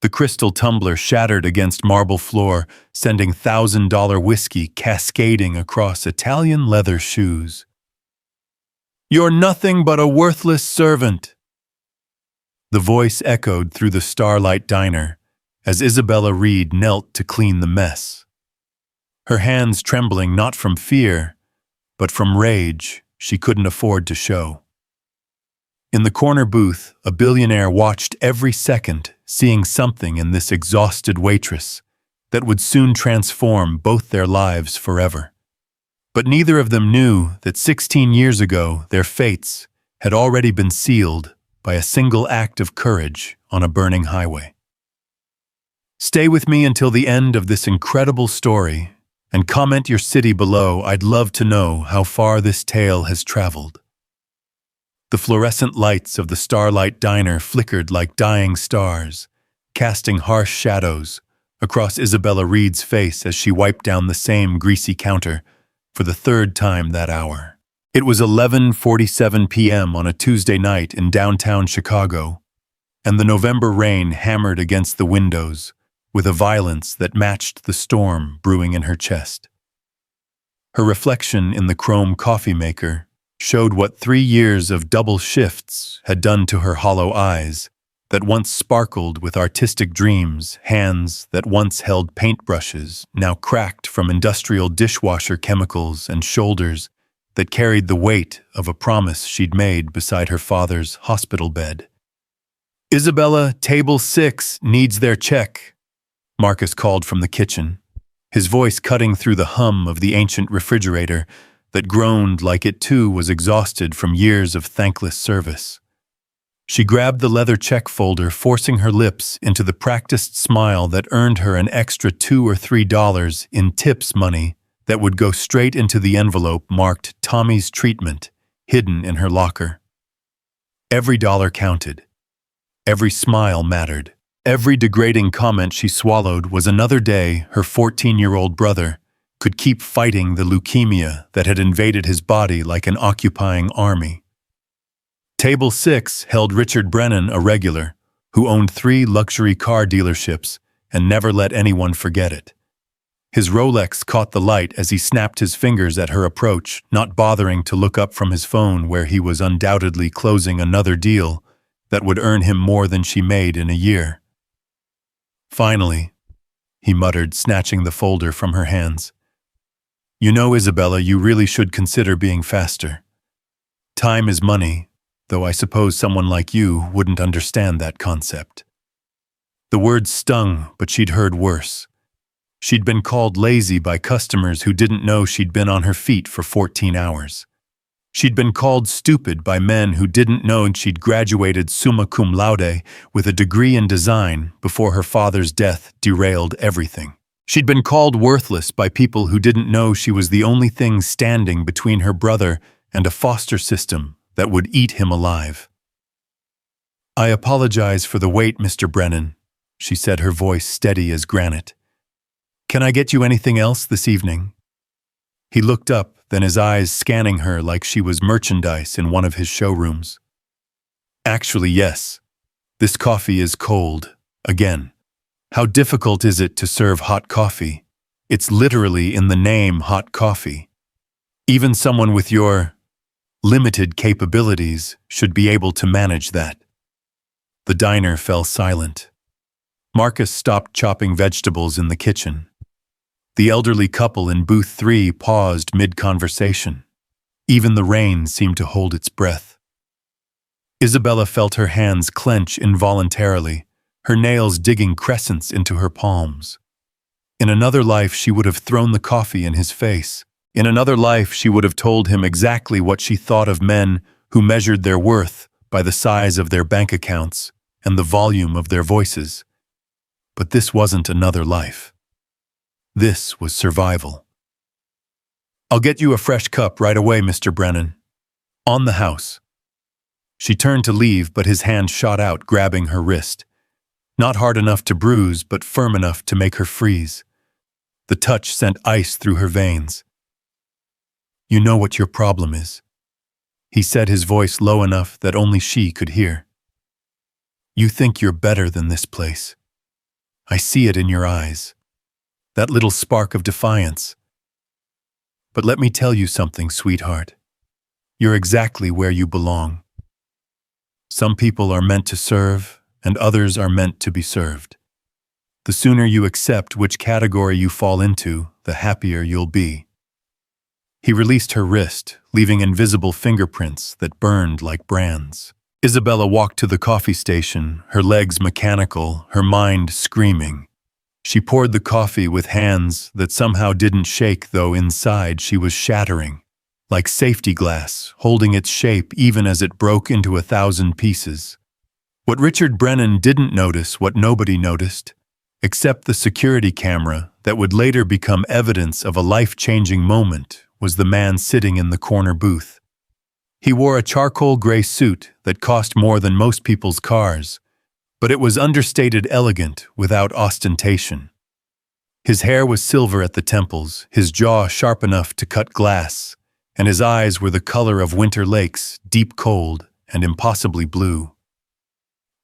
The crystal tumbler shattered against marble floor, sending $1,000 whiskey cascading across Italian leather shoes. "You're nothing but a worthless servant." The voice echoed through the Starlight Diner as Isabella Reed knelt to clean the mess. Her hands trembling not from fear, but from rage she couldn't afford to show. In the corner booth, a billionaire watched every second, seeing something in this exhausted waitress that would soon transform both their lives forever. But neither of them knew that 16 years ago their fates had already been sealed by a single act of courage on a burning highway. Stay with me until the end of this incredible story and comment your city below. I'd love to know how far this tale has traveled. The fluorescent lights of the Starlight Diner flickered like dying stars, casting harsh shadows across Isabella Reed's face as she wiped down the same greasy counter for the third time that hour. It was 11:47 p.m. on a Tuesday night in downtown Chicago, and the November rain hammered against the windows with a violence that matched the storm brewing in her chest. Her reflection in the chrome coffee maker showed what 3 years of double shifts had done to her hollow eyes that once sparkled with artistic dreams, hands that once held paintbrushes, now cracked from industrial dishwasher chemicals, and shoulders that carried the weight of a promise she'd made beside her father's hospital bed. "Isabella, table 6 needs their check," Marcus called from the kitchen, his voice cutting through the hum of the ancient refrigerator that groaned like it too was exhausted from years of thankless service. She grabbed the leather check folder, forcing her lips into the practiced smile that earned her an extra $2 or $3 in tips money that would go straight into the envelope marked Tommy's Treatment, hidden in her locker. Every dollar counted. Every smile mattered. Every degrading comment she swallowed was another day her 14-year-old brother could keep fighting the leukemia that had invaded his body like an occupying army. Table 6 held Richard Brennan, a regular, who owned 3 luxury car dealerships and never let anyone forget it. His Rolex caught the light as he snapped his fingers at her approach, not bothering to look up from his phone where he was undoubtedly closing another deal that would earn him more than she made in a year. "Finally," he muttered, snatching the folder from her hands. "You know, Isabella, you really should consider being faster. Time is money, though I suppose someone like you wouldn't understand that concept." The words stung, but she'd heard worse. She'd been called lazy by customers who didn't know she'd been on her feet for 14 hours. She'd been called stupid by men who didn't know she'd graduated summa cum laude with a degree in design before her father's death derailed everything. She'd been called worthless by people who didn't know she was the only thing standing between her brother and a foster system that would eat him alive. "I apologize for the wait, Mr. Brennan," she said, her voice steady as granite. "Can I get you anything else this evening?" He looked up, then his eyes scanning her like she was merchandise in one of his showrooms. "Actually, yes. This coffee is cold, again. How difficult is it to serve hot coffee? It's literally in the name, hot coffee. Even someone with your limited capabilities should be able to manage that." The diner fell silent. Marcus stopped chopping vegetables in the kitchen. The elderly couple in booth 3 paused mid-conversation. Even the rain seemed to hold its breath. Isabella felt her hands clench involuntarily, her nails digging crescents into her palms. In another life, she would have thrown the coffee in his face. In another life, she would have told him exactly what she thought of men who measured their worth by the size of their bank accounts and the volume of their voices. But this wasn't another life. This was survival. "I'll get you a fresh cup right away, Mr. Brennan. On the house." She turned to leave, but his hand shot out, grabbing her wrist. Not hard enough to bruise, but firm enough to make her freeze. The touch sent ice through her veins. "You know what your problem is," he said, his voice low enough that only she could hear. "You think you're better than this place. I see it in your eyes. That little spark of defiance. But let me tell you something, sweetheart. You're exactly where you belong. Some people are meant to serve, and others are meant to be served. The sooner you accept which category you fall into, the happier you'll be. He released her wrist, leaving invisible fingerprints that burned like brands. Isabella walked to the coffee station, her legs mechanical, her mind screaming. She poured the coffee with hands that somehow didn't shake, though inside she was shattering, like safety glass, holding its shape even as it broke into 1,000 pieces. What Richard Brennan didn't notice, what nobody noticed, except the security camera that would later become evidence of a life-changing moment, was the man sitting in the corner booth. He wore a charcoal gray suit that cost more than most people's cars, but it was understated elegant without ostentation. His hair was silver at the temples, his jaw sharp enough to cut glass, and his eyes were the color of winter lakes, deep cold and impossibly blue.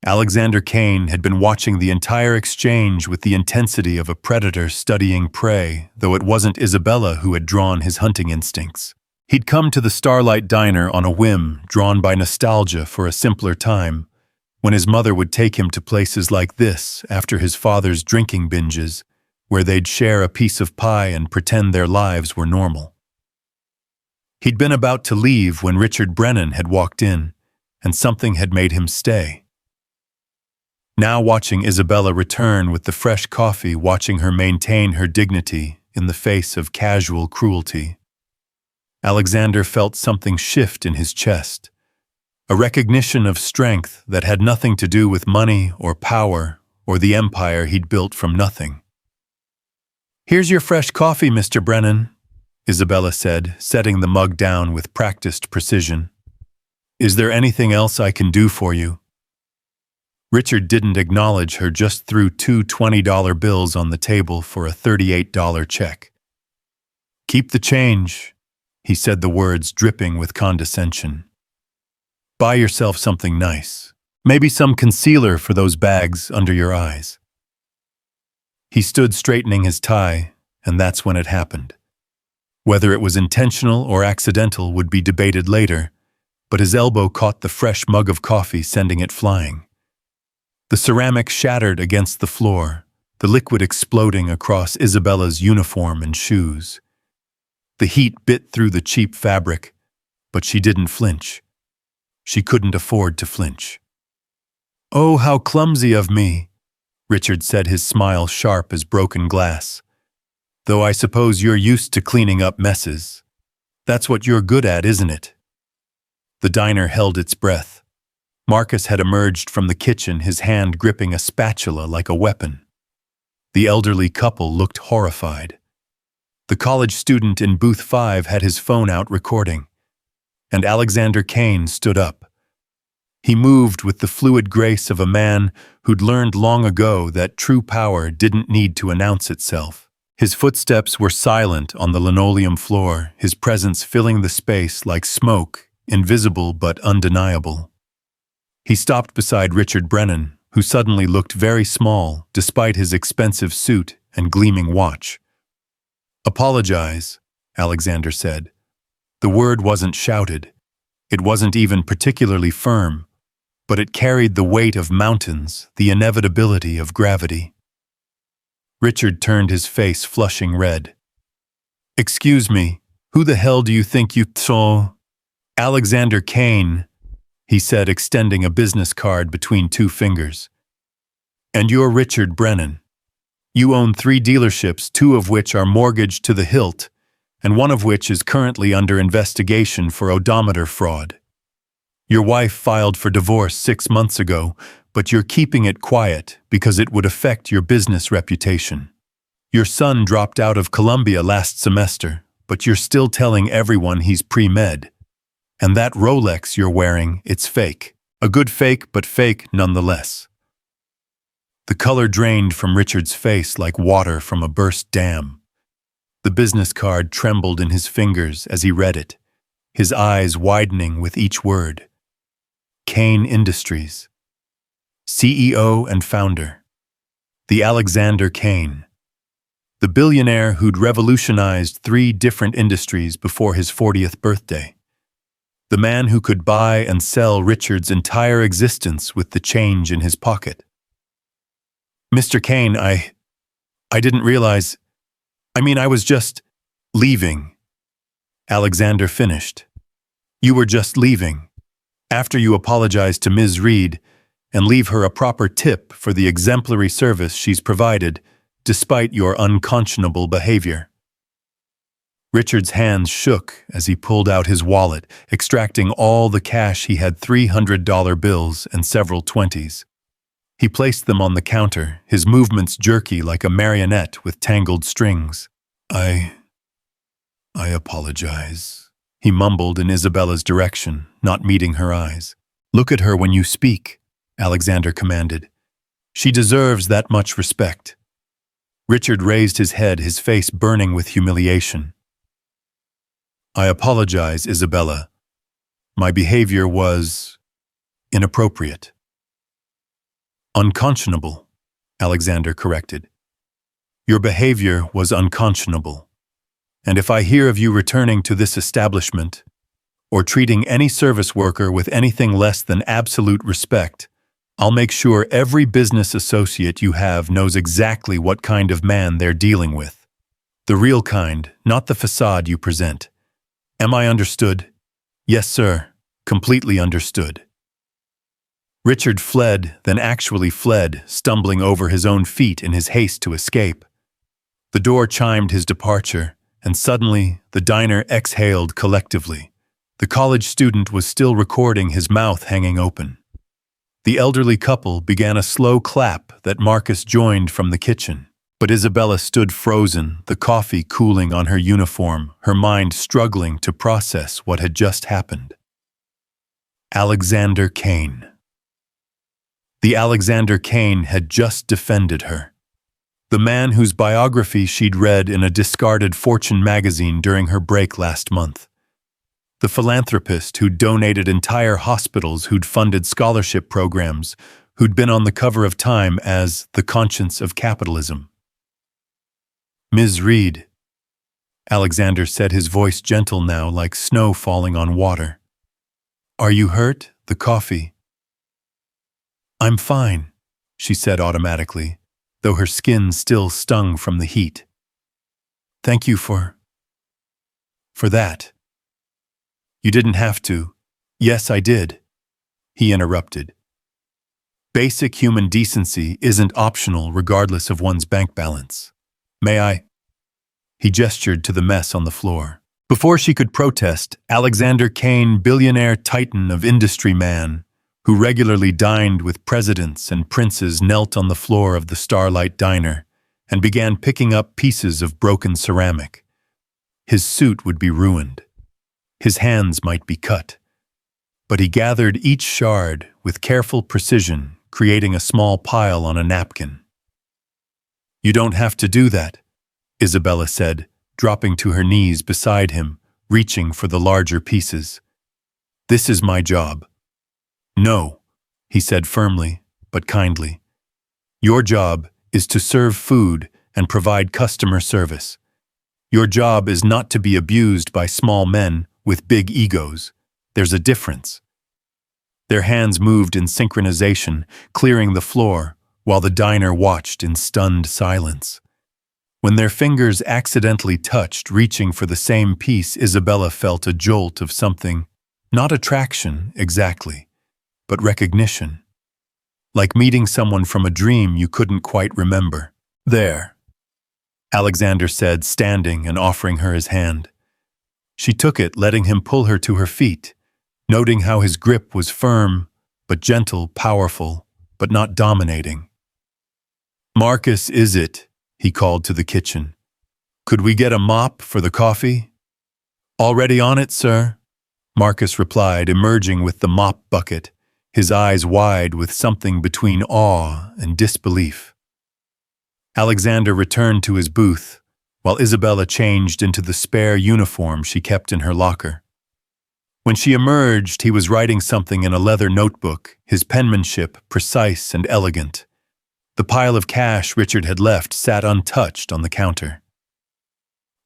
Alexander Kane had been watching the entire exchange with the intensity of a predator studying prey, though it wasn't Isabella who had drawn his hunting instincts. He'd come to the Starlight Diner on a whim, drawn by nostalgia for a simpler time, when his mother would take him to places like this after his father's drinking binges, where they'd share a piece of pie and pretend their lives were normal. He'd been about to leave when Richard Brennan had walked in, and something had made him stay. Now watching Isabella return with the fresh coffee, watching her maintain her dignity in the face of casual cruelty, Alexander felt something shift in his chest, a recognition of strength that had nothing to do with money or power or the empire he'd built from nothing. "Here's your fresh coffee, Mr. Brennan," Isabella said, setting the mug down with practiced precision. "Is there anything else I can do for you?" Richard didn't acknowledge her, just threw two $20 bills on the table for a $38 check. "Keep the change," he said, the words dripping with condescension. "Buy yourself something nice. Maybe some concealer for those bags under your eyes." He stood straightening his tie, and that's when it happened. Whether it was intentional or accidental would be debated later, but his elbow caught the fresh mug of coffee, sending it flying. The ceramic shattered against the floor, the liquid exploding across Isabella's uniform and shoes. The heat bit through the cheap fabric, but she didn't flinch. She couldn't afford to flinch. "Oh, how clumsy of me," Richard said, his smile sharp as broken glass. "Though I suppose you're used to cleaning up messes. That's what you're good at, isn't it?" The diner held its breath. Marcus had emerged from the kitchen, his hand gripping a spatula like a weapon. The elderly couple looked horrified. The college student in booth 5 had his phone out recording, and Alexander Kane stood up. He moved with the fluid grace of a man who'd learned long ago that true power didn't need to announce itself. His footsteps were silent on the linoleum floor, his presence filling the space like smoke, invisible but undeniable. He stopped beside Richard Brennan, who suddenly looked very small despite his expensive suit and gleaming watch. "Apologize," Alexander said. The word wasn't shouted. It wasn't even particularly firm, but it carried the weight of mountains, the inevitability of gravity. Richard turned, his face flushing red. "Excuse me, who the hell do you think you saw?" "Alexander Kane," he said, extending a business card between two fingers. "And you're Richard Brennan. You own 3 dealerships, 2 of which are mortgaged to the hilt, and 1 of which is currently under investigation for odometer fraud. Your wife filed for divorce 6 months ago, but you're keeping it quiet because it would affect your business reputation. Your son dropped out of Columbia last semester, but you're still telling everyone he's pre-med. And that Rolex you're wearing, it's fake. A good fake, but fake nonetheless." The color drained from Richard's face like water from a burst dam. The business card trembled in his fingers as he read it, his eyes widening with each word. Kane Industries. CEO and founder. The Alexander Kane. The billionaire who'd revolutionized 3 different industries before his 40th birthday. The man who could buy and sell Richard's entire existence with the change in his pocket. Mr. Kane, I didn't realize. I was just leaving. Alexander finished. You were just leaving. After you apologized to Ms. Reed and leave her a proper tip for the exemplary service she's provided, despite your unconscionable behavior. Richard's hands shook as he pulled out his wallet, extracting all the cash he had, $300 bills and several 20s. He placed them on the counter, his movements jerky like a marionette with tangled strings. I apologize, he mumbled in Isabella's direction, not meeting her eyes. Look at her when you speak, Alexander commanded. She deserves that much respect. Richard raised his head, his face burning with humiliation. I apologize, Isabella. My behavior was inappropriate. Unconscionable, Alexander corrected. Your behavior was unconscionable. And if I hear of you returning to this establishment, or treating any service worker with anything less than absolute respect, I'll make sure every business associate you have knows exactly what kind of man they're dealing with. The real kind, not the facade you present. Am I understood? Yes, sir. Completely understood. Richard fled, then actually fled, stumbling over his own feet in his haste to escape. The door chimed his departure, and suddenly the diner exhaled collectively. The college student was still recording, his mouth hanging open. The elderly couple began a slow clap that Marcus joined from the kitchen. But Isabella stood frozen, the coffee cooling on her uniform, her mind struggling to process what had just happened. Alexander Kane. The Alexander Kane had just defended her. The man whose biography she'd read in a discarded Fortune magazine during her break last month. The philanthropist who'd donated entire hospitals, who'd funded scholarship programs, who'd been on the cover of Time as the conscience of capitalism. Ms. Reed, Alexander said, his voice gentle now like snow falling on water. Are you hurt? The coffee. I'm fine, she said automatically, though her skin still stung from the heat. Thank you for that. You didn't have to. Yes, I did, he interrupted. Basic human decency isn't optional regardless of one's bank balance. May I? He gestured to the mess on the floor. Before she could protest, Alexander Kane, billionaire titan of industry man, who regularly dined with presidents and princes, knelt on the floor of the Starlight Diner and began picking up pieces of broken ceramic. His suit would be ruined. His hands might be cut. But he gathered each shard with careful precision, creating a small pile on a napkin. You don't have to do that, Isabella said, dropping to her knees beside him, reaching for the larger pieces. This is my job. No, he said firmly, but kindly. Your job is to serve food and provide customer service. Your job is not to be abused by small men with big egos. There's a difference. Their hands moved in synchronization, clearing the floor, while the diner watched in stunned silence. When their fingers accidentally touched, reaching for the same piece, Isabella felt a jolt of something, not attraction exactly, but recognition. Like meeting someone from a dream you couldn't quite remember. There, Alexander said, standing and offering her his hand. She took it, letting him pull her to her feet, noting how his grip was firm, but gentle, powerful, but not dominating. Marcus, is it? He called to the kitchen. Could we get a mop for the coffee? Already on it, sir, Marcus replied, emerging with the mop bucket, his eyes wide with something between awe and disbelief. Alexander returned to his booth, while Isabella changed into the spare uniform she kept in her locker. When she emerged, he was writing something in a leather notebook, his penmanship precise and elegant. The pile of cash Richard had left sat untouched on the counter.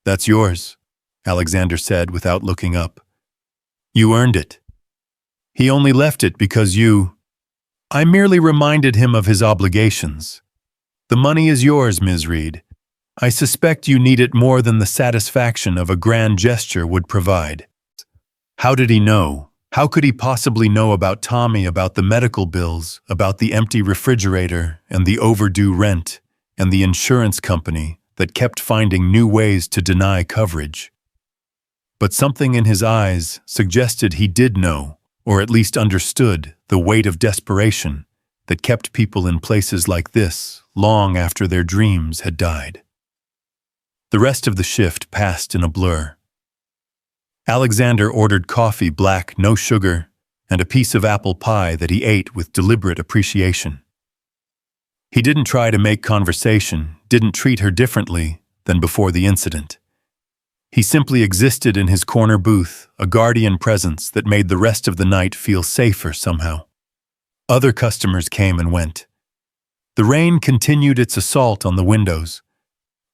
"That's yours," Alexander said without looking up. "You earned it. He only left it because you—" I merely reminded him of his obligations. "The money is yours, Ms. Reed. I suspect you need it more than the satisfaction of a grand gesture would provide." How did he know? How could he possibly know about Tommy, about the medical bills, about the empty refrigerator and the overdue rent, and the insurance company that kept finding new ways to deny coverage? But something in his eyes suggested he did know, or at least understood, the weight of desperation that kept people in places like this long after their dreams had died. The rest of the shift passed in a blur. Alexander ordered coffee black, no sugar, and a piece of apple pie that he ate with deliberate appreciation. He didn't try to make conversation, didn't treat her differently than before the incident. He simply existed in his corner booth, a guardian presence that made the rest of the night feel safer somehow. Other customers came and went. The rain continued its assault on the windows.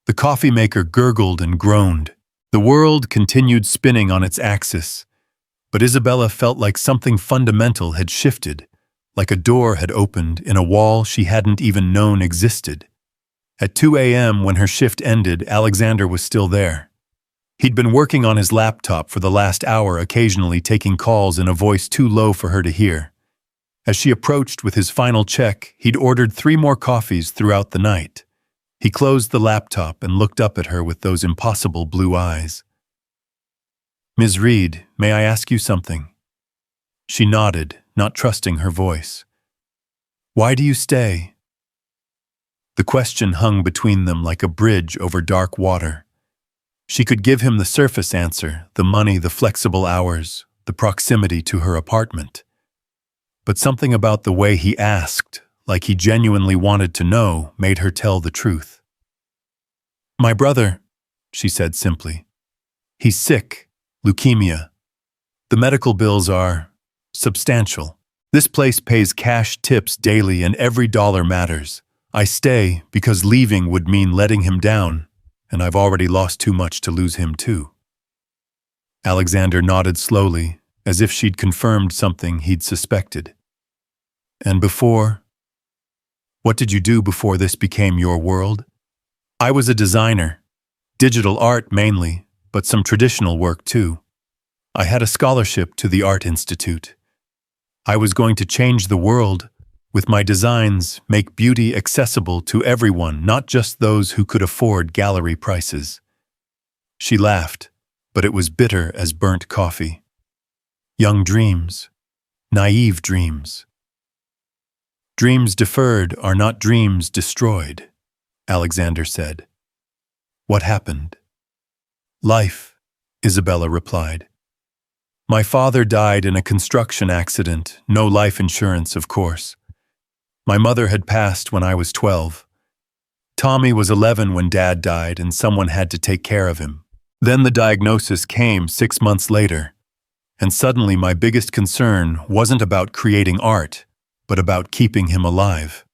The coffee maker gurgled and groaned. The world continued spinning on its axis, but Isabella felt like something fundamental had shifted, like a door had opened in a wall she hadn't even known existed. At 2 a.m. when her shift ended, Alexander was still there. He'd been working on his laptop for the last hour, occasionally taking calls in a voice too low for her to hear. As she approached with his final check, he'd ordered 3 more coffees throughout the night. He closed the laptop and looked up at her with those impossible blue eyes. "Ms. Reed, may I ask you something?" She nodded, not trusting her voice. "Why do you stay?" The question hung between them like a bridge over dark water. She could give him the surface answer, the money, the flexible hours, the proximity to her apartment. But something about the way he asked, like he genuinely wanted to know, made her tell the truth. "My brother," she said simply. "He's sick, leukemia. The medical bills are substantial. This place pays cash tips daily and every dollar matters. I stay because leaving would mean letting him down, and I've already lost too much to lose him too." Alexander nodded slowly, as if she'd confirmed something he'd suspected. "And before? What did you do before this became your world?" "I was a designer. Digital art mainly, but some traditional work too. I had a scholarship to the Art Institute. I was going to change the world, with my designs, make beauty accessible to everyone, not just those who could afford gallery prices." She laughed, but it was bitter as burnt coffee. "Young dreams, naive dreams." "Dreams deferred are not dreams destroyed," Alexander said. "What happened?" "Life," Isabella replied. "My father died in a construction accident, no life insurance, of course. My mother had passed when I was 12. Tommy was 11 when Dad died, and someone had to take care of him. Then the diagnosis came 6 months later, and suddenly my biggest concern wasn't about creating art, but about keeping him alive.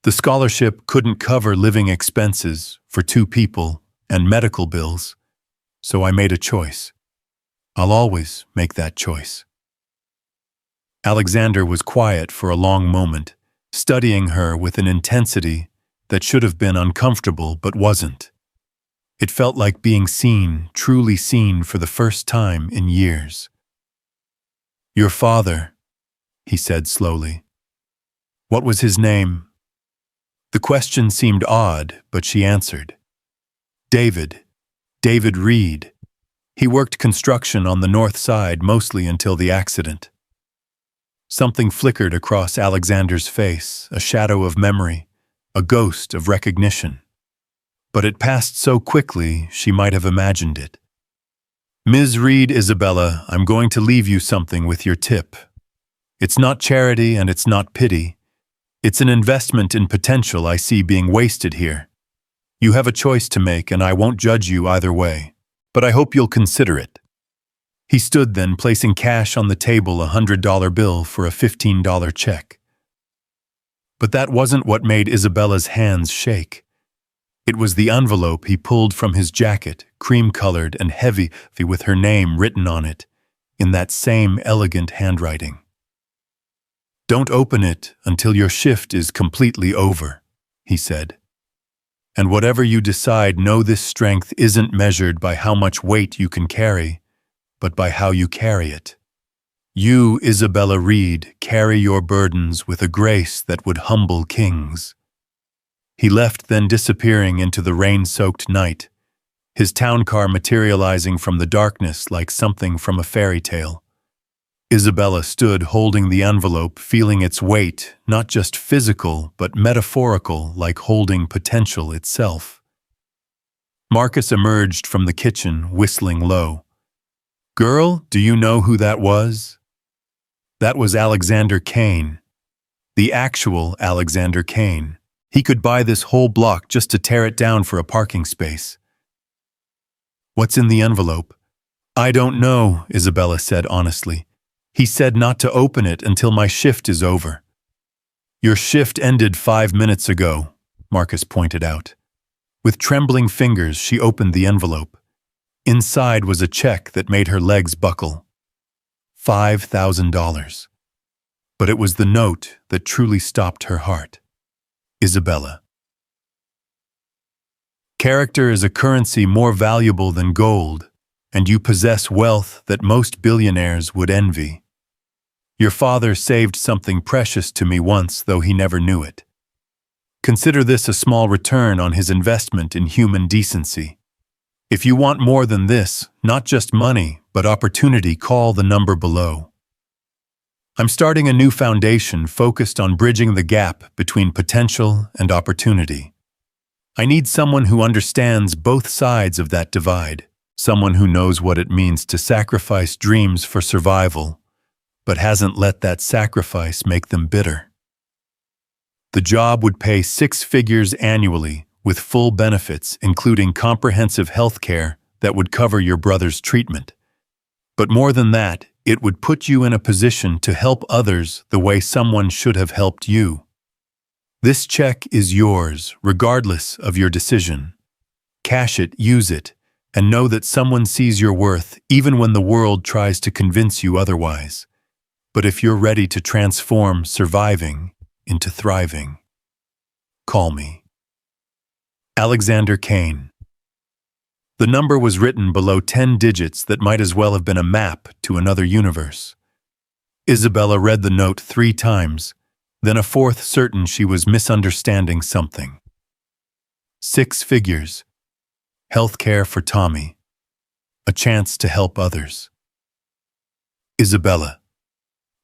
The scholarship couldn't cover living expenses for 2 people and medical bills, so I made a choice. I'll always make that choice." Alexander was quiet for a long moment, studying her with an intensity that should have been uncomfortable but wasn't. It felt like being seen, truly seen for the first time in years. "Your father," he said slowly. "What was his name?" The question seemed odd, but she answered. David Reed. He worked construction on the north side mostly until the accident." Something flickered across Alexander's face, a shadow of memory, a ghost of recognition. But it passed so quickly she might have imagined it. "Ms. Reed, Isabella, I'm going to leave you something with your tip. It's not charity and it's not pity. It's an investment in potential I see being wasted here. You have a choice to make and I won't judge you either way, but I hope you'll consider it." He stood then, placing cash on the table, a $100 bill for a $15 check. But that wasn't what made Isabella's hands shake. It was the envelope he pulled from his jacket, cream-colored and heavy with her name written on it, in that same elegant handwriting. "Don't open it until your shift is completely over," he said. "And whatever you decide, know this strength isn't measured by how much weight you can carry, but by how you carry it. You, Isabella Reed, carry your burdens with a grace that would humble kings." He left, then disappearing into the rain-soaked night, his town car materializing from the darkness like something from a fairy tale. Isabella stood holding the envelope, feeling its weight, not just physical, but metaphorical, like holding potential itself. Marcus emerged from the kitchen, whistling low. "Girl, do you know who that was?" That was Alexander Kane. The actual Alexander Kane. He could buy this whole block just to tear it down for a parking space. "What's in the envelope?" "I don't know," Isabella said honestly. "He said not to open it until my shift is over." "Your shift ended 5 minutes ago," Marcus pointed out. With trembling fingers, she opened the envelope. Inside was a check that made her legs buckle. $5,000. But it was the note that truly stopped her heart. Isabella. Character is a currency more valuable than gold, and you possess wealth that most billionaires would envy. Your father saved something precious to me once, though he never knew it. Consider this a small return on his investment in human decency. If you want more than this, not just money, but opportunity, call the number below. I'm starting a new foundation focused on bridging the gap between potential and opportunity. I need someone who understands both sides of that divide, someone who knows what it means to sacrifice dreams for survival, but hasn't let that sacrifice make them bitter. The job would pay 6 figures annually with full benefits, including comprehensive health care that would cover your brother's treatment. But more than that, it would put you in a position to help others the way someone should have helped you. This check is yours, regardless of your decision. Cash it, use it, and know that someone sees your worth even when the world tries to convince you otherwise. But if you're ready to transform surviving into thriving, call me. Alexander Kane. The number was written below 10 digits that might as well have been a map to another universe. Isabella read the note 3 times, then a fourth, certain she was misunderstanding something. 6 figures. Health care for Tommy. A chance to help others. Isabella.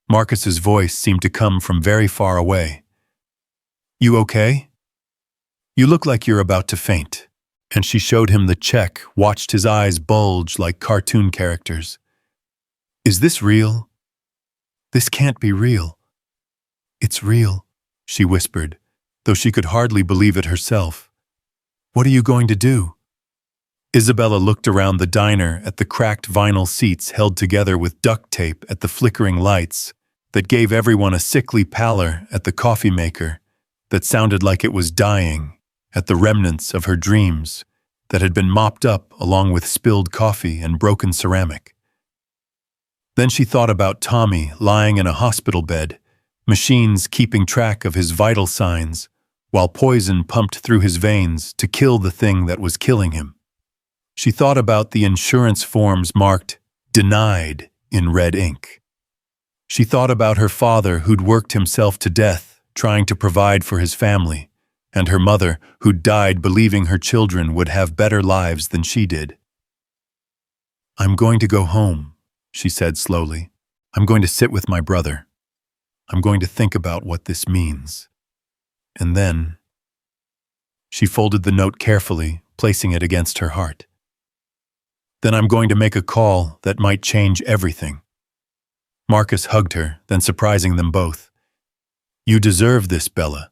Marcus's voice seemed to come from very far away. "You okay? You look like you're about to faint." And she showed him the check, watched his eyes bulge like cartoon characters. "Is this real? This can't be real." "It's real," she whispered, though she could hardly believe it herself. "What are you going to do?" Isabella looked around the diner at the cracked vinyl seats held together with duct tape, at the flickering lights that gave everyone a sickly pallor, at the coffee maker that sounded like it was dying, at the remnants of her dreams that had been mopped up along with spilled coffee and broken ceramic. Then she thought about Tommy lying in a hospital bed, machines keeping track of his vital signs, while poison pumped through his veins to kill the thing that was killing him. She thought about the insurance forms marked "denied" in red ink. She thought about her father who'd worked himself to death trying to provide for his family, and her mother who'd died believing her children would have better lives than she did. "I'm going to go home," she said slowly. "I'm going to sit with my brother. I'm going to think about what this means. And then..." She folded the note carefully, placing it against her heart. "Then I'm going to make a call that might change everything." Marcus hugged her, then surprising them both. "You deserve this, Bella.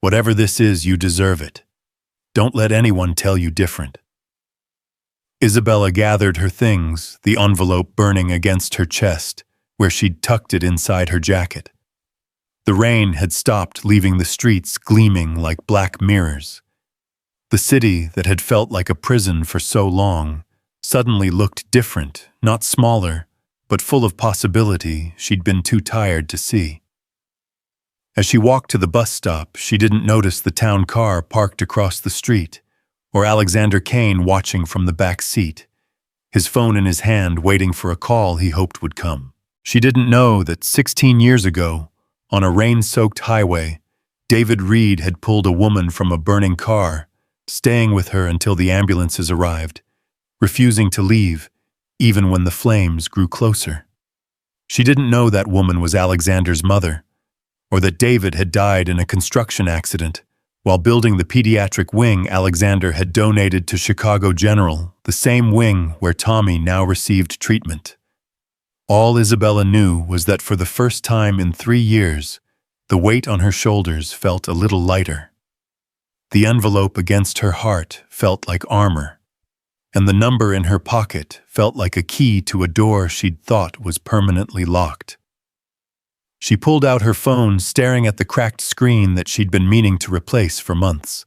Whatever this is, you deserve it. Don't let anyone tell you different." Isabella gathered her things, the envelope burning against her chest, where she'd tucked it inside her jacket. The rain had stopped, leaving the streets gleaming like black mirrors. The city that had felt like a prison for so long suddenly looked different, not smaller, but full of possibility she'd been too tired to see. As she walked to the bus stop, she didn't notice the town car parked across the street, or Alexander Kane watching from the back seat, his phone in his hand waiting for a call he hoped would come. She didn't know that 16 years ago, on a rain-soaked highway, David Reed had pulled a woman from a burning car, staying with her until the ambulances arrived, refusing to leave, even when the flames grew closer. She didn't know that woman was Alexander's mother, or that David had died in a construction accident while building the pediatric wing Alexander had donated to Chicago General, the same wing where Tommy now received treatment. All Isabella knew was that for the first time in 3 years, the weight on her shoulders felt a little lighter. The envelope against her heart felt like armor, and the number in her pocket felt like a key to a door she'd thought was permanently locked. She pulled out her phone, staring at the cracked screen that she'd been meaning to replace for months.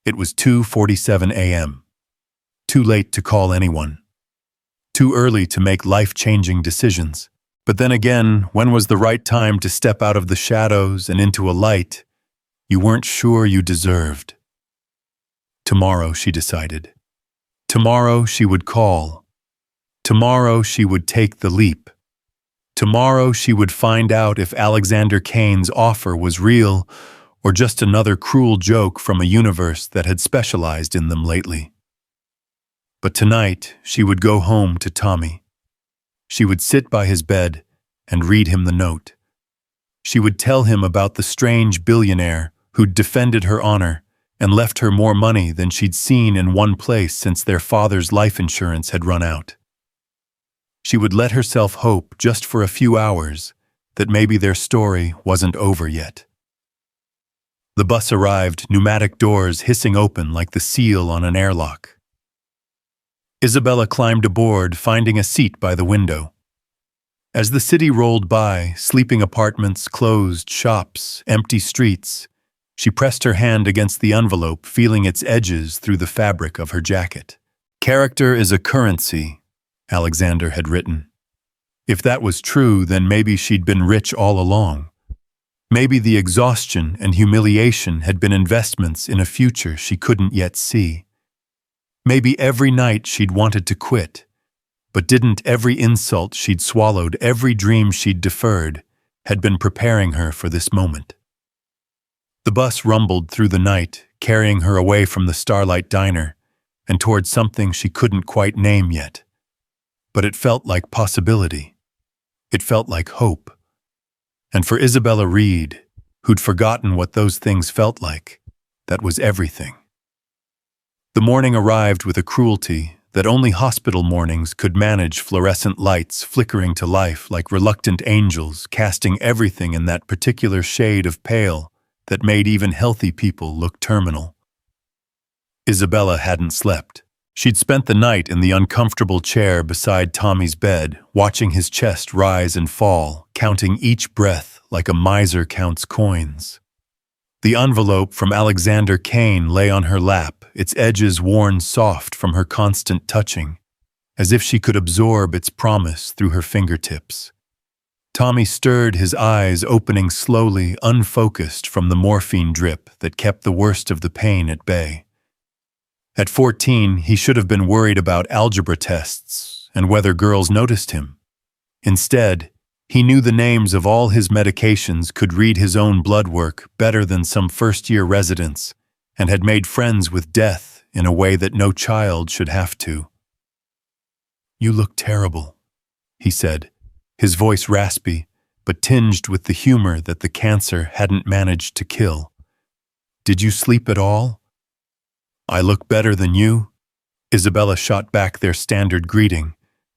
It was 2:47 a.m. Too late to call anyone. Too early to make life-changing decisions. But then again, when was the right time to step out of the shadows and into a light you weren't sure you deserved? Tomorrow, she decided. Tomorrow she would call. Tomorrow she would take the leap. Tomorrow she would find out if Alexander Kane's offer was real or just another cruel joke from a universe that had specialized in them lately. But tonight she would go home to Tommy. She would sit by his bed and read him the note. She would tell him about the strange billionaire who'd defended her honor and left her more money than she'd seen in one place since their father's life insurance had run out. She would let herself hope just for a few hours that maybe their story wasn't over yet. The bus arrived, pneumatic doors hissing open like the seal on an airlock. Isabella climbed aboard, finding a seat by the window. As the city rolled by, sleeping apartments, closed shops, empty streets, she pressed her hand against the envelope, feeling its edges through the fabric of her jacket. "Character is a currency," Alexander had written. If that was true, then maybe she'd been rich all along. Maybe the exhaustion and humiliation had been investments in a future she couldn't yet see. Maybe every night she'd wanted to quit, but didn't every insult she'd swallowed, every dream she'd deferred, had been preparing her for this moment. The bus rumbled through the night, carrying her away from the Starlight Diner and towards something she couldn't quite name yet. But it felt like possibility. It felt like hope. And for Isabella Reed, who'd forgotten what those things felt like, that was everything. The morning arrived with a cruelty that only hospital mornings could manage, fluorescent lights flickering to life like reluctant angels, casting everything in that particular shade of pale that made even healthy people look terminal. Isabella hadn't slept. She'd spent the night in the uncomfortable chair beside Tommy's bed, watching his chest rise and fall, counting each breath like a miser counts coins. The envelope from Alexander Kane lay on her lap, its edges worn soft from her constant touching, as if she could absorb its promise through her fingertips. Tommy stirred, his eyes opening slowly, unfocused from the morphine drip that kept the worst of the pain at bay. At 14, he should have been worried about algebra tests and whether girls noticed him. Instead, he knew the names of all his medications, could read his own blood work better than some first-year residents, and had made friends with death in a way that no child should have to. "You look terrible," he said, his voice raspy, but tinged with the humor that the cancer hadn't managed to kill. "Did you sleep at all?" "I look better than you," Isabella shot back their standard greeting,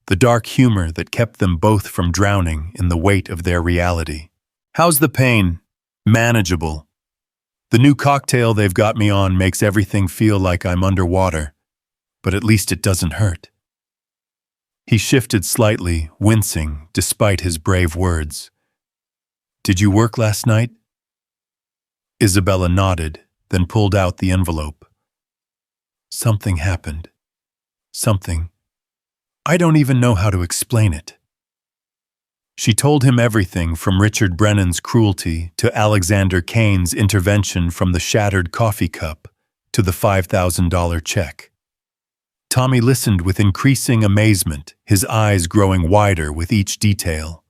the dark humor that kept them both from drowning in the weight of their reality. "How's the pain?" "Manageable. The new cocktail they've got me on makes everything feel like I'm underwater, but at least it doesn't hurt." He shifted slightly, wincing despite his brave words. Did you work last night? Isabella nodded, then pulled out the envelope. Something happened. Something. I don't even know how to explain it. She told him everything from Richard Brennan's cruelty to Alexander Kane's intervention, from the shattered coffee cup to the $5,000 check. Tommy listened with increasing amazement, his eyes growing wider with each detail.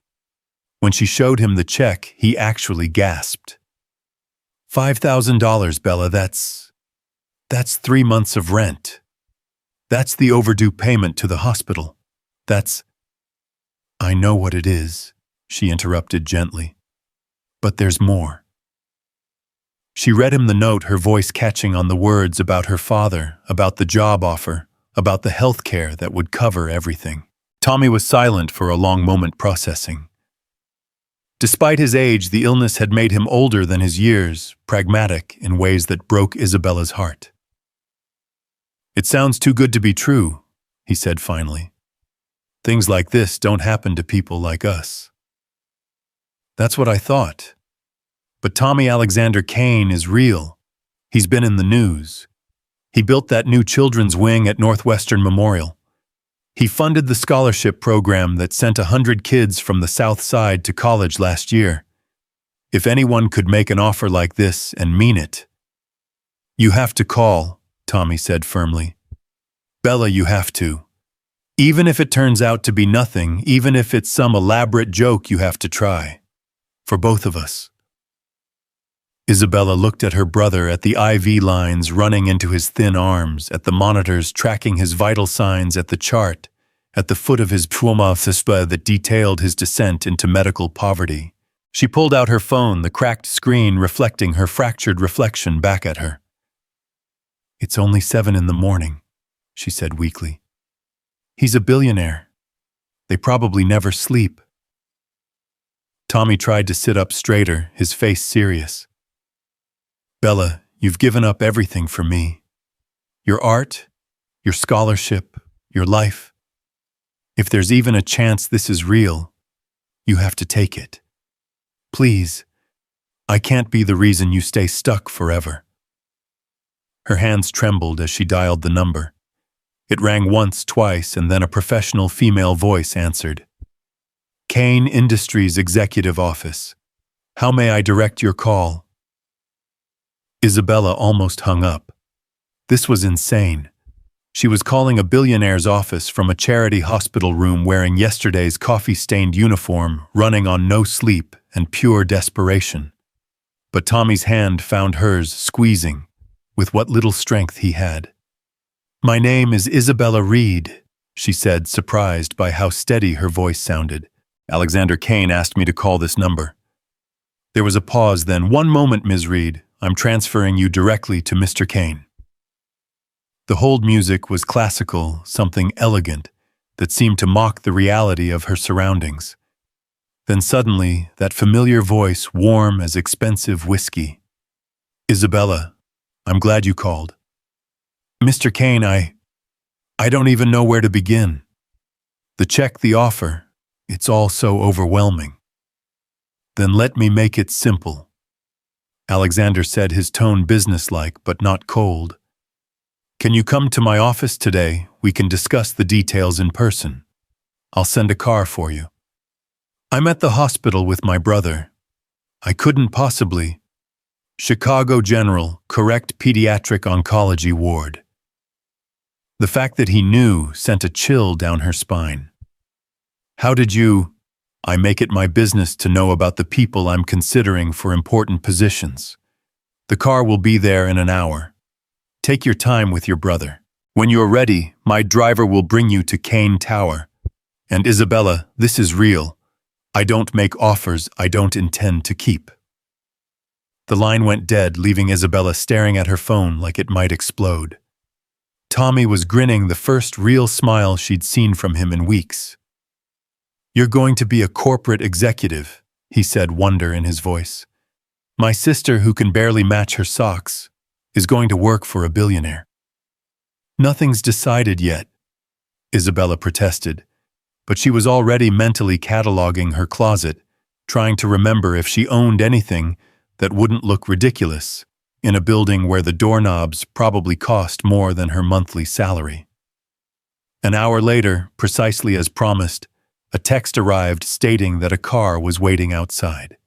When she showed him the check, he actually gasped. $5,000, Bella, that's 3 months of rent. That's the overdue payment to the hospital. I know what it is, she interrupted gently. But there's more. She read him the note, her voice catching on the words about her father, about the job offer, about the health care that would cover everything. Tommy was silent for a long moment, processing. Despite his age, the illness had made him older than his years, pragmatic in ways that broke Isabella's heart. It sounds too good to be true, he said finally. Things like this don't happen to people like us. That's what I thought. But Tommy Alexander Kane is real. He's been in the news. He built that new children's wing at Northwestern Memorial. He funded the scholarship program that sent 100 kids from the South Side to college last year. If anyone could make an offer like this and mean it. You have to call, Tommy said firmly. Bella, you have to. Even if it turns out to be nothing, even if it's some elaborate joke, you have to try. For both of us. Isabella looked at her brother, at the IV lines running into his thin arms, at the monitors tracking his vital signs, at the chart, at the foot of his pneumophysica that detailed his descent into medical poverty. She pulled out her phone, the cracked screen reflecting her fractured reflection back at her. It's only 7 in the morning, she said weakly. He's a billionaire. They probably never sleep. Tommy tried to sit up straighter, his face serious. Bella, you've given up everything for me. Your art, your scholarship, your life. If there's even a chance this is real, you have to take it. Please, I can't be the reason you stay stuck forever. Her hands trembled as she dialed the number. It rang once, twice, and then a professional female voice answered. Kane Industries Executive Office. How may I direct your call? Isabella almost hung up. This was insane. She was calling a billionaire's office from a charity hospital room, wearing yesterday's coffee-stained uniform, running on no sleep and pure desperation. But Tommy's hand found hers, squeezing, with what little strength he had. My name is Isabella Reed, she said, surprised by how steady her voice sounded. Alexander Kane asked me to call this number. There was a pause, then, one moment, Ms. Reed. I'm transferring you directly to Mr. Kane. The hold music was classical, something elegant, that seemed to mock the reality of her surroundings. Then suddenly, that familiar voice, warm as expensive whiskey. Isabella, I'm glad you called. Mr. Kane, I don't even know where to begin. The check, the offer, it's all so overwhelming. Then let me make it simple. Alexander said, his tone businesslike but not cold. Can you come to my office today? We can discuss the details in person. I'll send a car for you. I'm at the hospital with my brother. I couldn't possibly. Chicago General, correct pediatric oncology ward. The fact that he knew sent a chill down her spine. How did you? I make it my business to know about the people I'm considering for important positions. The car will be there in an hour. Take your time with your brother. When you're ready, my driver will bring you to Kane Tower. And Isabella, this is real. I don't make offers I don't intend to keep. The line went dead, leaving Isabella staring at her phone like it might explode. Tommy was grinning, the first real smile she'd seen from him in weeks. You're going to be a corporate executive, he said, wonder in his voice. My sister, who can barely match her socks, is going to work for a billionaire. Nothing's decided yet, Isabella protested, but she was already mentally cataloging her closet, trying to remember if she owned anything that wouldn't look ridiculous in a building where the doorknobs probably cost more than her monthly salary. An hour later, precisely as promised, a text arrived stating that a car was waiting outside.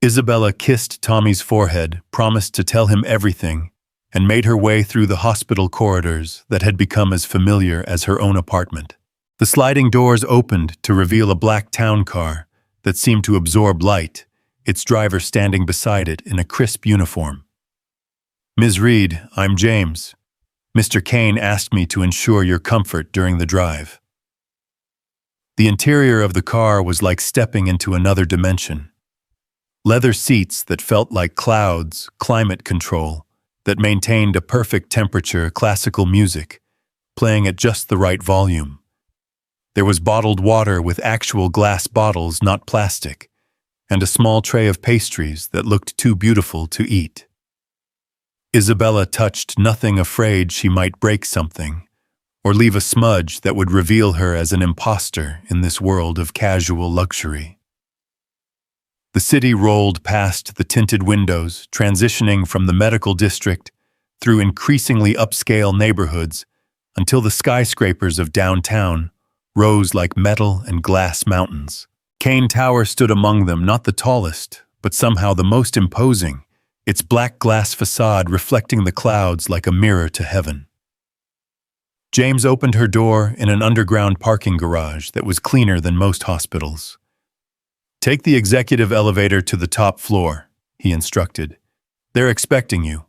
Isabella kissed Tommy's forehead, promised to tell him everything, and made her way through the hospital corridors that had become as familiar as her own apartment. The sliding doors opened to reveal a black town car that seemed to absorb light, its driver standing beside it in a crisp uniform. "Ms. Reed, I'm James. Mr. Kane asked me to ensure your comfort during the drive." The interior of the car was like stepping into another dimension. Leather seats that felt like clouds, climate control, that maintained a perfect temperature, classical music, playing at just the right volume. There was bottled water with actual glass bottles, not plastic, and a small tray of pastries that looked too beautiful to eat. Isabella touched nothing, afraid she might break something, or leave a smudge that would reveal her as an imposter in this world of casual luxury. The city rolled past the tinted windows, transitioning from the medical district through increasingly upscale neighborhoods until the skyscrapers of downtown rose like metal and glass mountains. Kane Tower stood among them, not the tallest, but somehow the most imposing, its black glass facade reflecting the clouds like a mirror to heaven. James opened her door in an underground parking garage that was cleaner than most hospitals. "Take the executive elevator to the top floor," he instructed. "They're expecting you."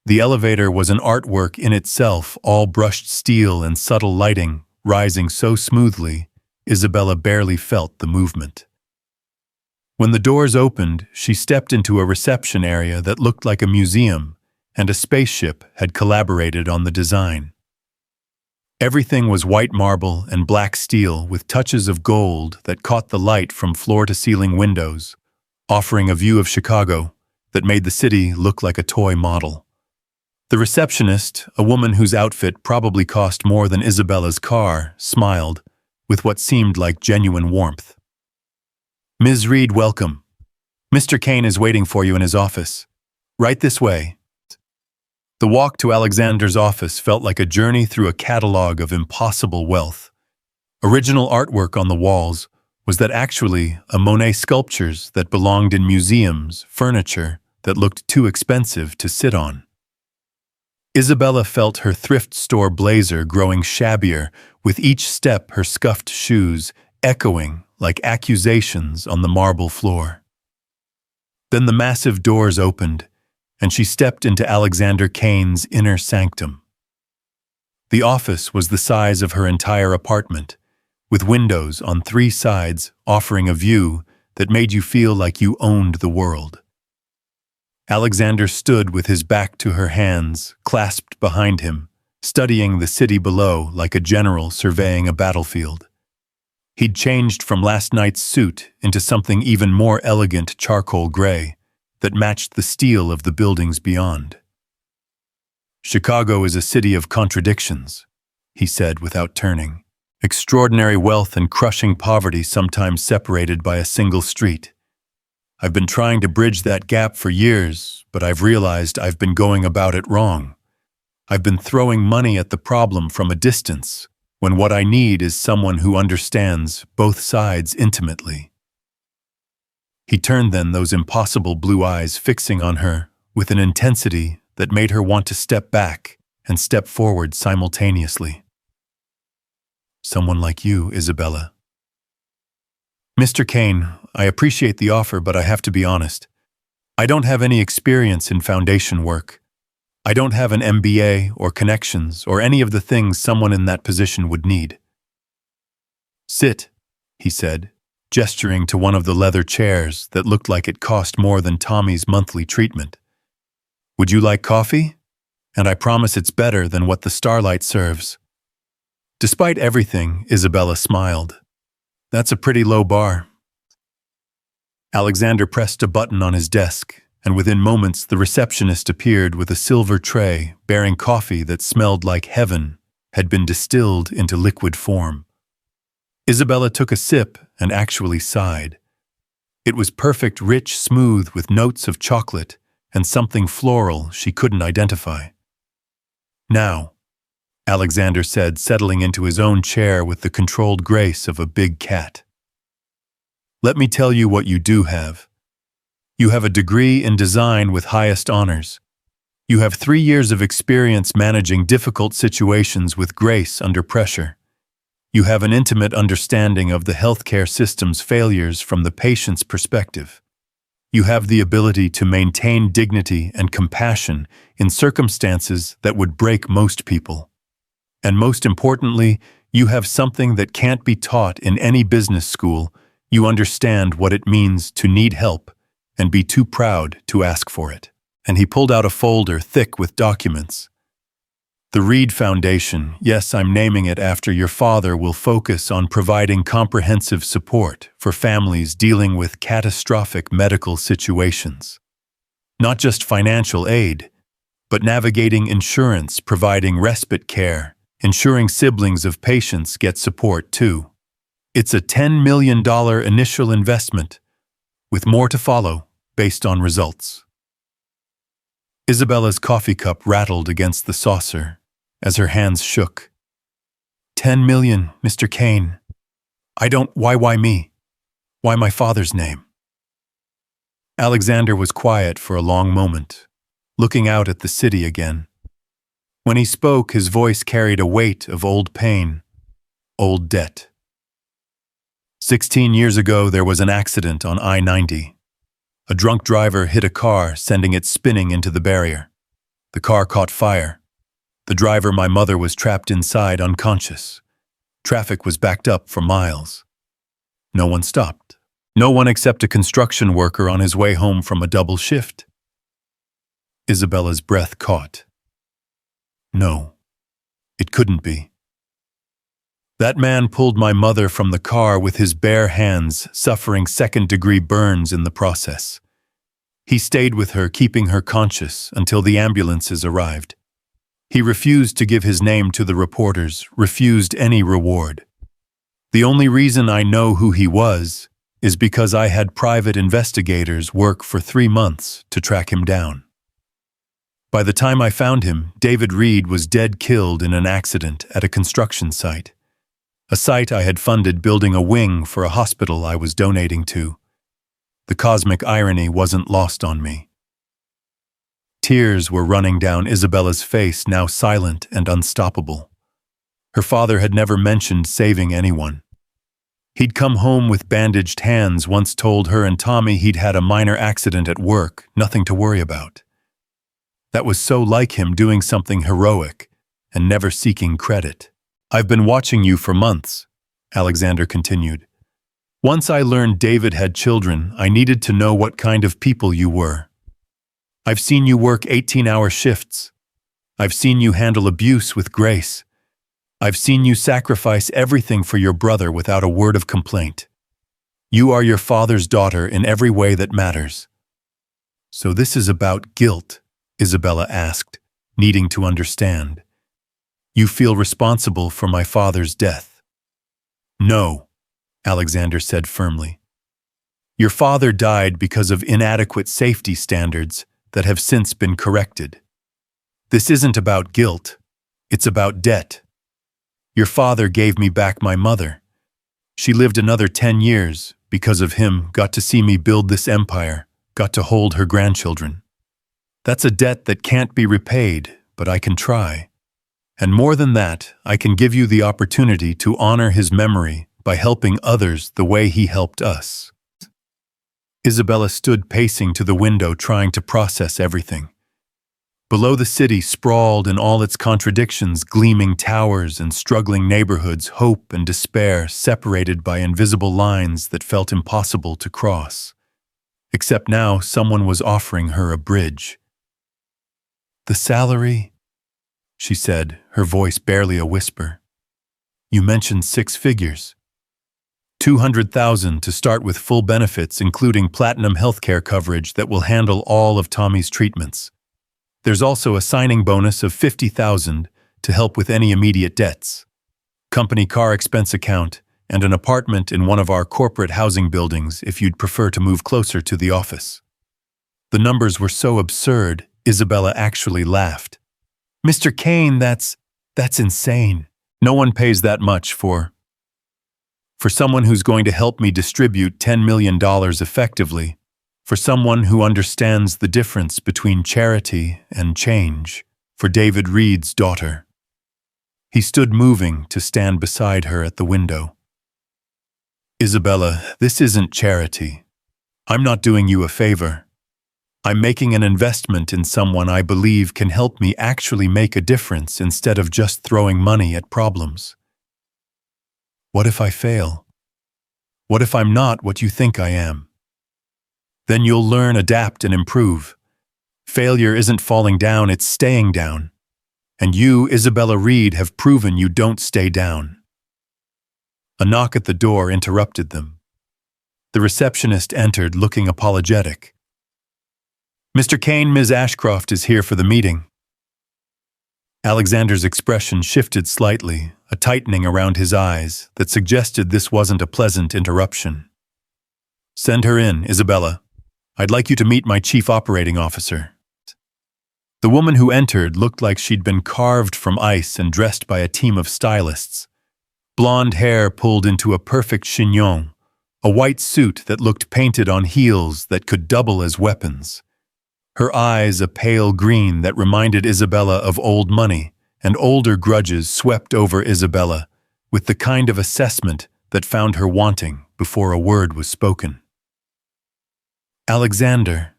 The elevator was an artwork in itself, all brushed steel and subtle lighting, rising so smoothly, Isabella barely felt the movement. When the doors opened, she stepped into a reception area that looked like a museum, and a spaceship had collaborated on the design. Everything was white marble and black steel with touches of gold that caught the light from floor-to-ceiling windows, offering a view of Chicago that made the city look like a toy model. The receptionist, a woman whose outfit probably cost more than Isabella's car, smiled with what seemed like genuine warmth. "Ms. Reed, welcome. Mr. Kane is waiting for you in his office. Right this way." The walk to Alexander's office felt like a journey through a catalog of impossible wealth. Original artwork on the walls was that actually a Monet sculptures that belonged in museums, furniture that looked too expensive to sit on. Isabella felt her thrift store blazer growing shabbier with each step, her scuffed shoes echoing like accusations on the marble floor. Then the massive doors opened, and she stepped into Alexander Kane's inner sanctum. The office was the size of her entire apartment, with windows on 3 sides offering a view that made you feel like you owned the world. Alexander stood with his back to her, hands clasped behind him, studying the city below like a general surveying a battlefield. He'd changed from last night's suit into something even more elegant, charcoal gray, that matched the steel of the buildings beyond. "Chicago is a city of contradictions," he said without turning. "Extraordinary wealth and crushing poverty, sometimes separated by a single street. I've been trying to bridge that gap for years, but I've realized I've been going about it wrong. I've been throwing money at the problem from a distance, when what I need is someone who understands both sides intimately." He turned then, those impossible blue eyes fixing on her with an intensity that made her want to step back and step forward simultaneously. "Someone like you, Isabella." "Mr. Kane, I appreciate the offer, but I have to be honest. I don't have any experience in foundation work. I don't have an MBA or connections or any of the things someone in that position would need." "Sit," he said, gesturing to one of the leather chairs that looked like it cost more than Tommy's monthly treatment. "Would you like coffee? And I promise it's better than what the Starlight serves." Despite everything, Isabella smiled. "That's a pretty low bar." Alexander pressed a button on his desk, and within moments the receptionist appeared with a silver tray bearing coffee that smelled like heaven had been distilled into liquid form. Isabella took a sip and actually sighed. It was perfect, rich, smooth, with notes of chocolate and something floral she couldn't identify. "Now," Alexander said, settling into his own chair with the controlled grace of a big cat. "Let me tell you what you do have. You have a degree in design with highest honors. You have 3 years of experience managing difficult situations with grace under pressure. You have an intimate understanding of the healthcare system's failures from the patient's perspective. You have the ability to maintain dignity and compassion in circumstances that would break most people. And most importantly, you have something that can't be taught in any business school. You understand what it means to need help and be too proud to ask for it." And he pulled out a folder thick with documents. "The Reed Foundation, yes, I'm naming it after your father, will focus on providing comprehensive support for families dealing with catastrophic medical situations. Not just financial aid, but navigating insurance, providing respite care, ensuring siblings of patients get support too. It's a $10 million initial investment, with more to follow based on results." Isabella's coffee cup rattled against the saucer as her hands shook. "10 million, Mr. Kane. Why me? Why my father's name?" Alexander was quiet for a long moment, looking out at the city again. When he spoke, his voice carried a weight of old pain, old debt. 16 years ago, there was an accident on I-90. A drunk driver hit a car, sending it spinning into the barrier. The car caught fire. The driver, my mother, was trapped inside, unconscious. Traffic was backed up for miles. No one stopped. No one except a construction worker on his way home from a double shift. Isabella's breath caught. No, it couldn't be. That man pulled my mother from the car with his bare hands, suffering second-degree burns in the process. He stayed with her, keeping her conscious until the ambulances arrived. He refused to give his name to the reporters, refused any reward. The only reason I know who he was is because I had private investigators work for 3 months to track him down. By the time I found him, David Reed was dead, killed in an accident at a construction site. A site I had funded, building a wing for a hospital I was donating to. The cosmic irony wasn't lost on me. Tears were running down Isabella's face, now silent and unstoppable. Her father had never mentioned saving anyone. He'd come home with bandaged hands, once told her and Tommy he'd had a minor accident at work, nothing to worry about. That was so like him, doing something heroic and never seeking credit. "I've been watching you for months," Alexander continued. "Once I learned David had children, I needed to know what kind of people you were. I've seen you work 18-hour shifts. I've seen you handle abuse with grace. I've seen you sacrifice everything for your brother without a word of complaint. You are your father's daughter in every way that matters." "So this is about guilt?" Isabella asked, needing to understand. "You feel responsible for my father's death?" "No," Alexander said firmly. "Your father died because of inadequate safety standards that have since been corrected. This isn't about guilt, it's about debt. Your father gave me back my mother. She lived another 10 years, because of him, got to see me build this empire, got to hold her grandchildren. That's a debt that can't be repaid, but I can try. And more than that, I can give you the opportunity to honor his memory by helping others the way he helped us." Isabella stood pacing to the window, trying to process everything. Below, the city sprawled in all its contradictions, gleaming towers and struggling neighborhoods, hope and despair separated by invisible lines that felt impossible to cross. Except now, someone was offering her a bridge. "The salary," she said, her voice barely a whisper. "You mentioned 6 figures. 200,000 to start with full benefits, including platinum healthcare coverage that will handle all of Tommy's treatments. There's also a signing bonus of 50,000 to help with any immediate debts. Company car expense account, and an apartment in one of our corporate housing buildings if you'd prefer to move closer to the office." The numbers were so absurd, Isabella actually laughed. "Mr. Kane, that's insane. No one pays that much for someone who's going to help me distribute $10 million effectively, for someone who understands the difference between charity and change, for David Reed's daughter." He stood moving to stand beside her at the window. "Isabella, this isn't charity. I'm not doing you a favor. I'm making an investment in someone I believe can help me actually make a difference instead of just throwing money at problems. What if I fail? What if I'm not what you think I am? Then you'll learn, adapt, and improve. Failure isn't falling down, it's staying down. And you, Isabella Reed, have proven you don't stay down." A knock at the door interrupted them. The receptionist entered looking apologetic. "Mr. Kane, Ms. Ashcroft is here for the meeting." Alexander's expression shifted slightly, a tightening around his eyes that suggested this wasn't a pleasant interruption. "Send her in, Isabella. I'd like you to meet my chief operating officer." The woman who entered looked like she'd been carved from ice and dressed by a team of stylists. Blonde hair pulled into a perfect chignon, a white suit that looked painted on heels that could double as weapons. Her eyes a pale green that reminded Isabella of old money, and older grudges swept over Isabella, with the kind of assessment that found her wanting before a word was spoken. "Alexander,"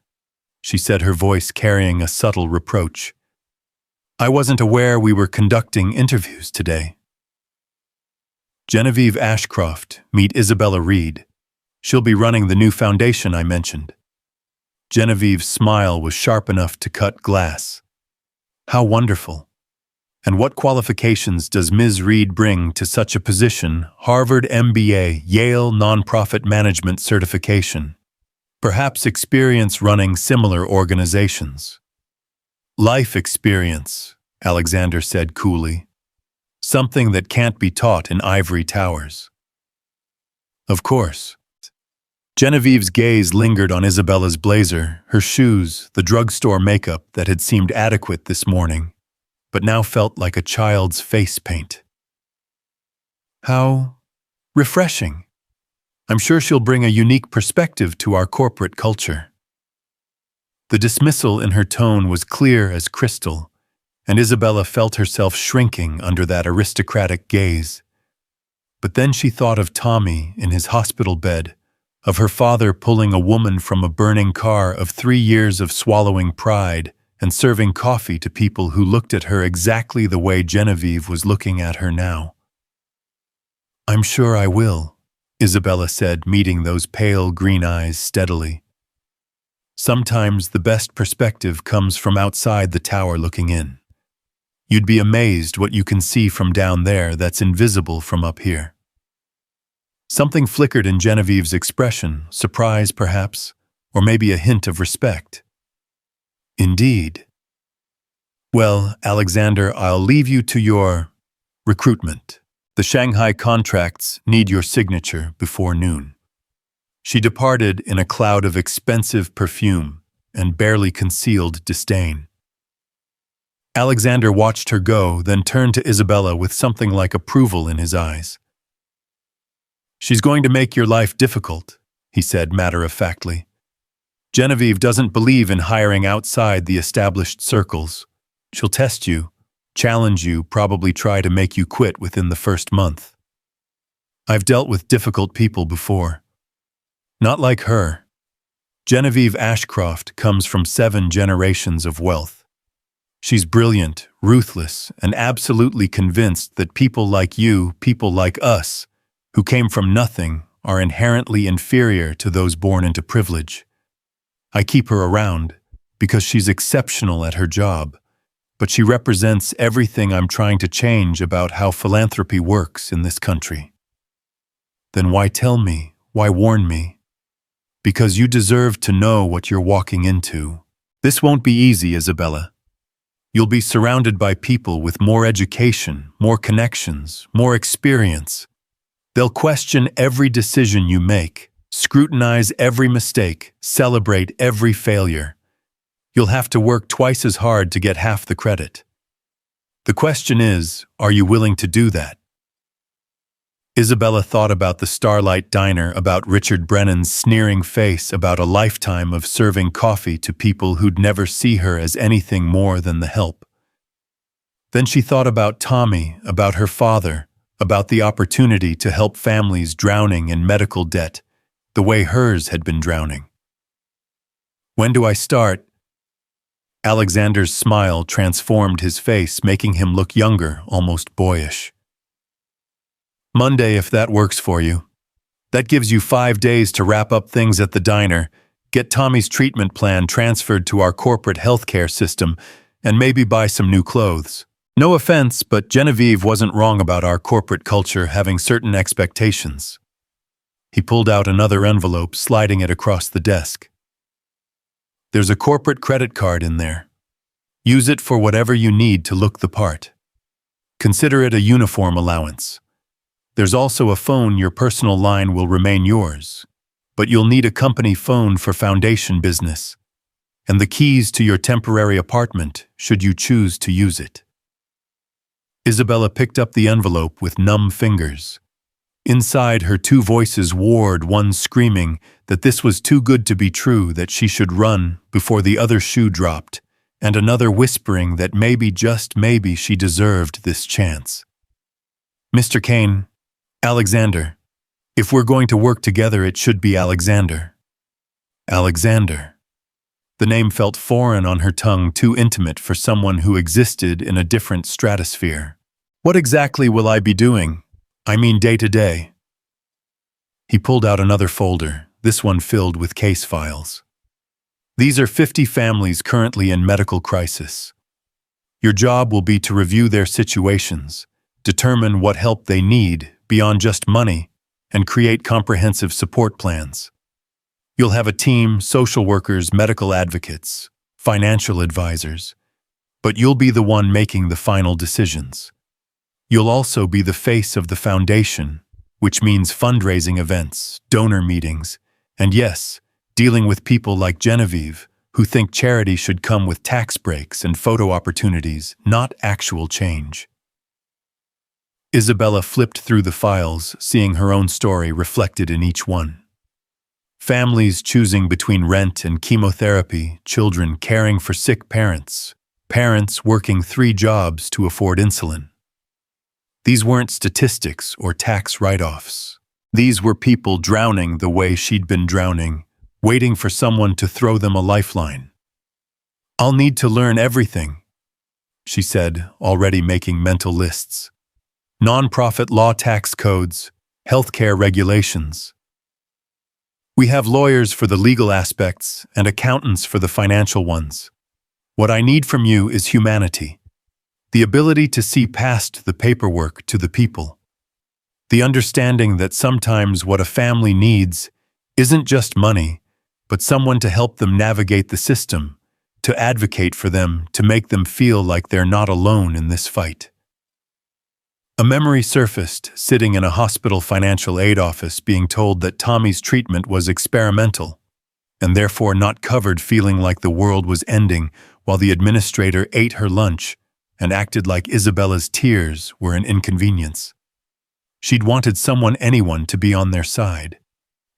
she said, her voice carrying a subtle reproach. "I wasn't aware we were conducting interviews today." "Genevieve Ashcroft, meet Isabella Reed. She'll be running the new foundation I mentioned." Genevieve's smile was sharp enough to cut glass. "How wonderful. And what qualifications does Ms. Reed bring to such a position? Harvard MBA, Yale nonprofit management certification. Perhaps experience running similar organizations." "Life experience," Alexander said coolly. "Something that can't be taught in ivory towers." "Of course." Genevieve's gaze lingered on Isabella's blazer, her shoes, the drugstore makeup that had seemed adequate this morning, but now felt like a child's face paint. "How refreshing. I'm sure she'll bring a unique perspective to our corporate culture." The dismissal in her tone was clear as crystal, and Isabella felt herself shrinking under that aristocratic gaze. But then she thought of Tommy in his hospital bed, of her father pulling a woman from a burning car, of 3 years of swallowing pride and serving coffee to people who looked at her exactly the way Genevieve was looking at her now. "I'm sure I will," Isabella said, meeting those pale green eyes steadily. "Sometimes the best perspective comes from outside the tower looking in. You'd be amazed what you can see from down there that's invisible from up here." Something flickered in Genevieve's expression, surprise perhaps, or maybe a hint of respect. "Indeed. Well, Alexander, I'll leave you to your recruitment. The Shanghai contracts need your signature before noon." She departed in a cloud of expensive perfume and barely concealed disdain. Alexander watched her go, then turned to Isabella with something like approval in his eyes. "She's going to make your life difficult," he said matter-of-factly. "Genevieve doesn't believe in hiring outside the established circles. She'll test you, challenge you, probably try to make you quit within the first month. I've dealt with difficult people before. Not like her. Genevieve Ashcroft comes from 7 generations of wealth. She's brilliant, ruthless, and absolutely convinced that people like you, people like us, who came from nothing, are inherently inferior to those born into privilege. I keep her around because she's exceptional at her job, but she represents everything I'm trying to change about how philanthropy works in this country." "Then why tell me? Why warn me?" "Because you deserve to know what you're walking into. This won't be easy, Isabella. You'll be surrounded by people with more education, more connections, more experience. They'll question every decision you make, scrutinize every mistake, celebrate every failure. You'll have to work twice as hard to get half the credit. The question is, are you willing to do that? Isabella thought about the Starlight Diner, about Richard Brennan's sneering face, about a lifetime of serving coffee to people who'd never see her as anything more than the help. Then she thought about Tommy, about her father, about the opportunity to help families drowning in medical debt, the way hers had been drowning. When do I start? Alexander's smile transformed his face, making him look younger, almost boyish. Monday, if that works for you. That gives you 5 days to wrap up things at the diner, get Tommy's treatment plan transferred to our corporate healthcare system, and maybe buy some new clothes. No offense, but Genevieve wasn't wrong about our corporate culture having certain expectations. He pulled out another envelope, sliding it across the desk. There's a corporate credit card in there. Use it for whatever you need to look the part. Consider it a uniform allowance. There's also a phone. Your personal line will remain yours, but you'll need a company phone for foundation business, and the keys to your temporary apartment should you choose to use it. Isabella picked up the envelope with numb fingers. Inside, her two voices warred, one screaming that this was too good to be true, that she should run before the other shoe dropped, and another whispering that maybe, just maybe, she deserved this chance. Mr. Kane, Alexander. If we're going to work together, it should be Alexander. Alexander. The name felt foreign on her tongue, too intimate for someone who existed in a different stratosphere. What exactly will I be doing? I mean, day to day. He pulled out another folder, this one filled with case files. These are 50 families currently in medical crisis. Your job will be to review their situations, determine what help they need beyond just money, and create comprehensive support plans. You'll have a team, social workers, medical advocates, financial advisors, but you'll be the one making the final decisions. You'll also be the face of the foundation, which means fundraising events, donor meetings, and yes, dealing with people like Genevieve, who think charity should come with tax breaks and photo opportunities, not actual change. Isabella flipped through the files, seeing her own story reflected in each one. Families choosing between rent and chemotherapy, children caring for sick parents, parents working 3 jobs to afford insulin. These weren't statistics or tax write-offs. These were people drowning the way she'd been drowning, waiting for someone to throw them a lifeline. I'll need to learn everything, she said, already making mental lists. Nonprofit law, tax codes, healthcare regulations. We have lawyers for the legal aspects and accountants for the financial ones. What I need from you is humanity. The ability to see past the paperwork to the people. The understanding that sometimes what a family needs isn't just money, but someone to help them navigate the system, to advocate for them, to make them feel like they're not alone in this fight. A memory surfaced, sitting in a hospital financial aid office, being told that Tommy's treatment was experimental, and therefore not covered, feeling like the world was ending while the administrator ate her lunch and acted like Isabella's tears were an inconvenience. She'd wanted anyone to be on their side.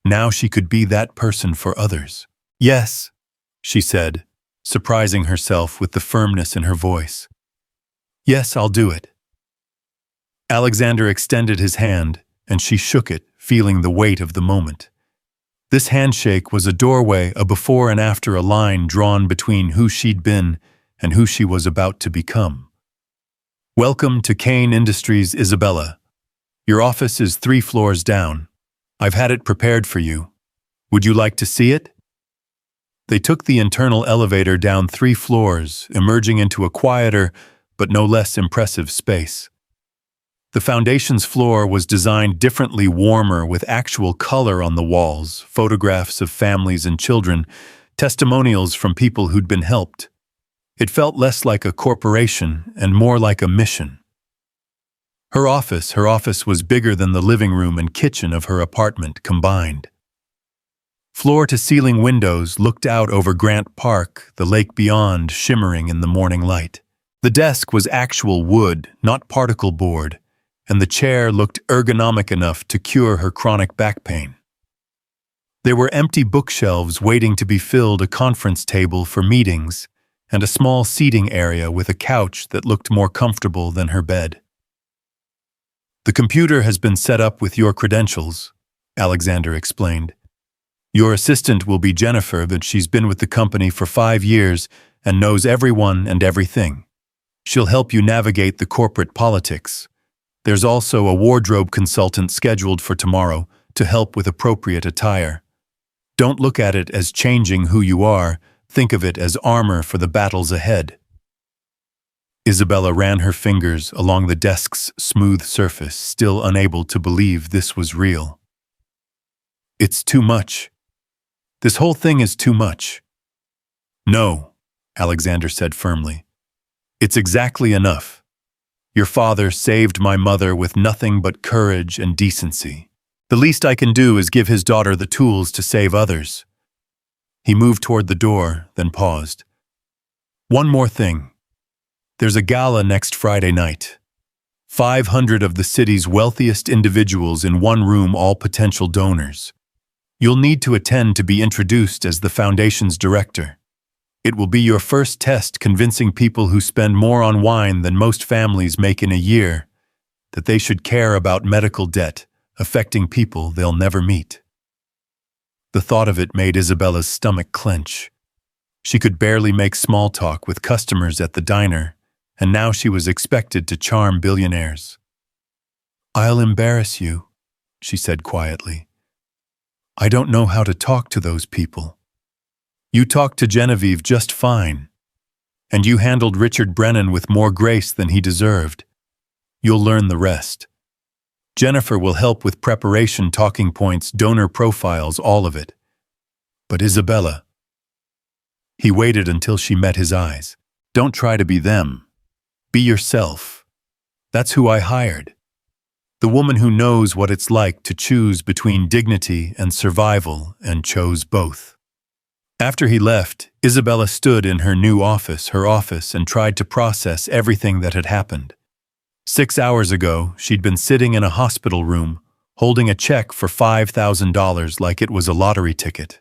Now she could be that person for others. Yes, she said, surprising herself with the firmness in her voice. Yes, I'll do it. Alexander extended his hand, and she shook it, feeling the weight of the moment. This handshake was a doorway, a before and after, a line drawn between who she'd been and who she was about to become. Welcome to Kane Industries, Isabella. Your office is 3 floors down. I've had it prepared for you. Would you like to see it? They took the internal elevator down 3 floors, emerging into a quieter but no less impressive space. The foundation's floor was designed differently, warmer, with actual color on the walls, photographs of families and children, testimonials from people who'd been helped. It felt less like a corporation and more like a mission. Her office was bigger than the living room and kitchen of her apartment combined. Floor-to-ceiling windows looked out over Grant Park, the lake beyond shimmering in the morning light. The desk was actual wood, not particle board, and the chair looked ergonomic enough to cure her chronic back pain. There were empty bookshelves waiting to be filled, a conference table for meetings, and a small seating area with a couch that looked more comfortable than her bed. "The computer has been set up with your credentials," Alexander explained. "Your assistant will be Jennifer, but she's been with the company for 5 years and knows everyone and everything. She'll help you navigate the corporate politics. There's also a wardrobe consultant scheduled for tomorrow to help with appropriate attire. Don't look at it as changing who you are, think of it as armor for the battles ahead." Isabella ran her fingers along the desk's smooth surface, still unable to believe this was real. "It's too much. This whole thing is too much." "No," Alexander said firmly. "It's exactly enough. Your father saved my mother with nothing but courage and decency. The least I can do is give his daughter the tools to save others." He moved toward the door, then paused. "One more thing. There's a gala next Friday night. 500 of the city's wealthiest individuals in one room, all potential donors. You'll need to attend to be introduced as the foundation's director. It will be your first test convincing people who spend more on wine than most families make in a year that they should care about medical debt affecting people they'll never meet." The thought of it made Isabella's stomach clench. She could barely make small talk with customers at the diner, and now she was expected to charm billionaires. "I'll embarrass you," she said quietly. "I don't know how to talk to those people. You talked to Genevieve just fine, and you handled Richard Brennan with more grace than he deserved. You'll learn the rest. Jennifer will help with preparation, talking points, donor profiles, all of it. But Isabella..." He waited until she met his eyes. "Don't try to be them. Be yourself. That's who I hired. The woman who knows what it's like to choose between dignity and survival, and chose both." After he left, Isabella stood in her new office, and tried to process everything that had happened. 6 hours ago, she'd been sitting in a hospital room, holding a check for $5,000 like it was a lottery ticket.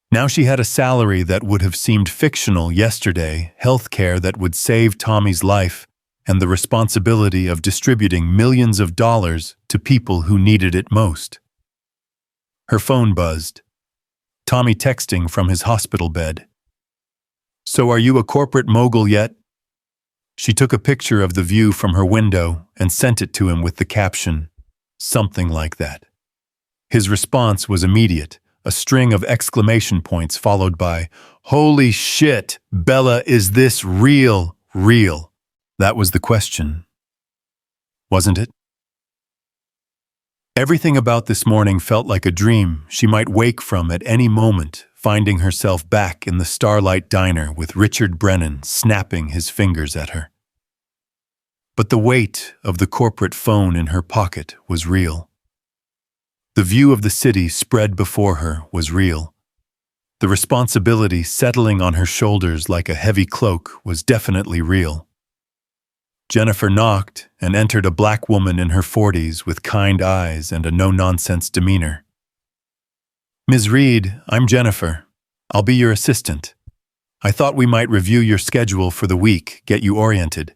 Now she had a salary that would have seemed fictional yesterday, health care that would save Tommy's life, and the responsibility of distributing millions of dollars to people who needed it most. Her phone buzzed. Tommy texting from his hospital bed. "So are you a corporate mogul yet?" She took a picture of the view from her window and sent it to him with the caption, "Something like that." His response was immediate, a string of exclamation points followed by, "Holy shit, Bella, is this real?" That was the question, wasn't it? Everything about this morning felt like a dream she might wake from at any moment, finding herself back in the Starlight Diner with Richard Brennan snapping his fingers at her. But the weight of the corporate phone in her pocket was real. The view of the city spread before her was real. The responsibility settling on her shoulders like a heavy cloak was definitely real. Jennifer knocked and entered a black woman in her 40s with kind eyes and a no-nonsense demeanor. "Ms. Reed, I'm Jennifer. I'll be your assistant. I thought we might review your schedule for the week, get you oriented.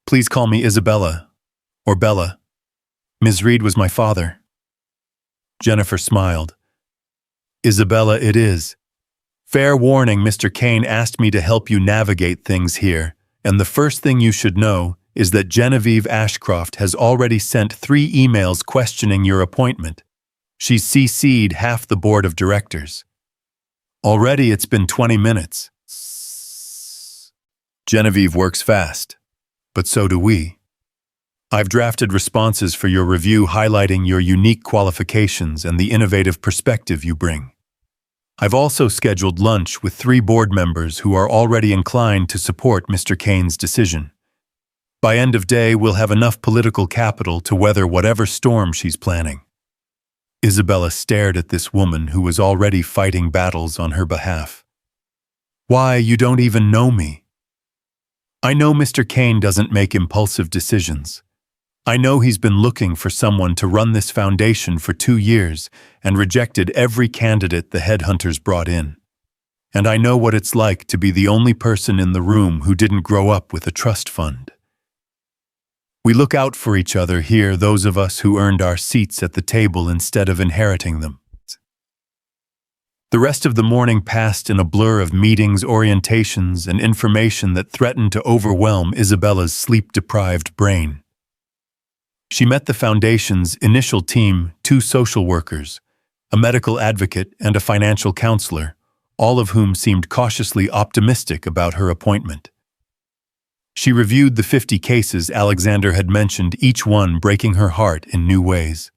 Please call me Isabella, or Bella. Ms. Reed was my father." Jennifer smiled. "Isabella it is. Fair warning, Mr. Kane asked me to help you navigate things here, and the first thing you should know is that Genevieve Ashcroft has already sent 3 emails questioning your appointment. She's CC'd half the board of directors. Already it's been 20 minutes. Genevieve works fast, but so do we. I've drafted responses for your review highlighting your unique qualifications and the innovative perspective you bring. I've also scheduled lunch with 3 board members who are already inclined to support Mr. Kane's decision. By end of day, we'll have enough political capital to weather whatever storm she's planning. Isabella stared at this woman who was already fighting battles on her behalf. Why, you don't even know me. I know Mr. Kane doesn't make impulsive decisions. I know he's been looking for someone to run this foundation for 2 years and rejected every candidate the headhunters brought in. And I know what it's like to be the only person in the room who didn't grow up with a trust fund. We look out for each other here, those of us who earned our seats at the table instead of inheriting them. The rest of the morning passed in a blur of meetings, orientations, and information that threatened to overwhelm Isabella's sleep-deprived brain. She met the Foundation's initial team, 2 social workers, a medical advocate, and a financial counselor, all of whom seemed cautiously optimistic about her appointment. She reviewed the 50 cases Alexander had mentioned, each one breaking her heart in new ways.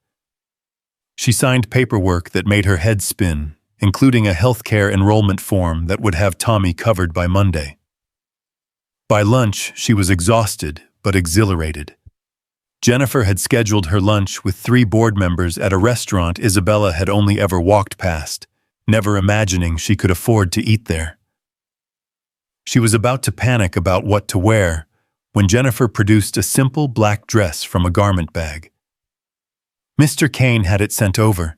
She signed paperwork that made her head spin, including a healthcare enrollment form that would have Tommy covered by Monday. By lunch, she was exhausted but exhilarated. Jennifer had scheduled her lunch with 3 board members at a restaurant Isabella had only ever walked past, never imagining she could afford to eat there. She was about to panic about what to wear when Jennifer produced a simple black dress from a garment bag. Mr. Kane had it sent over.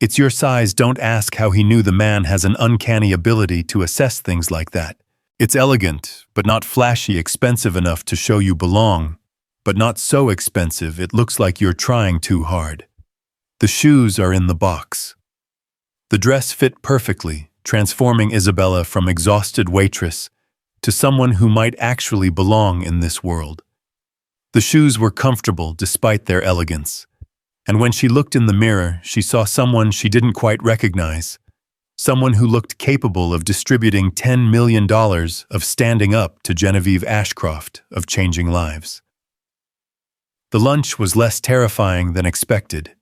It's your size. Don't ask how he knew. The man has an uncanny ability to assess things like that. It's elegant, but not flashy, expensive enough to show you belong, but not so expensive it looks like you're trying too hard. The shoes are in the box. The dress fit perfectly, transforming Isabella from exhausted waitress to someone who might actually belong in this world. The shoes were comfortable despite their elegance, and when she looked in the mirror, she saw someone she didn't quite recognize, someone who looked capable of distributing $10 million, of standing up to Genevieve Ashcroft, of changing lives. The lunch was less terrifying than expected.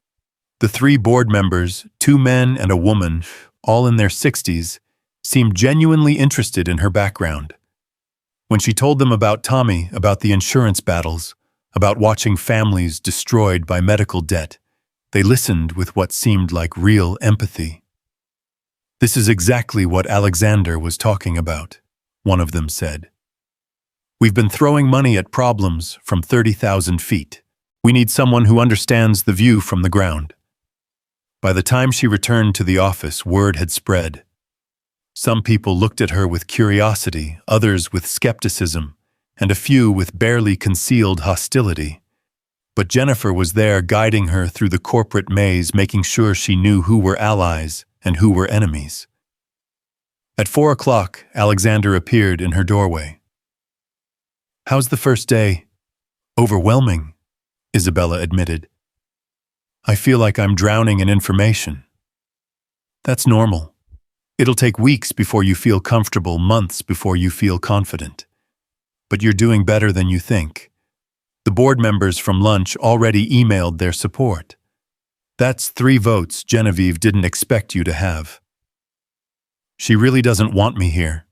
The 3 board members, 2 men and a woman, all in their 60s, seemed genuinely interested in her background. When she told them about Tommy, about the insurance battles, about watching families destroyed by medical debt, they listened with what seemed like real empathy. This is exactly what Alexander was talking about, one of them said. We've been throwing money at problems from 30,000 feet. We need someone who understands the view from the ground. By the time she returned to the office, word had spread. Some people looked at her with curiosity, others with skepticism, and a few with barely concealed hostility. But Jennifer was there guiding her through the corporate maze, making sure she knew who were allies and who were enemies. At 4 o'clock, Alexander appeared in her doorway. How's the first day? Overwhelming, Isabella admitted. I feel like I'm drowning in information. That's normal. It'll take weeks before you feel comfortable, months before you feel confident. But you're doing better than you think. The board members from lunch already emailed their support. That's 3 votes Genevieve didn't expect you to have. She really doesn't want me here.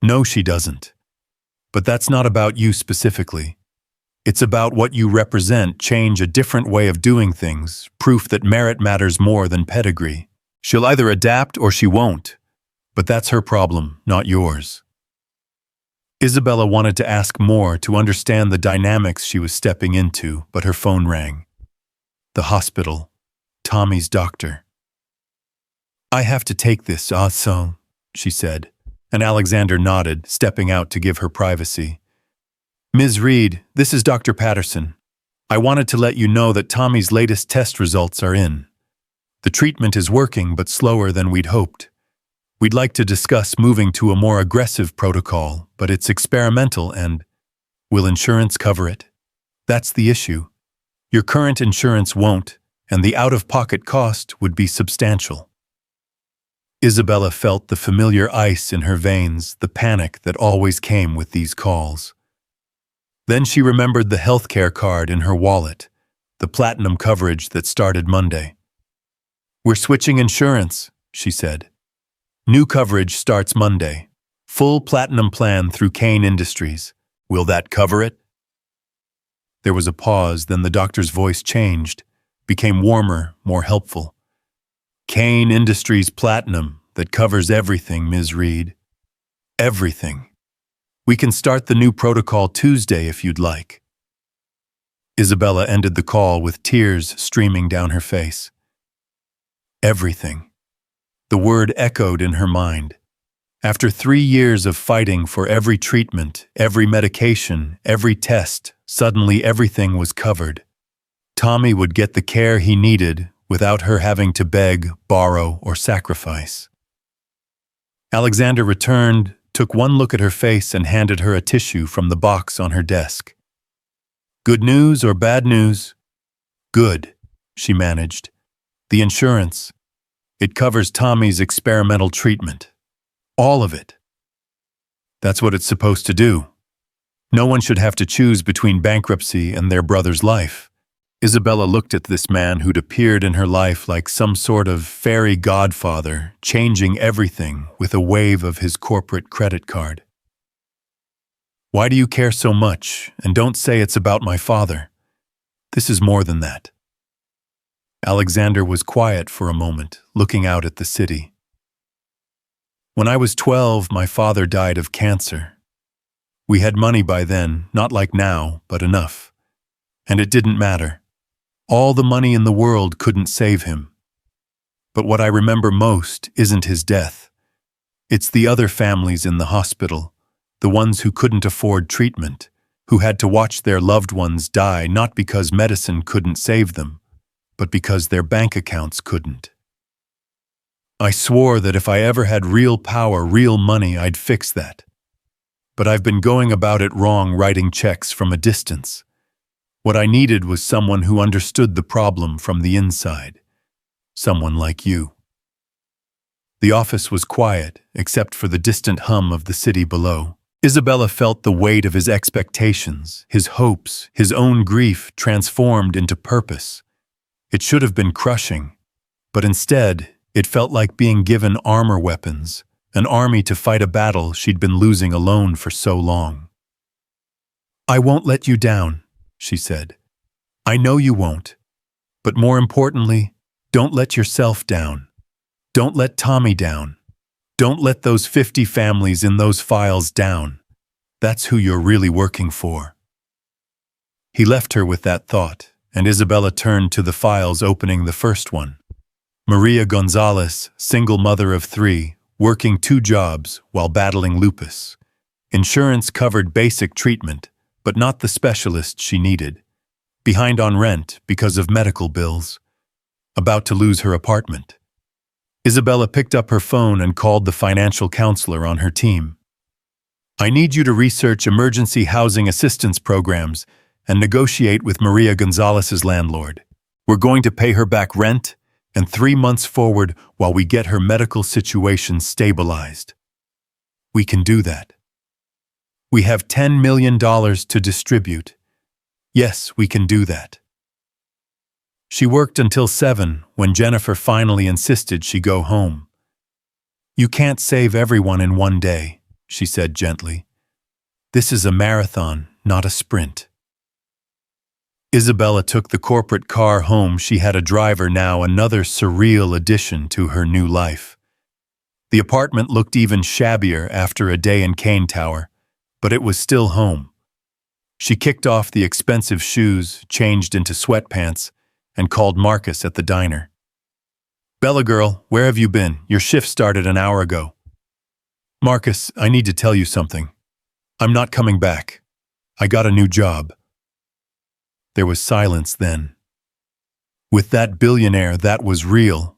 No, she doesn't. But that's not about you specifically. It's about what you represent. Change, a different way of doing things, proof that merit matters more than pedigree. She'll either adapt or she won't, but that's her problem, not yours. Isabella wanted to ask more, to understand the dynamics she was stepping into, but her phone rang. The hospital. Tommy's doctor. I have to take this, so, she said, and Alexander nodded, stepping out to give her privacy. Ms. Reed, this is Dr. Patterson. I wanted to let you know that Tommy's latest test results are in. The treatment is working, but slower than we'd hoped. We'd like to discuss moving to a more aggressive protocol, but it's experimental and… Will insurance cover it? That's the issue. Your current insurance won't, and the out-of-pocket cost would be substantial. Isabella felt the familiar ice in her veins, the panic that always came with these calls. Then she remembered the healthcare card in her wallet, the platinum coverage that started Monday. We're switching insurance, she said. New coverage starts Monday. Full platinum plan through Kane Industries. Will that cover it? There was a pause, then the doctor's voice changed, became warmer, more helpful. Kane Industries Platinum, that covers everything, Ms. Reed. Everything. We can start the new protocol Tuesday if you'd like. Isabella ended the call with tears streaming down her face. Everything. The word echoed in her mind. After 3 years of fighting for every treatment, every medication, every test, suddenly everything was covered. Tommy would get the care he needed without her having to beg, borrow, or sacrifice. Alexander returned, took one look at her face, and handed her a tissue from the box on her desk. Good news or bad news? Good, she managed. The insurance. It covers Tommy's experimental treatment. All of it. That's what it's supposed to do. No one should have to choose between bankruptcy and their brother's life. Isabella looked at this man who'd appeared in her life like some sort of fairy godfather, changing everything with a wave of his corporate credit card. Why do you care so much? And don't say it's about my father. This is more than that. Alexander was quiet for a moment, looking out at the city. When I was 12, my father died of cancer. We had money by then, not like now, but enough. And it didn't matter. All the money in the world couldn't save him. But what I remember most isn't his death. It's the other families in the hospital, the ones who couldn't afford treatment, who had to watch their loved ones die not because medicine couldn't save them, but because their bank accounts couldn't. I swore that if I ever had real power, real money, I'd fix that. But I've been going about it wrong, writing checks from a distance. What I needed was someone who understood the problem from the inside. Someone like you. The office was quiet, except for the distant hum of the city below. Isabella felt the weight of his expectations, his hopes, his own grief transformed into purpose. It should have been crushing, but instead, it felt like being given armor weapons, an army to fight a battle she'd been losing alone for so long. I won't let you down, she said. I know you won't. But more importantly, don't let yourself down. Don't let Tommy down. Don't let those 50 families in those files down. That's who you're really working for. He left her with that thought, and Isabella turned to the files, opening the first one. Maria Gonzalez, single mother of 3, working 2 jobs while battling lupus. Insurance covered basic treatment, but not the specialist she needed. Behind on rent because of medical bills. About to lose her apartment. Isabella picked up her phone and called the financial counselor on her team. I need you to research emergency housing assistance programs and negotiate with Maria Gonzalez's landlord. We're going to pay her back rent and 3 months forward while we get her medical situation stabilized. We can do that. We have $10 million to distribute. Yes, we can do that. She worked until 7 when Jennifer finally insisted she go home. You can't save everyone in one day, she said gently. This is a marathon, not a sprint. Isabella took the corporate car home. She had a driver now, another surreal addition to her new life. The apartment looked even shabbier after a day in Kane Tower, but it was still home. She kicked off the expensive shoes, changed into sweatpants, and called Marcus at the diner. Bella girl, where have you been? Your shift started an hour ago. Marcus, I need to tell you something. I'm not coming back. I got a new job. There was silence then. With that billionaire, that was real.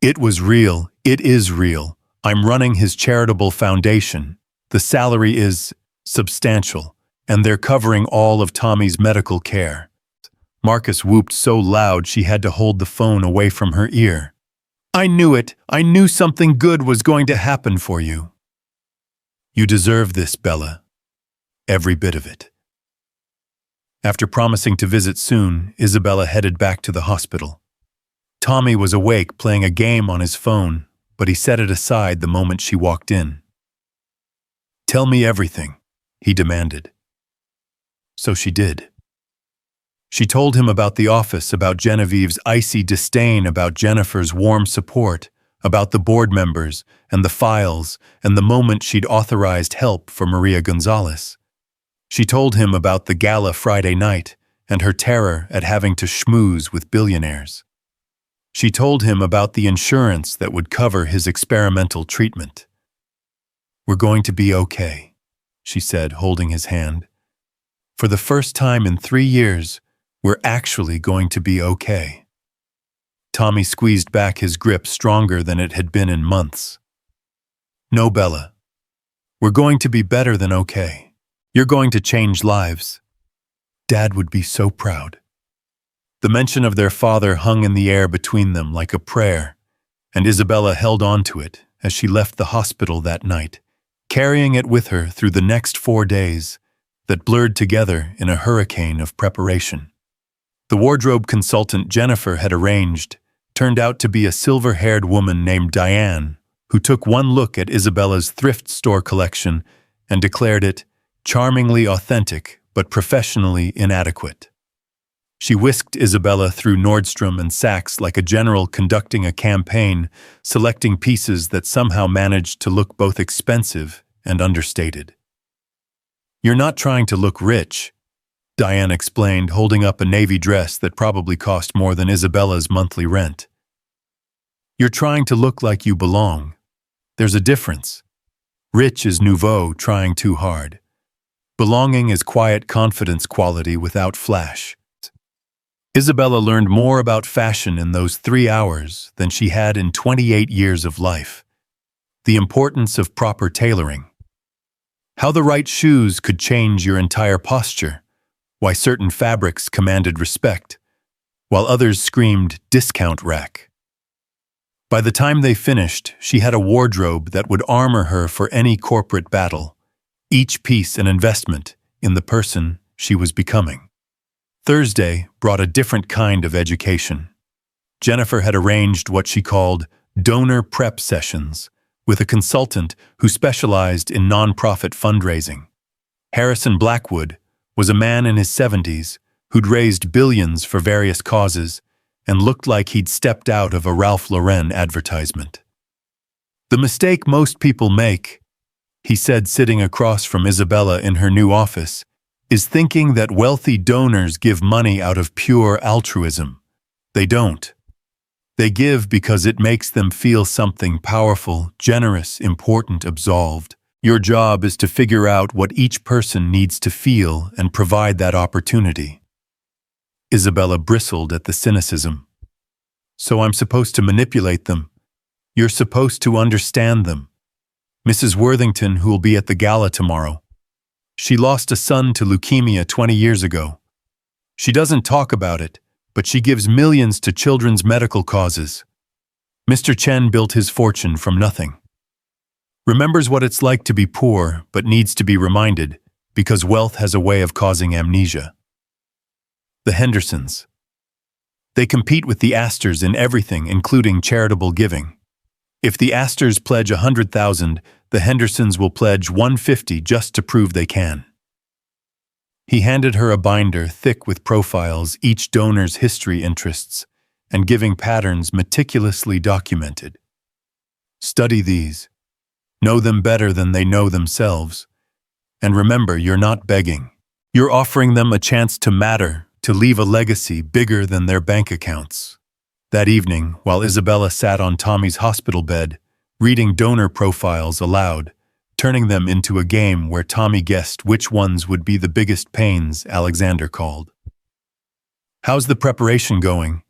It was real. It is real. I'm running his charitable foundation. The salary is substantial, and they're covering all of Tommy's medical care. Marcus whooped so loud she had to hold the phone away from her ear. I knew it. I knew something good was going to happen for you. You deserve this, Bella. Every bit of it. After promising to visit soon, Isabella headed back to the hospital. Tommy was awake playing a game on his phone, but he set it aside the moment she walked in. Tell me everything, he demanded. So she did. She told him about the office, about Genevieve's icy disdain, about Jennifer's warm support, about the board members and the files and the moment she'd authorized help for Maria Gonzalez. She told him about the gala Friday night and her terror at having to schmooze with billionaires. She told him about the insurance that would cover his experimental treatment. "We're going to be okay," she said, holding his hand. "For the first time in 3 years, we're actually going to be okay." Tommy squeezed back his grip stronger than it had been in months. "No, Bella. We're going to be better than okay. You're going to change lives. Dad would be so proud." The mention of their father hung in the air between them like a prayer, and Isabella held on to it as she left the hospital that night, carrying it with her through the next 4 days that blurred together in a hurricane of preparation. The wardrobe consultant Jennifer had arranged turned out to be a silver-haired woman named Diane, who took one look at Isabella's thrift store collection and declared it charmingly authentic but professionally inadequate. She whisked Isabella through Nordstrom and Saks like a general conducting a campaign, selecting pieces that somehow managed to look both expensive and understated. "You're not trying to look rich," Diane explained, holding up a navy dress that probably cost more than Isabella's monthly rent. "You're trying to look like you belong. There's a difference. Rich is nouveau, trying too hard. Belonging is quiet confidence quality without flash." Isabella learned more about fashion in those 3 hours than she had in 28 years of life. The importance of proper tailoring. How the right shoes could change your entire posture. Why certain fabrics commanded respect, while others screamed discount rack. By the time they finished, she had a wardrobe that would armor her for any corporate battle, each piece an investment in the person she was becoming. Thursday brought a different kind of education. Jennifer had arranged what she called donor prep sessions with a consultant who specialized in nonprofit fundraising. Harrison Blackwood was a man in his 70s who'd raised billions for various causes and looked like he'd stepped out of a Ralph Lauren advertisement. "The mistake most people make," he said sitting across from Isabella in her new office, "is thinking that wealthy donors give money out of pure altruism. They don't. They give because it makes them feel something powerful, generous, important, absolved. Your job is to figure out what each person needs to feel and provide that opportunity." Isabella bristled at the cynicism. "So I'm supposed to manipulate them? You're supposed to understand them. Mrs. Worthington, who will be at the gala tomorrow, she lost a son to leukemia 20 years ago. She doesn't talk about it, but she gives millions to children's medical causes. Mr. Chen built his fortune from nothing. Remembers what it's like to be poor, but needs to be reminded, because wealth has a way of causing amnesia. The Hendersons. They compete with the Astors in everything, including charitable giving. If the Astors pledge 100,000, the Hendersons will pledge 150 just to prove they can." He handed her a binder thick with profiles, each donor's history interests, and giving patterns meticulously documented. "Study these. Know them better than they know themselves. And remember, you're not begging. You're offering them a chance to matter, to leave a legacy bigger than their bank accounts." That evening, while Isabella sat on Tommy's hospital bed, reading donor profiles aloud, turning them into a game where Tommy guessed which ones would be the biggest pains, Alexander called. "How's the preparation going?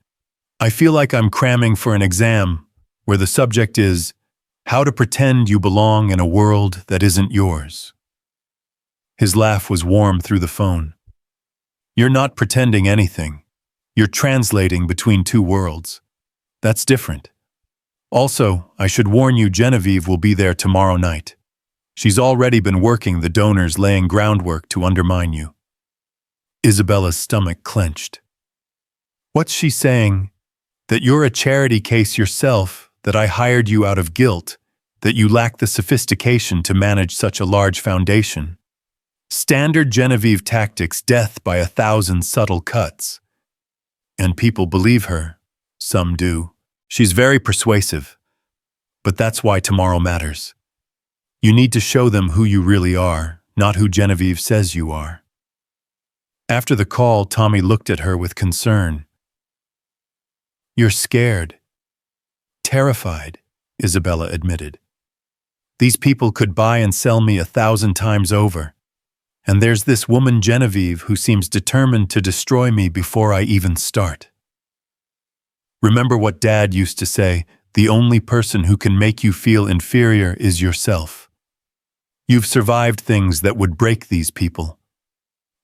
I feel like I'm cramming for an exam where the subject is how to pretend you belong in a world that isn't yours." His laugh was warm through the phone. "You're not pretending anything. You're translating between two worlds. That's different. Also, I should warn you, Genevieve will be there tomorrow night. She's already been working the donors, laying groundwork to undermine you." Isabella's stomach clenched. "What's she saying? That you're a charity case yourself, that I hired you out of guilt, that you lack the sophistication to manage such a large foundation? Standard Genevieve tactics, death by 1,000 subtle cuts. And people believe her. Some do. She's very persuasive. But that's why tomorrow matters. You need to show them who you really are, not who Genevieve says you are. After the call, Tommy looked at her with concern. You're scared. Terrified, Isabella admitted. These people could buy and sell me 1,000 times over. And there's this woman Genevieve who seems determined to destroy me before I even start. Remember what Dad used to say, the only person who can make you feel inferior is yourself. You've survived things that would break these people.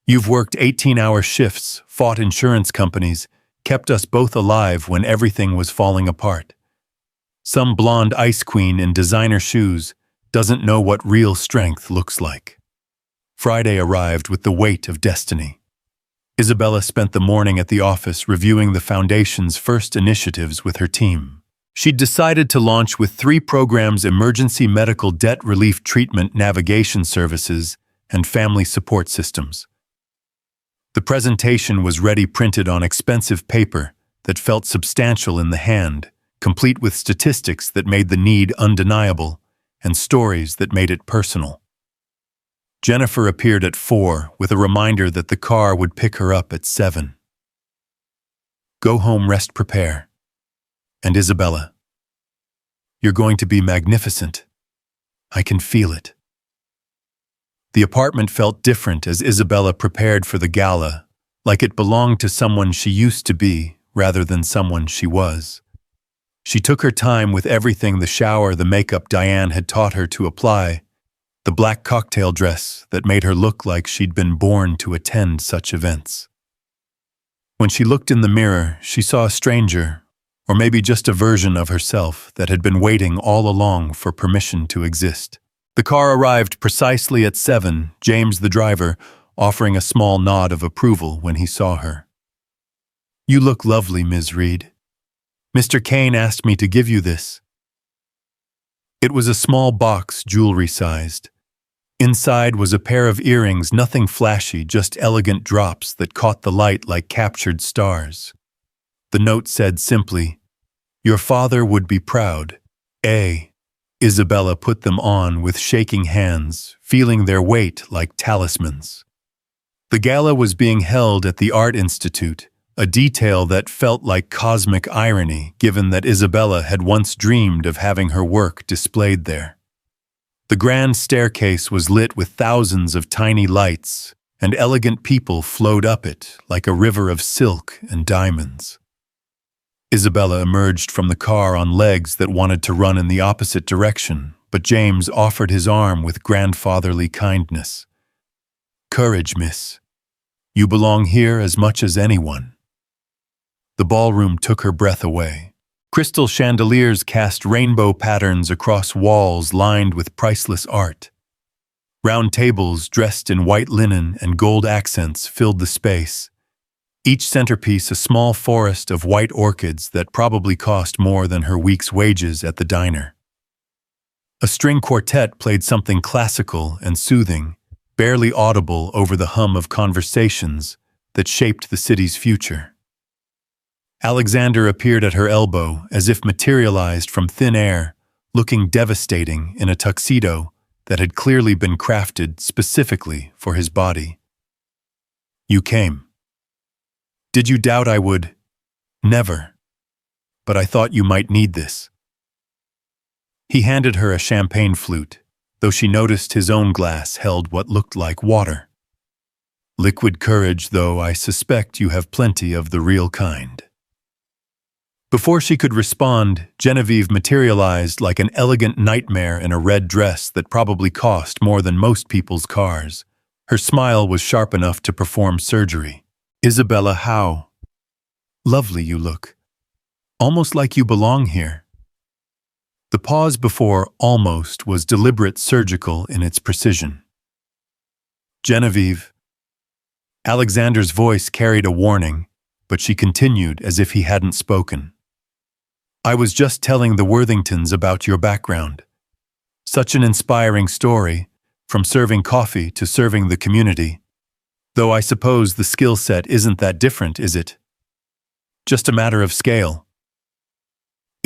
You've worked 18-hour shifts, fought insurance companies, kept us both alive when everything was falling apart. Some blonde ice queen in designer shoes doesn't know what real strength looks like. Friday arrived with the weight of destiny. Isabella spent the morning at the office reviewing the Foundation's first initiatives with her team. She'd decided to launch with 3 programs: emergency medical debt relief treatment navigation services and family support systems. The presentation was ready, printed on expensive paper that felt substantial in the hand, complete with statistics that made the need undeniable and stories that made it personal. Jennifer appeared at 4 with a reminder that the car would pick her up at 7. Go home, rest, prepare. And Isabella, you're going to be magnificent. I can feel it. The apartment felt different as Isabella prepared for the gala, like it belonged to someone she used to be rather than someone she was. She took her time with everything: the shower, the makeup Diane had taught her to apply, the black cocktail dress that made her look like she'd been born to attend such events. When she looked in the mirror, she saw a stranger, or maybe just a version of herself that had been waiting all along for permission to exist. The car arrived precisely at 7, James, the driver, offering a small nod of approval when he saw her. You look lovely, Ms. Reed. Mr. Kane asked me to give you this. It was a small box, jewelry-sized. Inside was a pair of earrings, nothing flashy, just elegant drops that caught the light like captured stars. The note said simply, "Your father would be proud. A." Isabella put them on with shaking hands, feeling their weight like talismans. The gala was being held at the Art Institute, a detail that felt like cosmic irony given that Isabella had once dreamed of having her work displayed there. The grand staircase was lit with thousands of tiny lights, and elegant people flowed up it like a river of silk and diamonds. Isabella emerged from the car on legs that wanted to run in the opposite direction, but James offered his arm with grandfatherly kindness. Courage, miss. You belong here as much as anyone. The ballroom took her breath away. Crystal chandeliers cast rainbow patterns across walls lined with priceless art. Round tables dressed in white linen and gold accents filled the space. Each centerpiece a small forest of white orchids that probably cost more than her week's wages at the diner. A string quartet played something classical and soothing, barely audible over the hum of conversations that shaped the city's future. Alexander appeared at her elbow as if materialized from thin air, looking devastating in a tuxedo that had clearly been crafted specifically for his body. You came. Did you doubt I would? Never. But I thought you might need this. He handed her a champagne flute, though she noticed his own glass held what looked like water. Liquid courage, though I suspect you have plenty of the real kind. Before she could respond, Genevieve materialized like an elegant nightmare in a red dress that probably cost more than most people's cars. Her smile was sharp enough to perform surgery. Isabella, how lovely you look. Almost like you belong here. The pause before almost was deliberate, surgical in its precision. Genevieve. Alexander's voice carried a warning, but she continued as if he hadn't spoken. I was just telling the Worthingtons about your background. Such an inspiring story, from serving coffee to serving the community. Though I suppose the skill set isn't that different, is it? Just a matter of scale.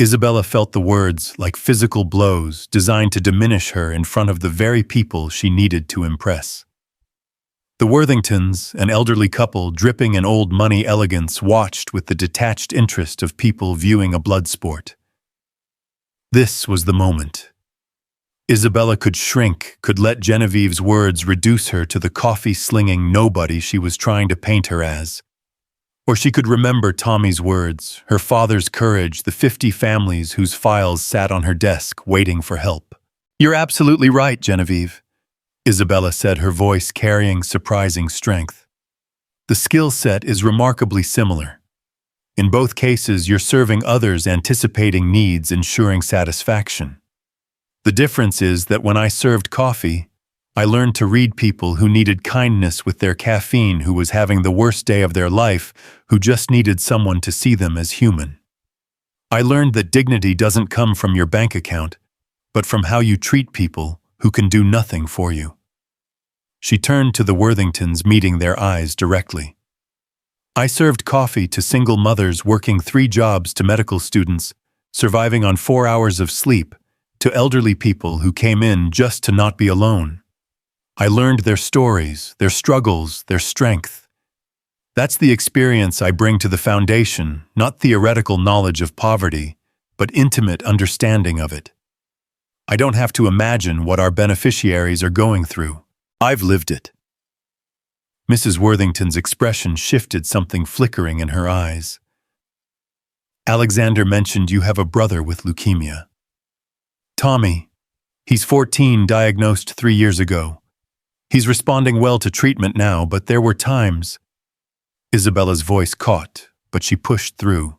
Isabella felt the words like physical blows designed to diminish her in front of the very people she needed to impress. The Worthingtons, an elderly couple dripping in old money elegance, watched with the detached interest of people viewing a blood sport. This was the moment. Isabella could shrink, could let Genevieve's words reduce her to the coffee-slinging nobody she was trying to paint her as. Or she could remember Tommy's words, her father's courage, the 50 families whose files sat on her desk waiting for help. "You're absolutely right, Genevieve," Isabella said, her voice carrying surprising strength. "The skill set is remarkably similar. In both cases, you're serving others, anticipating needs, ensuring satisfaction. The difference is that when I served coffee, I learned to read people who needed kindness with their caffeine, who was having the worst day of their life, who just needed someone to see them as human. I learned that dignity doesn't come from your bank account, but from how you treat people who can do nothing for you." She turned to the Worthingtons, meeting their eyes directly. "I served coffee to single mothers working 3 jobs, to medical students surviving on 4 hours of sleep, to elderly people who came in just to not be alone. I learned their stories, their struggles, their strength. That's the experience I bring to the foundation, not theoretical knowledge of poverty, but intimate understanding of it. I don't have to imagine what our beneficiaries are going through. I've lived it." Mrs. Worthington's expression shifted, something flickering in her eyes. "Alexander mentioned you have a brother with leukemia. Tommy. He's 14, diagnosed 3 years ago. He's responding well to treatment now, but there were times—" Isabella's voice caught, but she pushed through.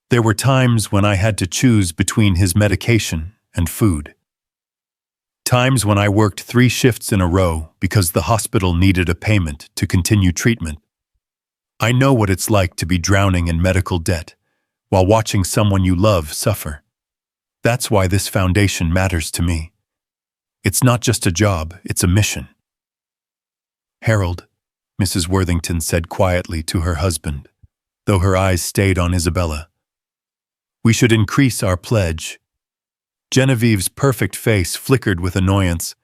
"There were times when I had to choose between his medication and food. Times when I worked 3 shifts in a row because the hospital needed a payment to continue treatment. I know what it's like to be drowning in medical debt while watching someone you love suffer. That's why this foundation matters to me. It's not just a job, it's a mission." "Harold," Mrs. Worthington said quietly to her husband, though her eyes stayed on Isabella, "we should increase our pledge." Genevieve's perfect face flickered with annoyance,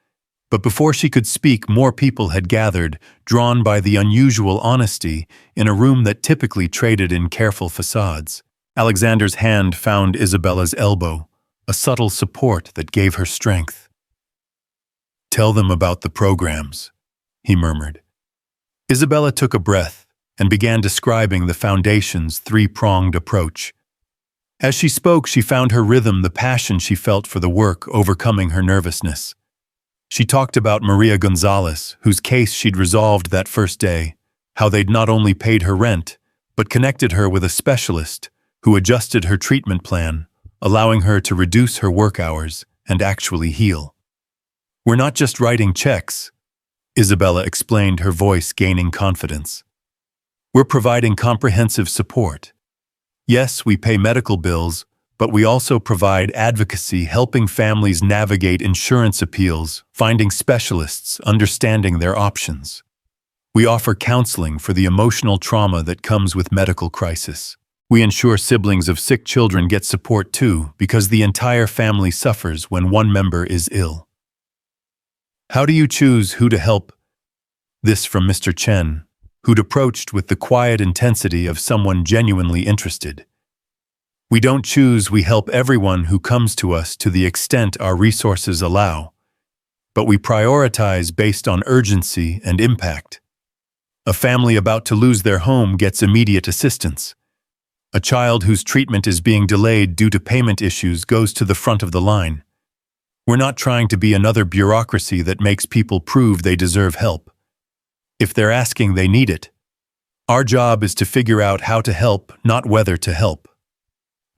but before she could speak, more people had gathered, drawn by the unusual honesty in a room that typically traded in careful facades. Alexander's hand found Isabella's elbow, a subtle support that gave her strength. "Tell them about the programs," he murmured. Isabella took a breath and began describing the foundation's 3-pronged approach. As she spoke, she found her rhythm, the passion she felt for the work overcoming her nervousness. She talked about Maria Gonzalez, whose case she'd resolved that first day, how they'd not only paid her rent, but connected her with a specialist who adjusted her treatment plan, allowing her to reduce her work hours and actually heal. "We're not just writing checks," Isabella explained, her voice gaining confidence. "We're providing comprehensive support. Yes, we pay medical bills, but we also provide advocacy, helping families navigate insurance appeals, finding specialists, understanding their options. We offer counseling for the emotional trauma that comes with medical crisis. We ensure siblings of sick children get support too, because the entire family suffers when one member is ill." "How do you choose who to help?" This from Mr. Chen, who'd approached with the quiet intensity of someone genuinely interested. "We don't choose, we help everyone who comes to us to the extent our resources allow. But we prioritize based on urgency and impact. A family about to lose their home gets immediate assistance. A child whose treatment is being delayed due to payment issues goes to the front of the line. We're not trying to be another bureaucracy that makes people prove they deserve help. If they're asking, they need it. Our job is to figure out how to help, not whether to help."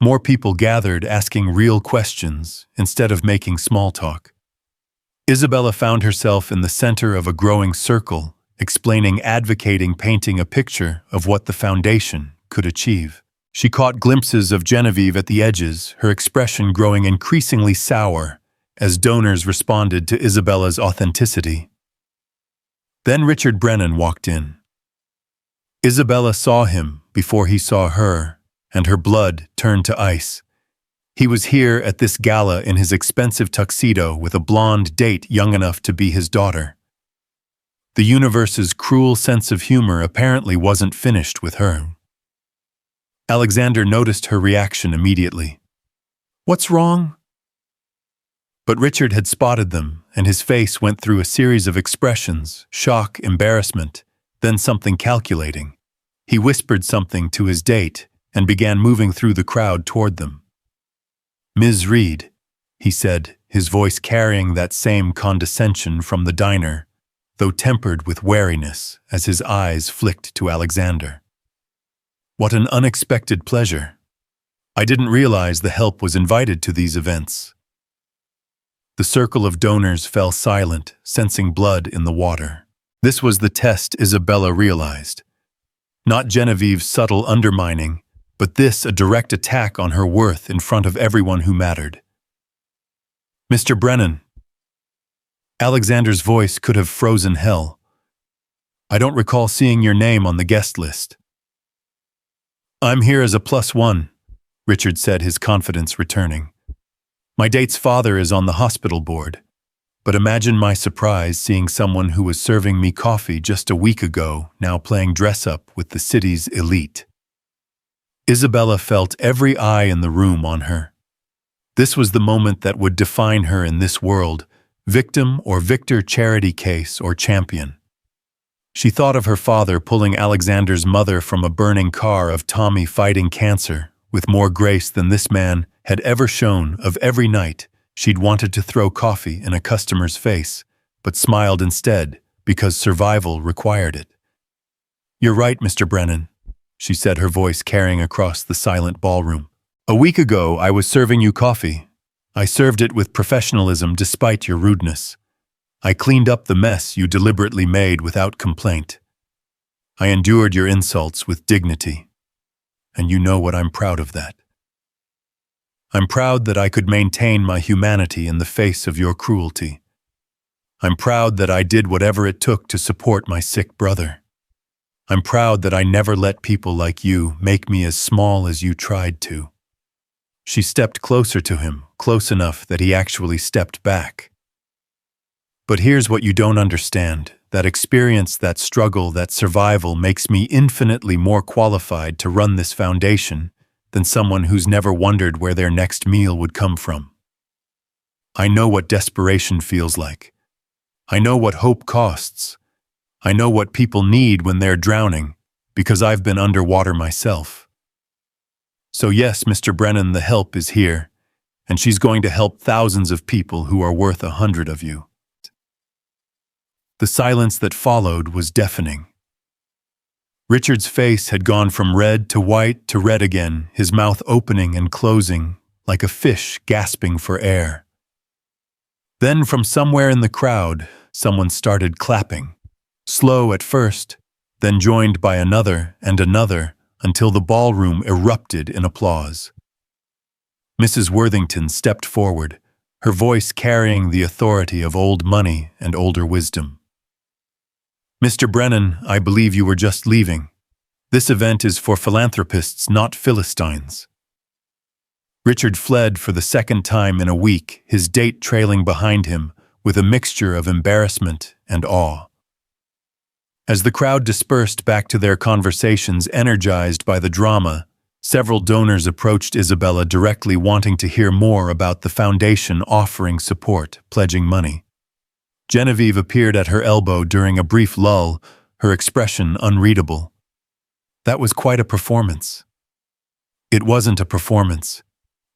More people gathered, asking real questions instead of making small talk. Isabella found herself in the center of a growing circle, explaining, advocating, painting a picture of what the foundation could achieve. She caught glimpses of Genevieve at the edges, her expression growing increasingly sour as donors responded to Isabella's authenticity. Then Richard Brennan walked in. Isabella saw him before he saw her, and her blood turned to ice. He was here at this gala in his expensive tuxedo with a blonde date young enough to be his daughter. The universe's cruel sense of humor apparently wasn't finished with her. Alexander noticed her reaction immediately. "What's wrong?" But Richard had spotted them, and his face went through a series of expressions: shock, embarrassment, then something calculating. He whispered something to his date and began moving through the crowd toward them. "Ms. Reed," he said, his voice carrying that same condescension from the diner, though tempered with wariness as his eyes flicked to Alexander. "What an unexpected pleasure. I didn't realize the help was invited to these events." The circle of donors fell silent, sensing blood in the water. This was the test Isabella realized. Not Genevieve's subtle undermining, but this a direct attack on her worth in front of everyone who mattered. "Mr. Brennan." Alexander's voice could have frozen hell. "I don't recall seeing your name on the guest list." "I'm here as a +1, Richard said, his confidence returning. "My date's father is on the hospital board, but imagine my surprise seeing someone who was serving me coffee just a week ago now playing dress-up with the city's elite." Isabella felt every eye in the room on her. This was the moment that would define her in this world: victim or victor, charity case or champion. She thought of her father pulling Alexander's mother from a burning car, of Tommy fighting cancer with more grace than this man had ever shown, of every night she'd wanted to throw coffee in a customer's face, but smiled instead because survival required it. "You're right, Mr. Brennan," she said, her voice carrying across the silent ballroom. "A week ago I was serving you coffee. I served it with professionalism despite your rudeness. I cleaned up the mess you deliberately made without complaint. I endured your insults with dignity. And you know what, I'm proud of that. I'm proud that I could maintain my humanity in the face of your cruelty. I'm proud that I did whatever it took to support my sick brother. I'm proud that I never let people like you make me as small as you tried to." She stepped closer to him, close enough that he actually stepped back. "But here's what you don't understand. That experience, that struggle, that survival makes me infinitely more qualified to run this foundation than someone who's never wondered where their next meal would come from. I know what desperation feels like. I know what hope costs. I know what people need when they're drowning, because I've been underwater myself. So yes, Mr. Brennan, the help is here, and she's going to help thousands of people who are worth 100 of you." The silence that followed was deafening. Richard's face had gone from red to white to red again, his mouth opening and closing like a fish gasping for air. Then from somewhere in the crowd, someone started clapping, slow at first, then joined by another and another, until the ballroom erupted in applause. Mrs. Worthington stepped forward, her voice carrying the authority of old money and older wisdom. "Mr. Brennan, I believe you were just leaving. This event is for philanthropists, not Philistines." Richard fled for the second time in a week, his date trailing behind him with a mixture of embarrassment and awe. As the crowd dispersed back to their conversations, energized by the drama, several donors approached Isabella directly, wanting to hear more about the foundation, offering support, pledging money. Genevieve appeared at her elbow during a brief lull, her expression unreadable. That was quite a performance. It wasn't a performance.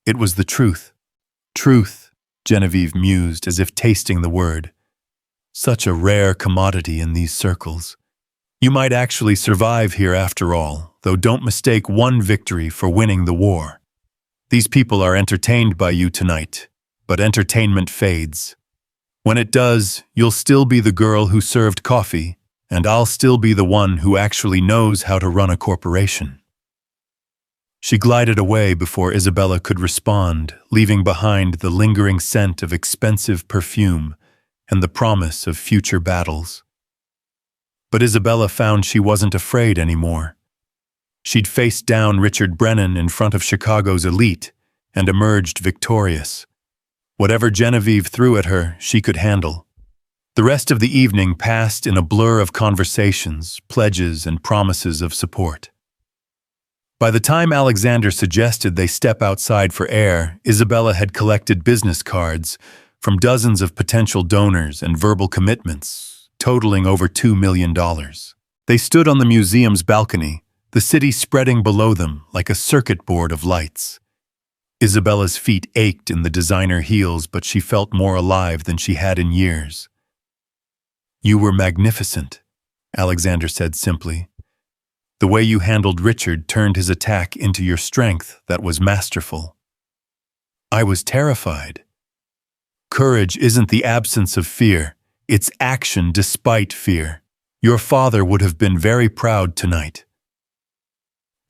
It was the truth. "Truth," Genevieve mused, as if tasting the word. Such a rare commodity in these circles. You might actually survive here after all, though don't mistake one victory for winning the war. These people are entertained by you tonight, but entertainment fades. When it does, you'll still be the girl who served coffee, and I'll still be the one who actually knows how to run a corporation. She glided away before Isabella could respond, leaving behind the lingering scent of expensive perfume and the promise of future battles. But Isabella found she wasn't afraid anymore. She'd faced down Richard Brennan in front of Chicago's elite and emerged victorious. Whatever Genevieve threw at her, she could handle. The rest of the evening passed in a blur of conversations, pledges, and promises of support. By the time Alexander suggested they step outside for air, Isabella had collected business cards from dozens of potential donors and verbal commitments, totaling over $2 million. They stood on the museum's balcony, the city spreading below them like a circuit board of lights. Isabella's feet ached in the designer heels, but she felt more alive than she had in years. "You were magnificent," Alexander said simply. "The way you handled Richard turned his attack into your strength that was masterful." I was terrified. Courage isn't the absence of fear, it's action despite fear. Your father would have been very proud tonight.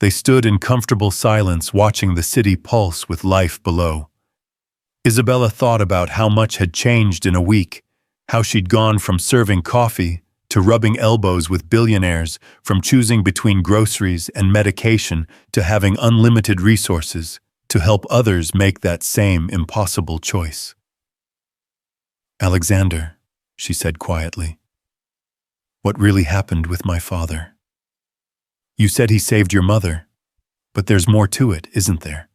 They stood in comfortable silence, watching the city pulse with life below. Isabella thought about how much had changed in a week, how she'd gone from serving coffee to rubbing elbows with billionaires, from choosing between groceries and medication to having unlimited resources to help others make that same impossible choice. "Alexander," she said quietly, "what really happened with my father? You said he saved your mother, but there's more to it, isn't there?"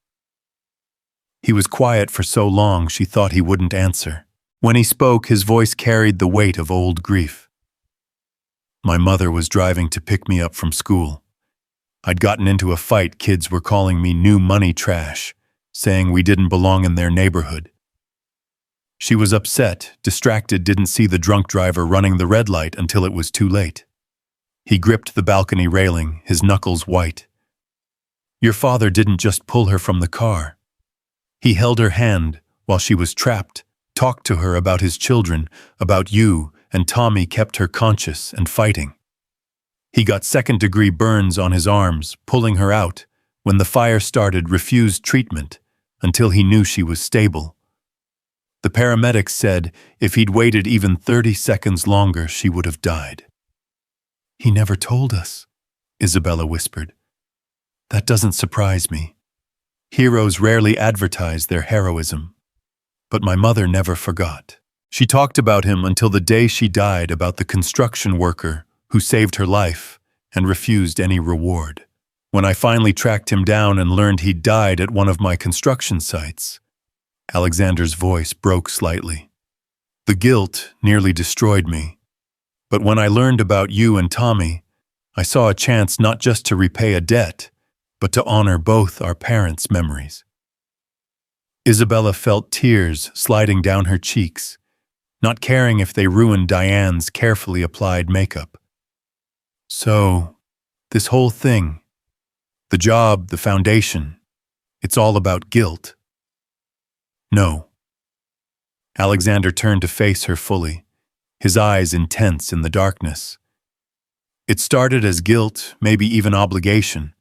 He was quiet for so long she thought he wouldn't answer. When he spoke, his voice carried the weight of old grief. "My mother was driving to pick me up from school. I'd gotten into a fight. Kids were calling me new money trash, saying we didn't belong in their neighborhood. She was upset, distracted, didn't see the drunk driver running the red light until it was too late." He gripped the balcony railing, his knuckles white. "Your father didn't just pull her from the car. He held her hand while she was trapped, talked to her about his children, about you, and Tommy kept her conscious and fighting. He got second-degree burns on his arms, pulling her out. When the fire started, refused treatment until he knew she was stable. The paramedics said if he'd waited even 30 seconds longer, she would have died." "He never told us," Isabella whispered. "That doesn't surprise me. Heroes rarely advertise their heroism. But my mother never forgot. She talked about him until the day she died, about the construction worker who saved her life and refused any reward. When I finally tracked him down and learned he'd died at one of my construction sites," Alexander's voice broke slightly, "the guilt nearly destroyed me. But when I learned about you and Tommy, I saw a chance not just to repay a debt, but to honor both our parents' memories." Isabella felt tears sliding down her cheeks, not caring if they ruined Diane's carefully applied makeup. "So, this whole thing, the job, the foundation, it's all about guilt?" "No." Alexander turned to face her fully, his eyes intense in the darkness. "It started as guilt, maybe even obligation.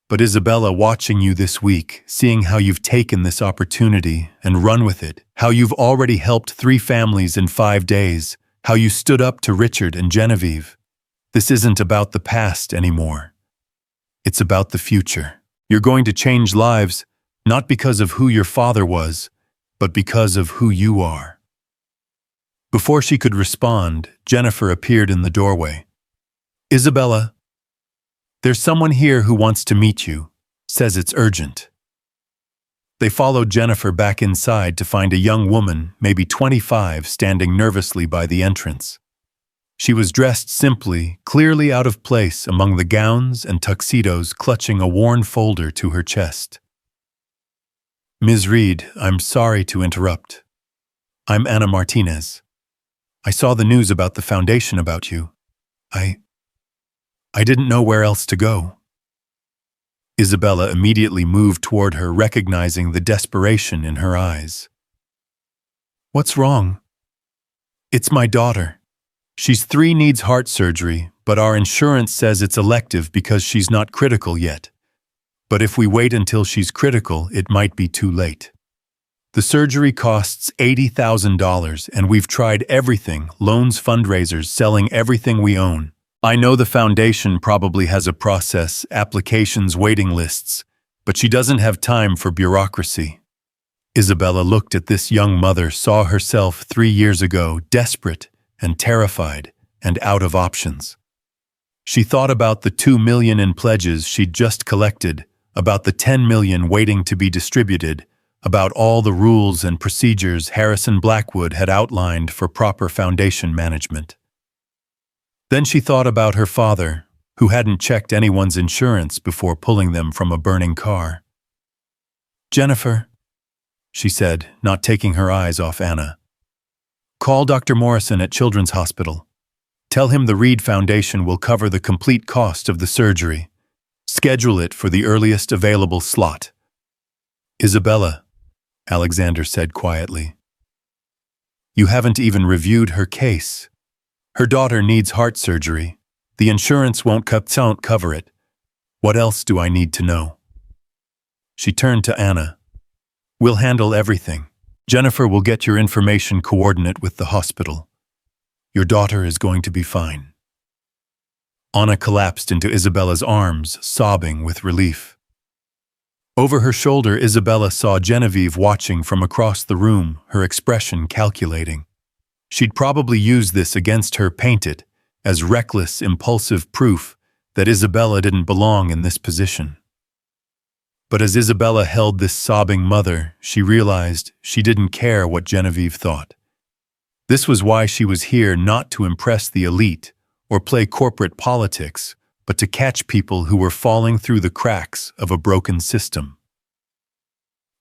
But Isabella, watching you this week, seeing how you've taken this opportunity and run with it, how you've already helped 3 families in 5 days, how you stood up to Richard and Genevieve, this isn't about the past anymore. It's about the future. You're going to change lives, not because of who your father was, but because of who you are." Before she could respond, Jennifer appeared in the doorway. "Isabella, there's someone here who wants to meet you, says it's urgent." They followed Jennifer back inside to find a young woman, maybe 25, standing nervously by the entrance. She was dressed simply, clearly out of place among the gowns and tuxedos, clutching a worn folder to her chest. "Ms. Reed, I'm sorry to interrupt. I'm Anna Martinez. I saw the news about the foundation about you. I didn't know where else to go." Isabella immediately moved toward her, recognizing the desperation in her eyes. "What's wrong?" "It's my daughter. She's 3, needs heart surgery, but our insurance says it's elective because she's not critical yet. But if we wait until she's critical, it might be too late. The surgery costs $80,000, and we've tried everything, loans, fundraisers, selling everything we own. I know the foundation probably has a process, applications, waiting lists, but she doesn't have time for bureaucracy. Isabella looked at this young mother, saw herself 3 years ago, desperate and terrified and out of options. She thought about the $2 million in pledges she'd just collected, about the $10 million waiting to be distributed, about all the rules and procedures Harrison Blackwood had outlined for proper foundation management. Then she thought about her father, who hadn't checked anyone's insurance before pulling them from a burning car. "Jennifer," she said, not taking her eyes off Anna, "call Dr. Morrison at Children's Hospital. Tell him the Reed Foundation will cover the complete cost of the surgery. Schedule it for the earliest available slot." "Isabella," Alexander said quietly, "you haven't even reviewed her case. Her daughter needs heart surgery. The insurance won't cover it. What else do I need to know?" She turned to Anna. "We'll handle everything. Jennifer will get your information coordinate with the hospital. Your daughter is going to be fine." Anna collapsed into Isabella's arms, sobbing with relief. Over her shoulder, Isabella saw Genevieve watching from across the room, her expression calculating. She'd probably use this against her, paint it as reckless, impulsive proof that Isabella didn't belong in this position. But as Isabella held this sobbing mother, she realized she didn't care what Genevieve thought. This was why she was here, not to impress the elite or play corporate politics, but to catch people who were falling through the cracks of a broken system.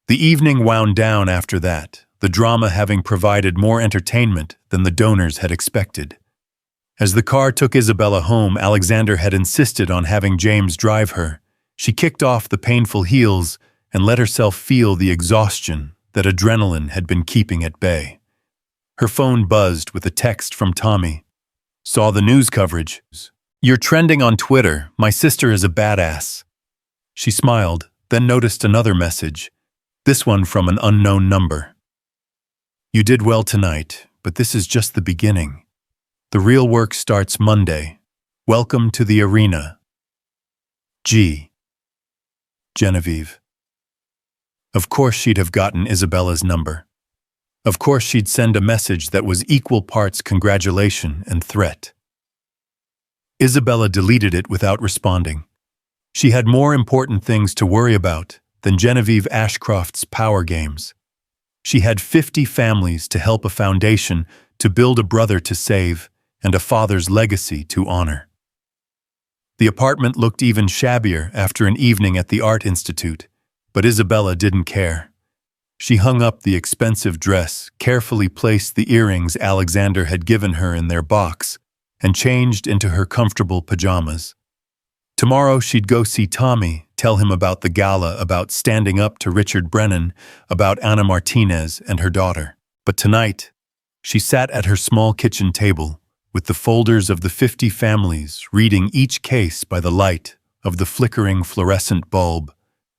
The evening wound down after that, the drama having provided more entertainment than the donors had expected. As the car took Isabella home, Alexander had insisted on having James drive her. She kicked off the painful heels and let herself feel the exhaustion that adrenaline had been keeping at bay. Her phone buzzed with a text from Tommy. "Saw the news coverage. You're trending on Twitter. My sister is a badass." She smiled, then noticed another message, this one from an unknown number. "You did well tonight, but this is just the beginning. The real work starts Monday. Welcome to the arena. G. Genevieve." Of course she'd have gotten Isabella's number. Of course she'd send a message that was equal parts congratulation and threat. Isabella deleted it without responding. She had more important things to worry about than Genevieve Ashcroft's power games. She had 50 families to help, a foundation to build, a brother to save, and a father's legacy to honor. The apartment looked even shabbier after an evening at the Art Institute, but Isabella didn't care. She hung up the expensive dress, carefully placed the earrings Alexander had given her in their box, and changed into her comfortable pajamas. Tomorrow she'd go see Tommy, tell him about the gala, about standing up to Richard Brennan, about Anna Martinez and her daughter. But tonight, she sat at her small kitchen table, with the folders of the 50 families, reading each case by the light of the flickering fluorescent bulb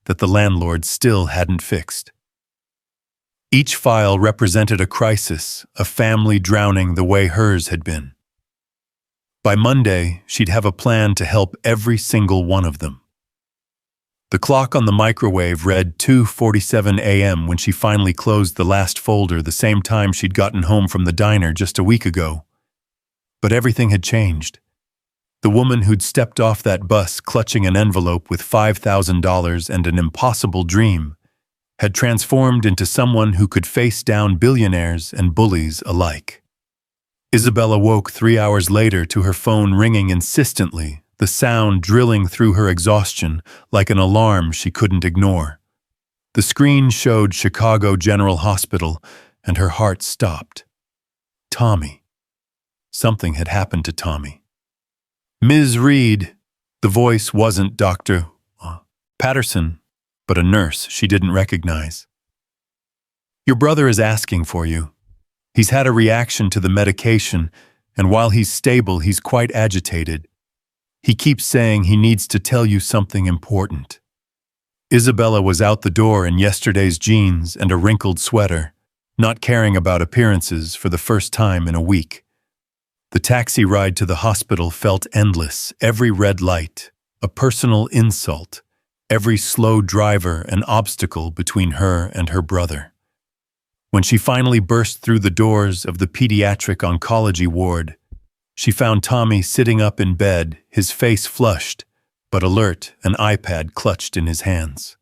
that the landlord still hadn't fixed. Each file represented a crisis, a family drowning the way hers had been. By Monday, she'd have a plan to help every single one of them. The clock on the microwave read 2:47 a.m. when she finally closed the last folder, the same time she'd gotten home from the diner just a week ago. But everything had changed. The woman who'd stepped off that bus clutching an envelope with $5,000 and an impossible dream had transformed into someone who could face down billionaires and bullies alike. Isabella woke 3 hours later to her phone ringing insistently, the sound drilling through her exhaustion like an alarm she couldn't ignore. The screen showed Chicago General Hospital, and her heart stopped. Tommy. Something had happened to Tommy. "Ms. Reed." The voice wasn't Dr. Patterson, but a nurse she didn't recognize. "Your brother is asking for you. He's had a reaction to the medication, and while he's stable, he's quite agitated. He keeps saying he needs to tell you something important." Isabella was out the door in yesterday's jeans and a wrinkled sweater, not caring about appearances for the first time in a week. The taxi ride to the hospital felt endless, every red light, a personal insult, every slow driver an obstacle between her and her brother. When she finally burst through the doors of the pediatric oncology ward, she found Tommy sitting up in bed, his face flushed, but alert, an iPad clutched in his hands.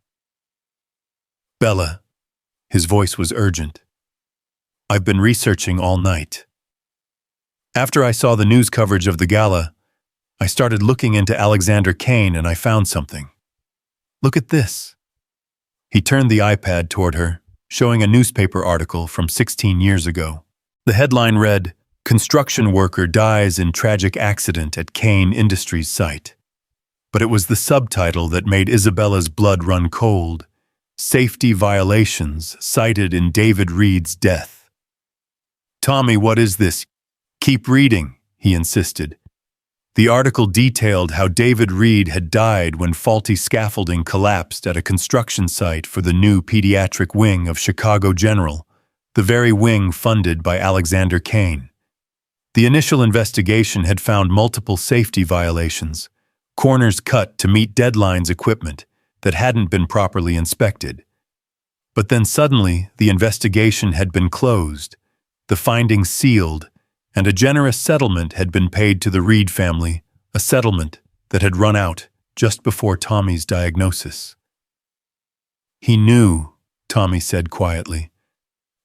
"Bella," his voice was urgent. "I've been researching all night. After I saw the news coverage of the gala, I started looking into Alexander Kane and I found something. Look at this." He turned the iPad toward her, showing a newspaper article from 16 years ago. The headline read, "Construction worker dies in tragic accident at Kane Industries site." But it was the subtitle that made Isabella's blood run cold. "Safety violations cited in David Reed's death." "Tommy, what is this?" "Keep reading," he insisted. The article detailed how David Reed had died when faulty scaffolding collapsed at a construction site for the new pediatric wing of Chicago General, the very wing funded by Alexander Kane. The initial investigation had found multiple safety violations, corners cut to meet deadlines equipment that hadn't been properly inspected. But then suddenly, the investigation had been closed, the findings sealed, and a generous settlement had been paid to the Reed family, a settlement that had run out just before Tommy's diagnosis. "He knew," Tommy said quietly.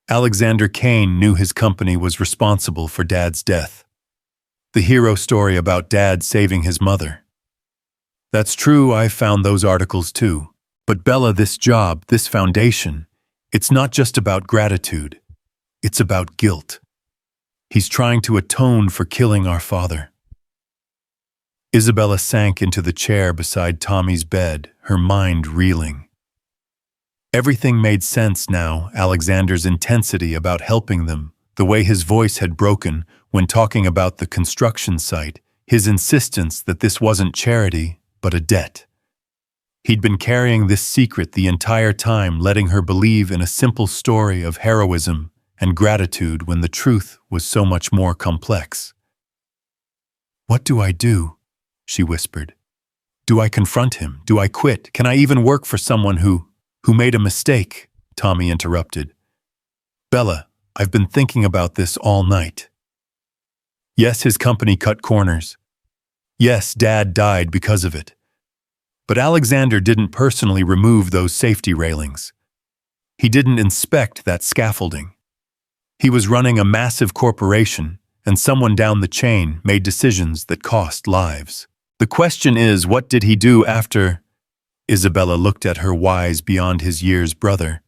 "Alexander Kane knew his company was responsible for Dad's death. The hero story about Dad saving his mother. That's true, I found those articles too. But Bella, this job, this foundation, it's not just about gratitude. It's about guilt. He's trying to atone for killing our father." Isabella sank into the chair beside Tommy's bed, her mind reeling. Everything made sense now, Alexander's intensity about helping them, the way his voice had broken when talking about the construction site, his insistence that this wasn't charity, but a debt. He'd been carrying this secret the entire time, letting her believe in a simple story of heroism and gratitude when the truth was so much more complex. "What do I do?" she whispered. "Do I confront him? Do I quit? Can I even work for someone who made a mistake?" Tommy interrupted. "Bella, I've been thinking about this all night. Yes, his company cut corners. Yes, Dad died because of it. But Alexander didn't personally remove those safety railings. He didn't inspect that scaffolding. He was running a massive corporation, and someone down the chain made decisions that cost lives. The question is, what did he do after?" Isabella looked at her wise beyond his years brother.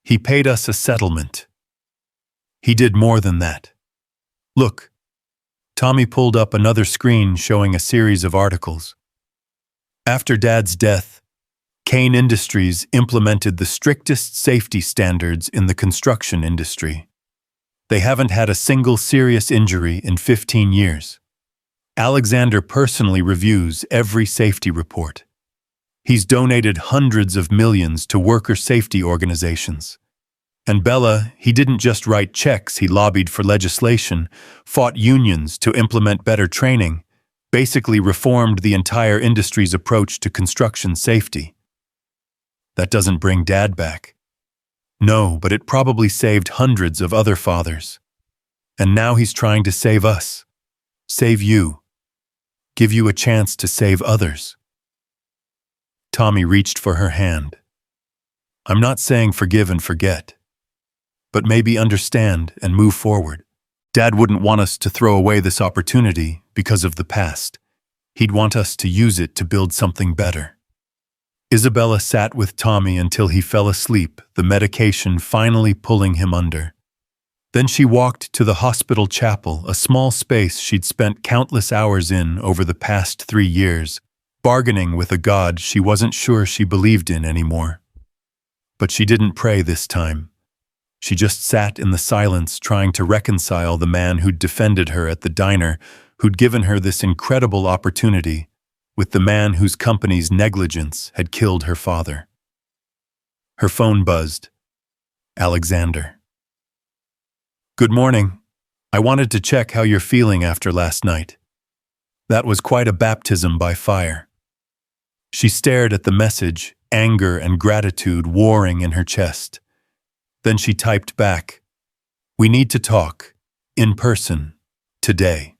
"He paid us a settlement. He did more than that. Look." Tommy pulled up another screen showing a series of articles. After Dad's death, Kane Industries implemented the strictest safety standards in the construction industry. They haven't had a single serious injury in 15 years. Alexander personally reviews every safety report. He's donated hundreds of millions to worker safety organizations. And Bella, he didn't just write checks, he lobbied for legislation, fought unions to implement better training, basically reformed the entire industry's approach to construction safety. That doesn't bring Dad back. No, but it probably saved hundreds of other fathers. And now he's trying to save us. Save you. Give you a chance to save others. Tommy reached for her hand. "I'm not saying forgive and forget, but maybe understand and move forward. Dad wouldn't want us to throw away this opportunity because of the past. He'd want us to use it to build something better." Isabella sat with Tommy until he fell asleep, the medication finally pulling him under. Then she walked to the hospital chapel, a small space she'd spent countless hours in over the past 3 years, bargaining with a God she wasn't sure she believed in anymore. But she didn't pray this time. She just sat in the silence trying to reconcile the man who'd defended her at the diner, who'd given her this incredible opportunity, with the man whose company's negligence had killed her father. Her phone buzzed. Alexander. Good morning. I wanted to check how you're feeling after last night. That was quite a baptism by fire. She stared at the message, anger and gratitude warring in her chest. Then she typed back, "We need to talk, in person, today."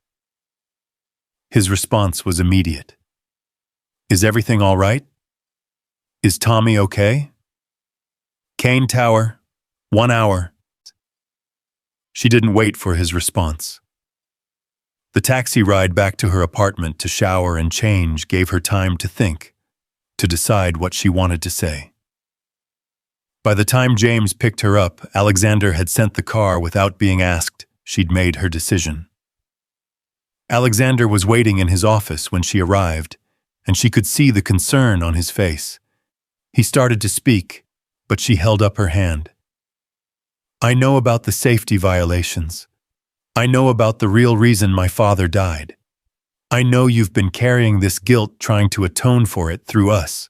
His response was immediate. "Is everything all right? Is Tommy okay?" Kane Tower, 1 hour. She didn't wait for his response. The taxi ride back to her apartment to shower and change gave her time to think, to decide what she wanted to say. By the time James picked her up, Alexander had sent the car without being asked. She'd made her decision. Alexander was waiting in his office when she arrived, and she could see the concern on his face. He started to speak, but she held up her hand. "I know about the safety violations. I know about the real reason my father died. I know you've been carrying this guilt trying to atone for it through us."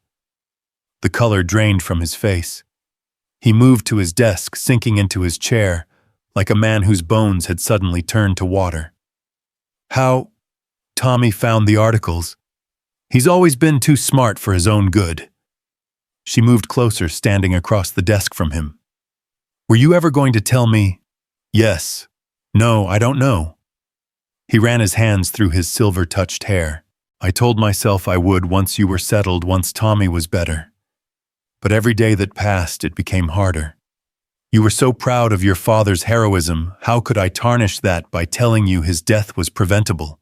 The color drained from his face. He moved to his desk, sinking into his chair, like a man whose bones had suddenly turned to water. "How Tommy found the articles. He's always been too smart for his own good." She moved closer, standing across the desk from him. "Were you ever going to tell me?" "Yes. No, I don't know." He ran his hands through his silver-touched hair. "I told myself I would once you were settled, once Tommy was better. But every day that passed, it became harder. You were so proud of your father's heroism. How could I tarnish that by telling you his death was preventable?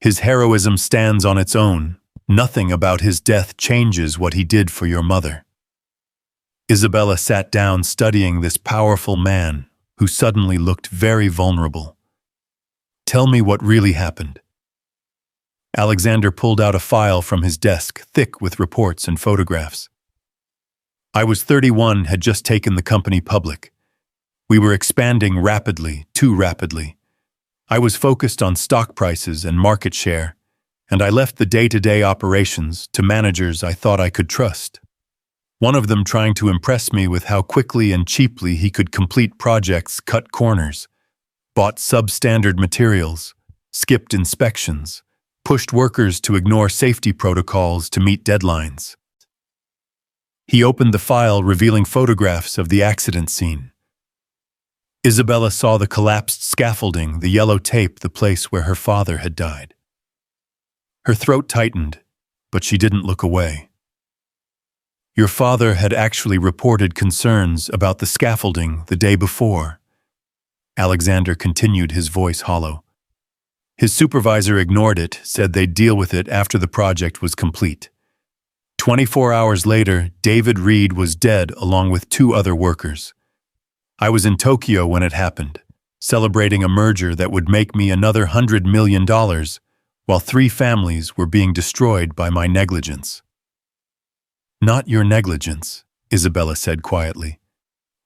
His heroism stands on its own. Nothing about his death changes what he did for your mother." Isabella sat down, studying this powerful man who suddenly looked very vulnerable. "Tell me what really happened." Alexander pulled out a file from his desk, thick with reports and photographs. "I was 31, had just taken the company public. We were expanding rapidly, too rapidly. I was focused on stock prices and market share, and I left the day-to-day operations to managers I thought I could trust. One of them trying to impress me with how quickly and cheaply he could complete projects, cut corners, bought substandard materials, skipped inspections, pushed workers to ignore safety protocols to meet deadlines." He opened the file, revealing photographs of the accident scene. Isabella saw the collapsed scaffolding, the yellow tape, the place where her father had died. Her throat tightened, but she didn't look away. "Your father had actually reported concerns about the scaffolding the day before." Alexander continued, his voice hollow. "His supervisor ignored it, said they'd deal with it after the project was complete. 24 hours later, David Reed was dead along with 2 other workers. I was in Tokyo when it happened, celebrating a merger that would make me another $100 million, while 3 families were being destroyed by my negligence." "Not your negligence," Isabella said quietly.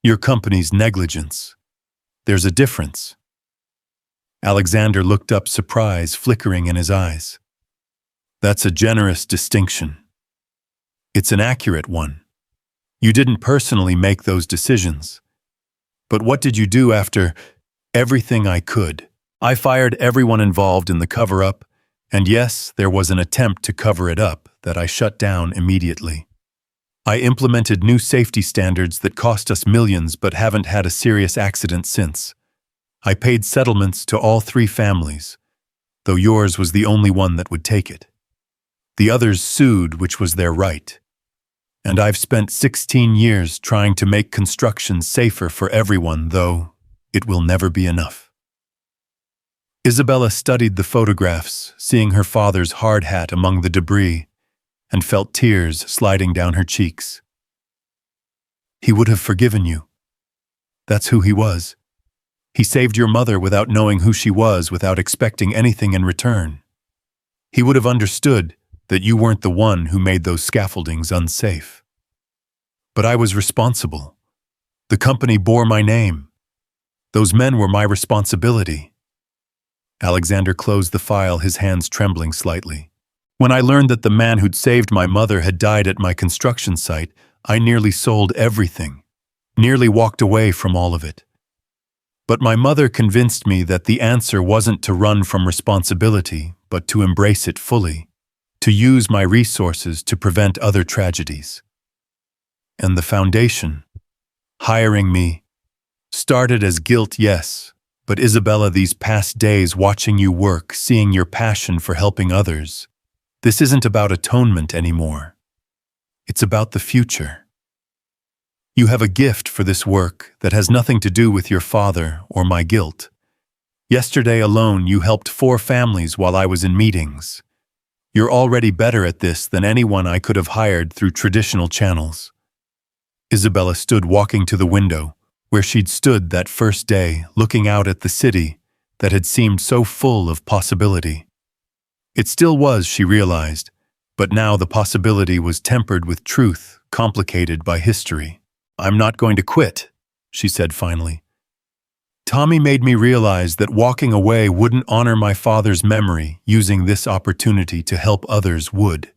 "Your company's negligence. There's a difference." Alexander looked up, surprise flickering in his eyes. "That's a generous distinction. It's an accurate one. You didn't personally make those decisions. But what did you do after?" "Everything I could. I fired everyone involved in the cover-up, and yes, there was an attempt to cover it up that I shut down immediately. I implemented new safety standards that cost us millions but haven't had a serious accident since. I paid settlements to all 3 families, though yours was the only one that would take it. The others sued, which was their right. And I've spent 16 years trying to make construction safer for everyone, though it will never be enough." Isabella studied the photographs, seeing her father's hard hat among the debris, and felt tears sliding down her cheeks. "He would have forgiven you. That's who he was. He saved your mother without knowing who she was, without expecting anything in return. He would have understood that you weren't the one who made those scaffoldings unsafe. But I was responsible. The company bore my name. Those men were my responsibility." Alexander closed the file, his hands trembling slightly. When I learned that the man who'd saved my mother had died at my construction site, I nearly sold everything, nearly walked away from all of it. But my mother convinced me that the answer wasn't to run from responsibility, but to embrace it fully, to use my resources to prevent other tragedies. And the foundation, hiring me, started as guilt, yes, but Isabella, these past days watching you work, seeing your passion for helping others, this isn't about atonement anymore. It's about the future. You have a gift for this work that has nothing to do with your father or my guilt. Yesterday alone, you helped 4 families while I was in meetings. You're already better at this than anyone I could have hired through traditional channels. Isabella stood walking to the window, where she'd stood that first day, looking out at the city that had seemed so full of possibility. It still was, she realized, but now the possibility was tempered with truth, complicated by history. "I'm not going to quit," she said finally. "Tommy made me realize that walking away wouldn't honor my father's memory. Using this opportunity to help others would.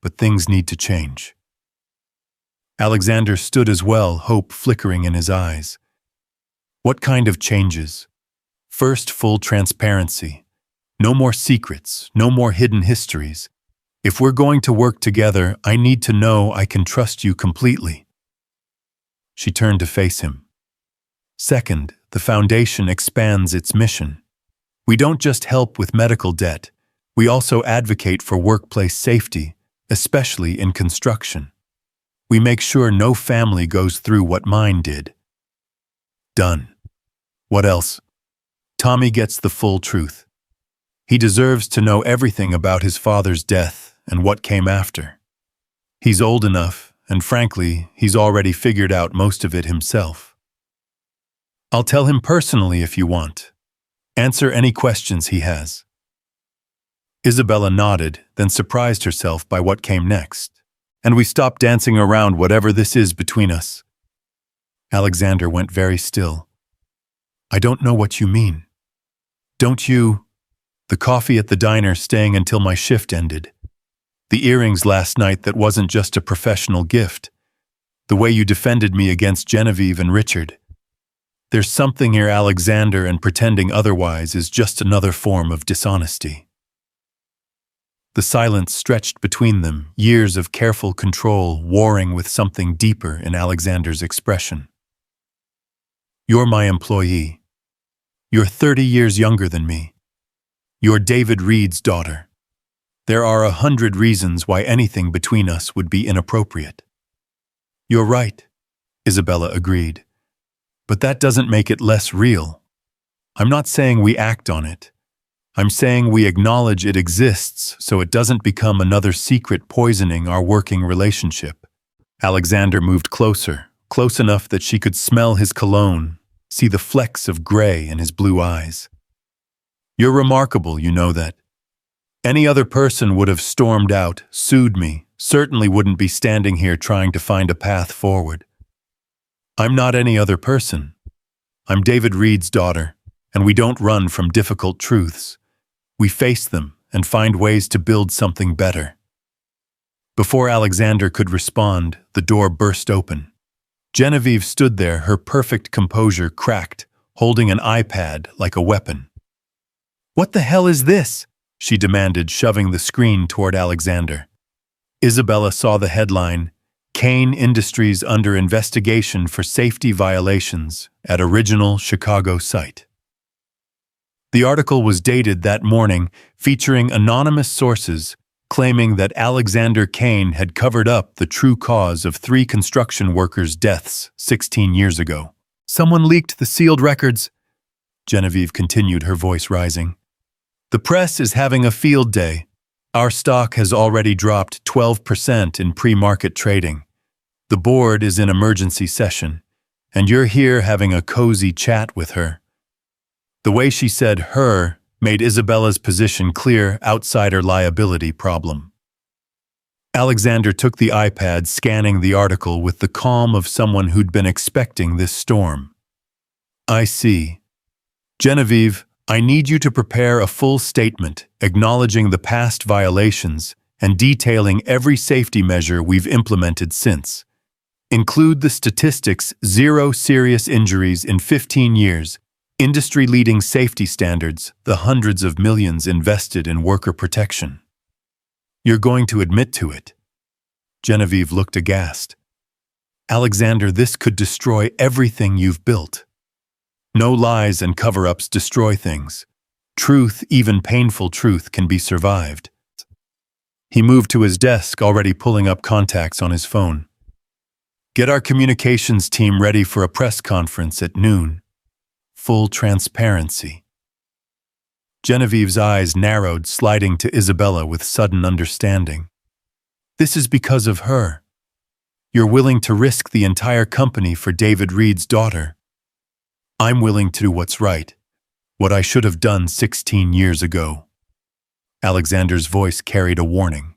But things need to change." Alexander stood as well, hope flickering in his eyes. "What kind of changes?" "First, full transparency. No more secrets, no more hidden histories. If we're going to work together, I need to know I can trust you completely." She turned to face him. "Second, the foundation expands its mission. We don't just help with medical debt, we also advocate for workplace safety, especially in construction. We make sure no family goes through what mine did." "Done. What else?" "Tommy gets the full truth. He deserves to know everything about his father's death and what came after. He's old enough, and frankly, he's already figured out most of it himself. I'll tell him personally if you want. Answer any questions he has." Isabella nodded, then surprised herself by what came next. "And we stop dancing around whatever this is between us." Alexander went very still. "I don't know what you mean." "Don't you?" "The coffee at the diner, staying until my shift ended. The earrings last night that wasn't just a professional gift. The way you defended me against Genevieve and Richard. There's something here, Alexander, and pretending otherwise is just another form of dishonesty." The silence stretched between them, years of careful control warring with something deeper in Alexander's expression. "You're my employee. You're 30 years younger than me. You're David Reed's daughter. There are 100 reasons why anything between us would be inappropriate." "You're right," Isabella agreed. "But that doesn't make it less real. I'm not saying we act on it. I'm saying we acknowledge it exists so it doesn't become another secret poisoning our working relationship." Alexander moved closer, close enough that she could smell his cologne, see the flecks of gray in his blue eyes. "You're remarkable, you know that. Any other person would have stormed out, sued me, certainly wouldn't be standing here trying to find a path forward. I'm not any other person. I'm David Reed's daughter, and we don't run from difficult truths. We face them and find ways to build something better." Before Alexander could respond, the door burst open. Genevieve stood there, her perfect composure cracked, holding an iPad like a weapon. "What the hell is this?" she demanded, shoving the screen toward Alexander. Isabella saw the headline, "Kane Industries under investigation for safety violations at original Chicago site." The article was dated that morning, featuring anonymous sources claiming that Alexander Kane had covered up the true cause of 3 construction workers' deaths 16 years ago. "Someone leaked the sealed records," Genevieve continued, her voice rising. "The press is having a field day. Our stock has already dropped 12% in pre-market trading. The board is in emergency session, and you're here having a cozy chat with her." The way she said "her" made Isabella's position clear, outsider liability problem. Alexander took the iPad, scanning the article with the calm of someone who'd been expecting this storm. "I see. Genevieve, I need you to prepare a full statement acknowledging the past violations and detailing every safety measure we've implemented since. Include the statistics: 0 serious injuries in 15 years, industry-leading safety standards, the hundreds of millions invested in worker protection. You're going to admit to it? Genevieve looked aghast. Alexander, this could destroy everything you've built. No lies and cover-ups destroy things. Truth, even painful truth, can be survived. He moved to his desk, already pulling up contacts on his phone. Get our communications team ready for a press conference at noon. Full transparency. Genevieve's eyes narrowed, sliding to Isabella with sudden understanding. This is because of her. You're willing to risk the entire company for David Reed's daughter. I'm willing to do what's right, what I should have done 16 years ago. Alexander's voice carried a warning.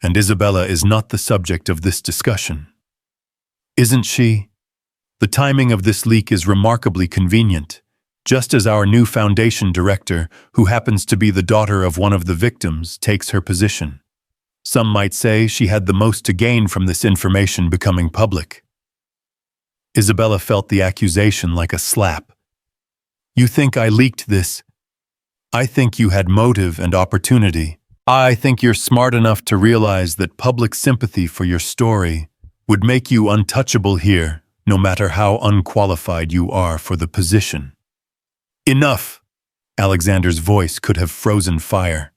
And Isabella is not the subject of this discussion. Isn't she? The timing of this leak is remarkably convenient, just as our new foundation director, who happens to be the daughter of one of the victims, takes her position. Some might say she had the most to gain from this information becoming public. Isabella felt the accusation like a slap. You think I leaked this? I think you had motive and opportunity. I think you're smart enough to realize that public sympathy for your story would make you untouchable here, no matter how unqualified you are for the position. Enough! Alexander's voice could have frozen fire.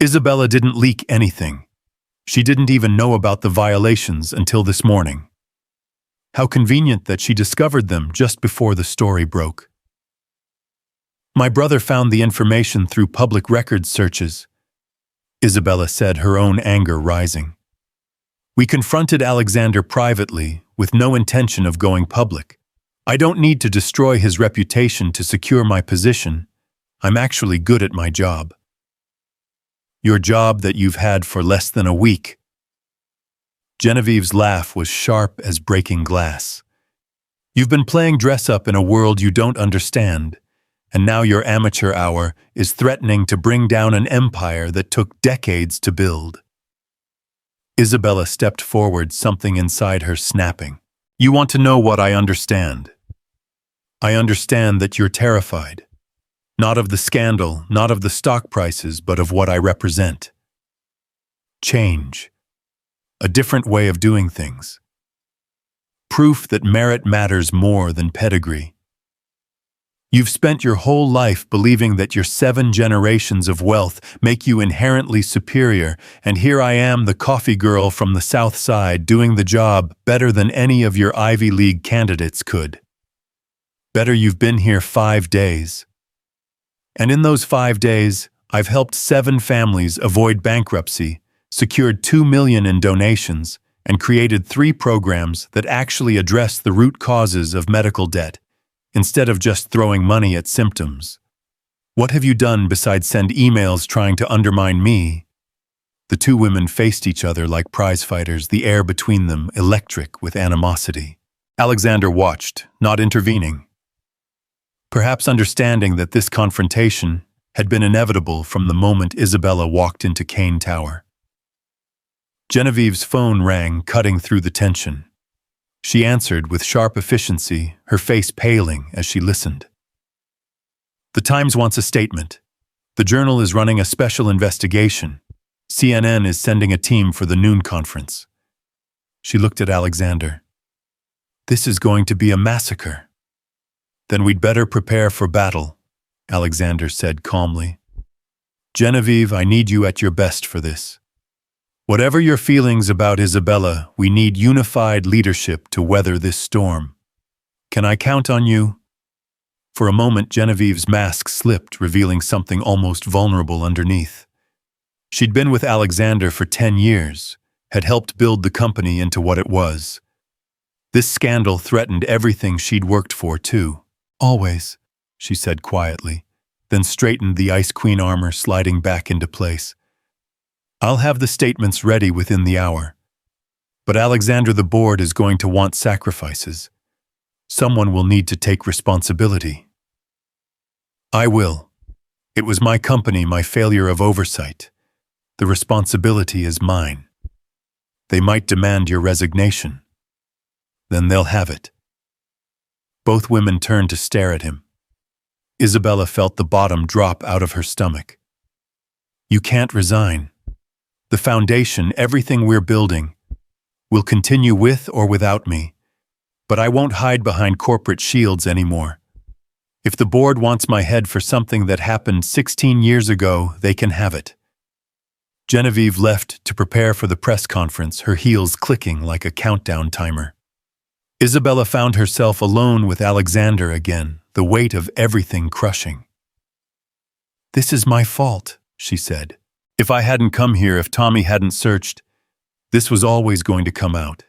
Isabella didn't leak anything. She didn't even know about the violations until this morning. How convenient that she discovered them just before the story broke. My brother found the information through public records searches, Isabella said, her own anger rising. We confronted Alexander privately, with no intention of going public. I don't need to destroy his reputation to secure my position. I'm actually good at my job. Your job that you've had for less than a week. Genevieve's laugh was sharp as breaking glass. You've been playing dress-up in a world you don't understand, and now your amateur hour is threatening to bring down an empire that took decades to build. Isabella stepped forward, something inside her snapping. You want to know what I understand? I understand that you're terrified. Not of the scandal, not of the stock prices, but of what I represent. Change. A different way of doing things. Proof that merit matters more than pedigree. You've spent your whole life believing that your 7 generations of wealth make you inherently superior, and here I am, the coffee girl from the South Side, doing the job better than any of your Ivy League candidates could. Better you've been here 5 days. And in those 5 days, I've helped 7 families avoid bankruptcy, secured $2 million in donations, and created 3 programs that actually address the root causes of medical debt, instead of just throwing money at symptoms. What have you done besides send emails trying to undermine me? The 2 women faced each other like prize-fighters, the air between them electric with animosity. Alexander watched, not intervening. Perhaps understanding that this confrontation had been inevitable from the moment Isabella walked into Kane Tower. Genevieve's phone rang, cutting through the tension. She answered with sharp efficiency, her face paling as she listened. The Times wants a statement. The Journal is running a special investigation. CNN is sending a team for the noon conference. She looked at Alexander. This is going to be a massacre. Then we'd better prepare for battle, Alexander said calmly. Genevieve, I need you at your best for this. Whatever your feelings about Isabella, we need unified leadership to weather this storm. Can I count on you? For a moment, Genevieve's mask slipped, revealing something almost vulnerable underneath. She'd been with Alexander for 10 years, had helped build the company into what it was. This scandal threatened everything she'd worked for, too. Always, she said quietly, then straightened the Ice Queen armor, sliding back into place. I'll have the statements ready within the hour. But Alexander, the board is going to want sacrifices. Someone will need to take responsibility. I will. It was my company, my failure of oversight. The responsibility is mine. They might demand your resignation. Then they'll have it. Both women turned to stare at him. Isabella felt the bottom drop out of her stomach. You can't resign. The foundation, everything we're building, will continue with or without me. But I won't hide behind corporate shields anymore. If the board wants my head for something that happened 16 years ago, they can have it. Genevieve left to prepare for the press conference, her heels clicking like a countdown timer. Isabella found herself alone with Alexander again, the weight of everything crushing. This is my fault, she said. If I hadn't come here, if Tommy hadn't searched, this was always going to come out.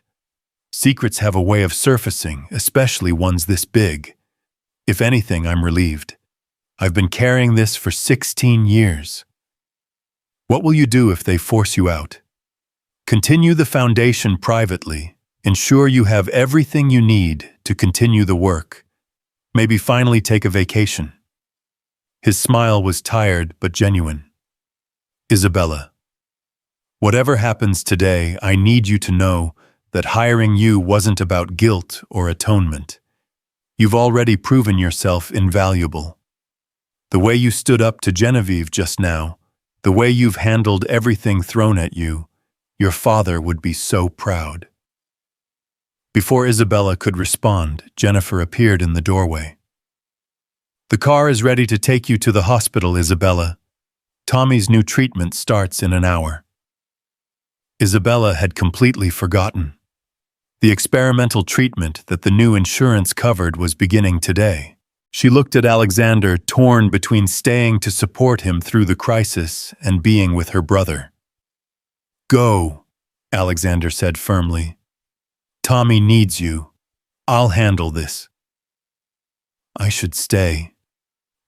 Secrets have a way of surfacing, especially ones this big. If anything, I'm relieved. I've been carrying this for 16 years. What will you do if they force you out? Continue the foundation privately. Ensure you have everything you need to continue the work. Maybe finally take a vacation. His smile was tired but genuine. Isabella, whatever happens today, I need you to know that hiring you wasn't about guilt or atonement. You've already proven yourself invaluable. The way you stood up to Genevieve just now, the way you've handled everything thrown at you, your father would be so proud. Before Isabella could respond, Jennifer appeared in the doorway. The car is ready to take you to the hospital, Isabella. Tommy's new treatment starts in an hour. Isabella had completely forgotten. The experimental treatment that the new insurance covered was beginning today. She looked at Alexander, torn between staying to support him through the crisis and being with her brother. Go, Alexander said firmly. Tommy needs you. I'll handle this. I should stay.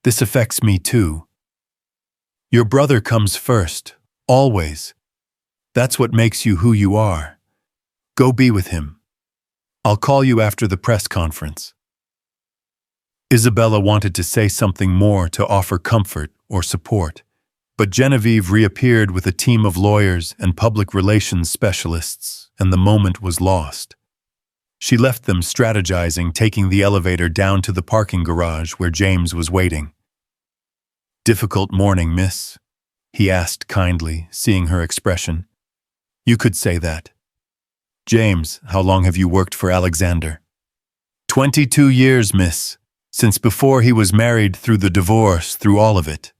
This affects me too. Your brother comes first, always. That's what makes you who you are. Go be with him. I'll call you after the press conference. Isabella wanted to say something more to offer comfort or support, but Genevieve reappeared with a team of lawyers and public relations specialists, and the moment was lost. She left them strategizing, taking the elevator down to the parking garage where James was waiting. Difficult morning, miss? He asked kindly, seeing her expression. You could say that. James, how long have you worked for Alexander? 22 years, miss. Since before he was married, through the divorce, through all of it.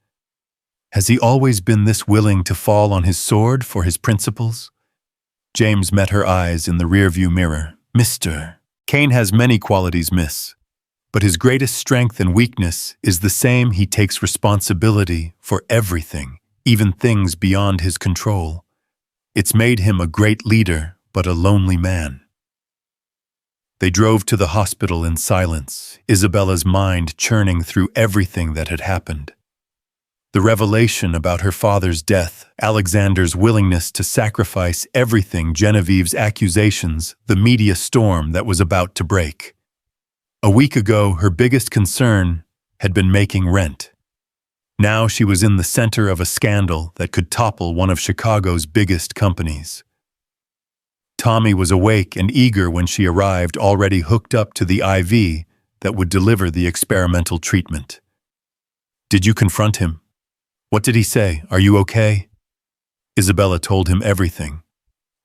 Has he always been this willing to fall on his sword for his principles? James met her eyes in the rearview mirror. Mr. Kane has many qualities, miss. But his greatest strength and weakness is the same. He takes responsibility for everything, even things beyond his control. It's made him a great leader, but a lonely man. They drove to the hospital in silence, Isabella's mind churning through everything that had happened. The revelation about her father's death, Alexander's willingness to sacrifice everything, Genevieve's accusations, the media storm that was about to break. A week ago, her biggest concern had been making rent. Now she was in the center of a scandal that could topple one of Chicago's biggest companies. Tommy was awake and eager when she arrived, already hooked up to the IV that would deliver the experimental treatment. Did you confront him? What did he say? Are you okay? Isabella told him everything,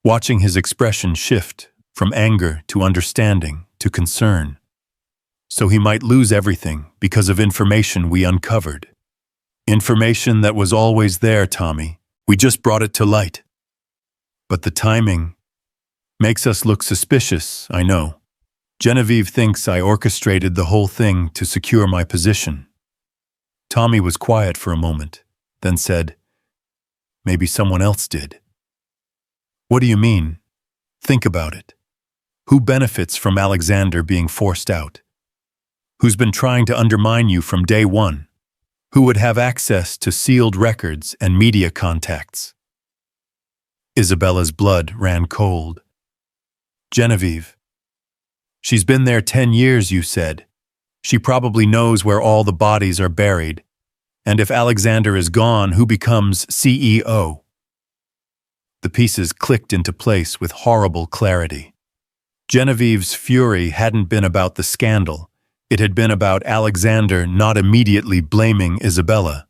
watching his expression shift from anger to understanding to concern. So he might lose everything because of information we uncovered. Information that was always there, Tommy. We just brought it to light. But the timing makes us look suspicious, I know. Genevieve thinks I orchestrated the whole thing to secure my position. Tommy was quiet for a moment, then said, Maybe someone else did. What do you mean? Think about it. Who benefits from Alexander being forced out? Who's been trying to undermine you from day one? Who would have access to sealed records and media contacts? Isabella's blood ran cold. Genevieve. She's been there 10 years, you said. She probably knows where all the bodies are buried. And if Alexander is gone, who becomes CEO? The pieces clicked into place with horrible clarity. Genevieve's fury hadn't been about the scandal. It had been about Alexander not immediately blaming Isabella.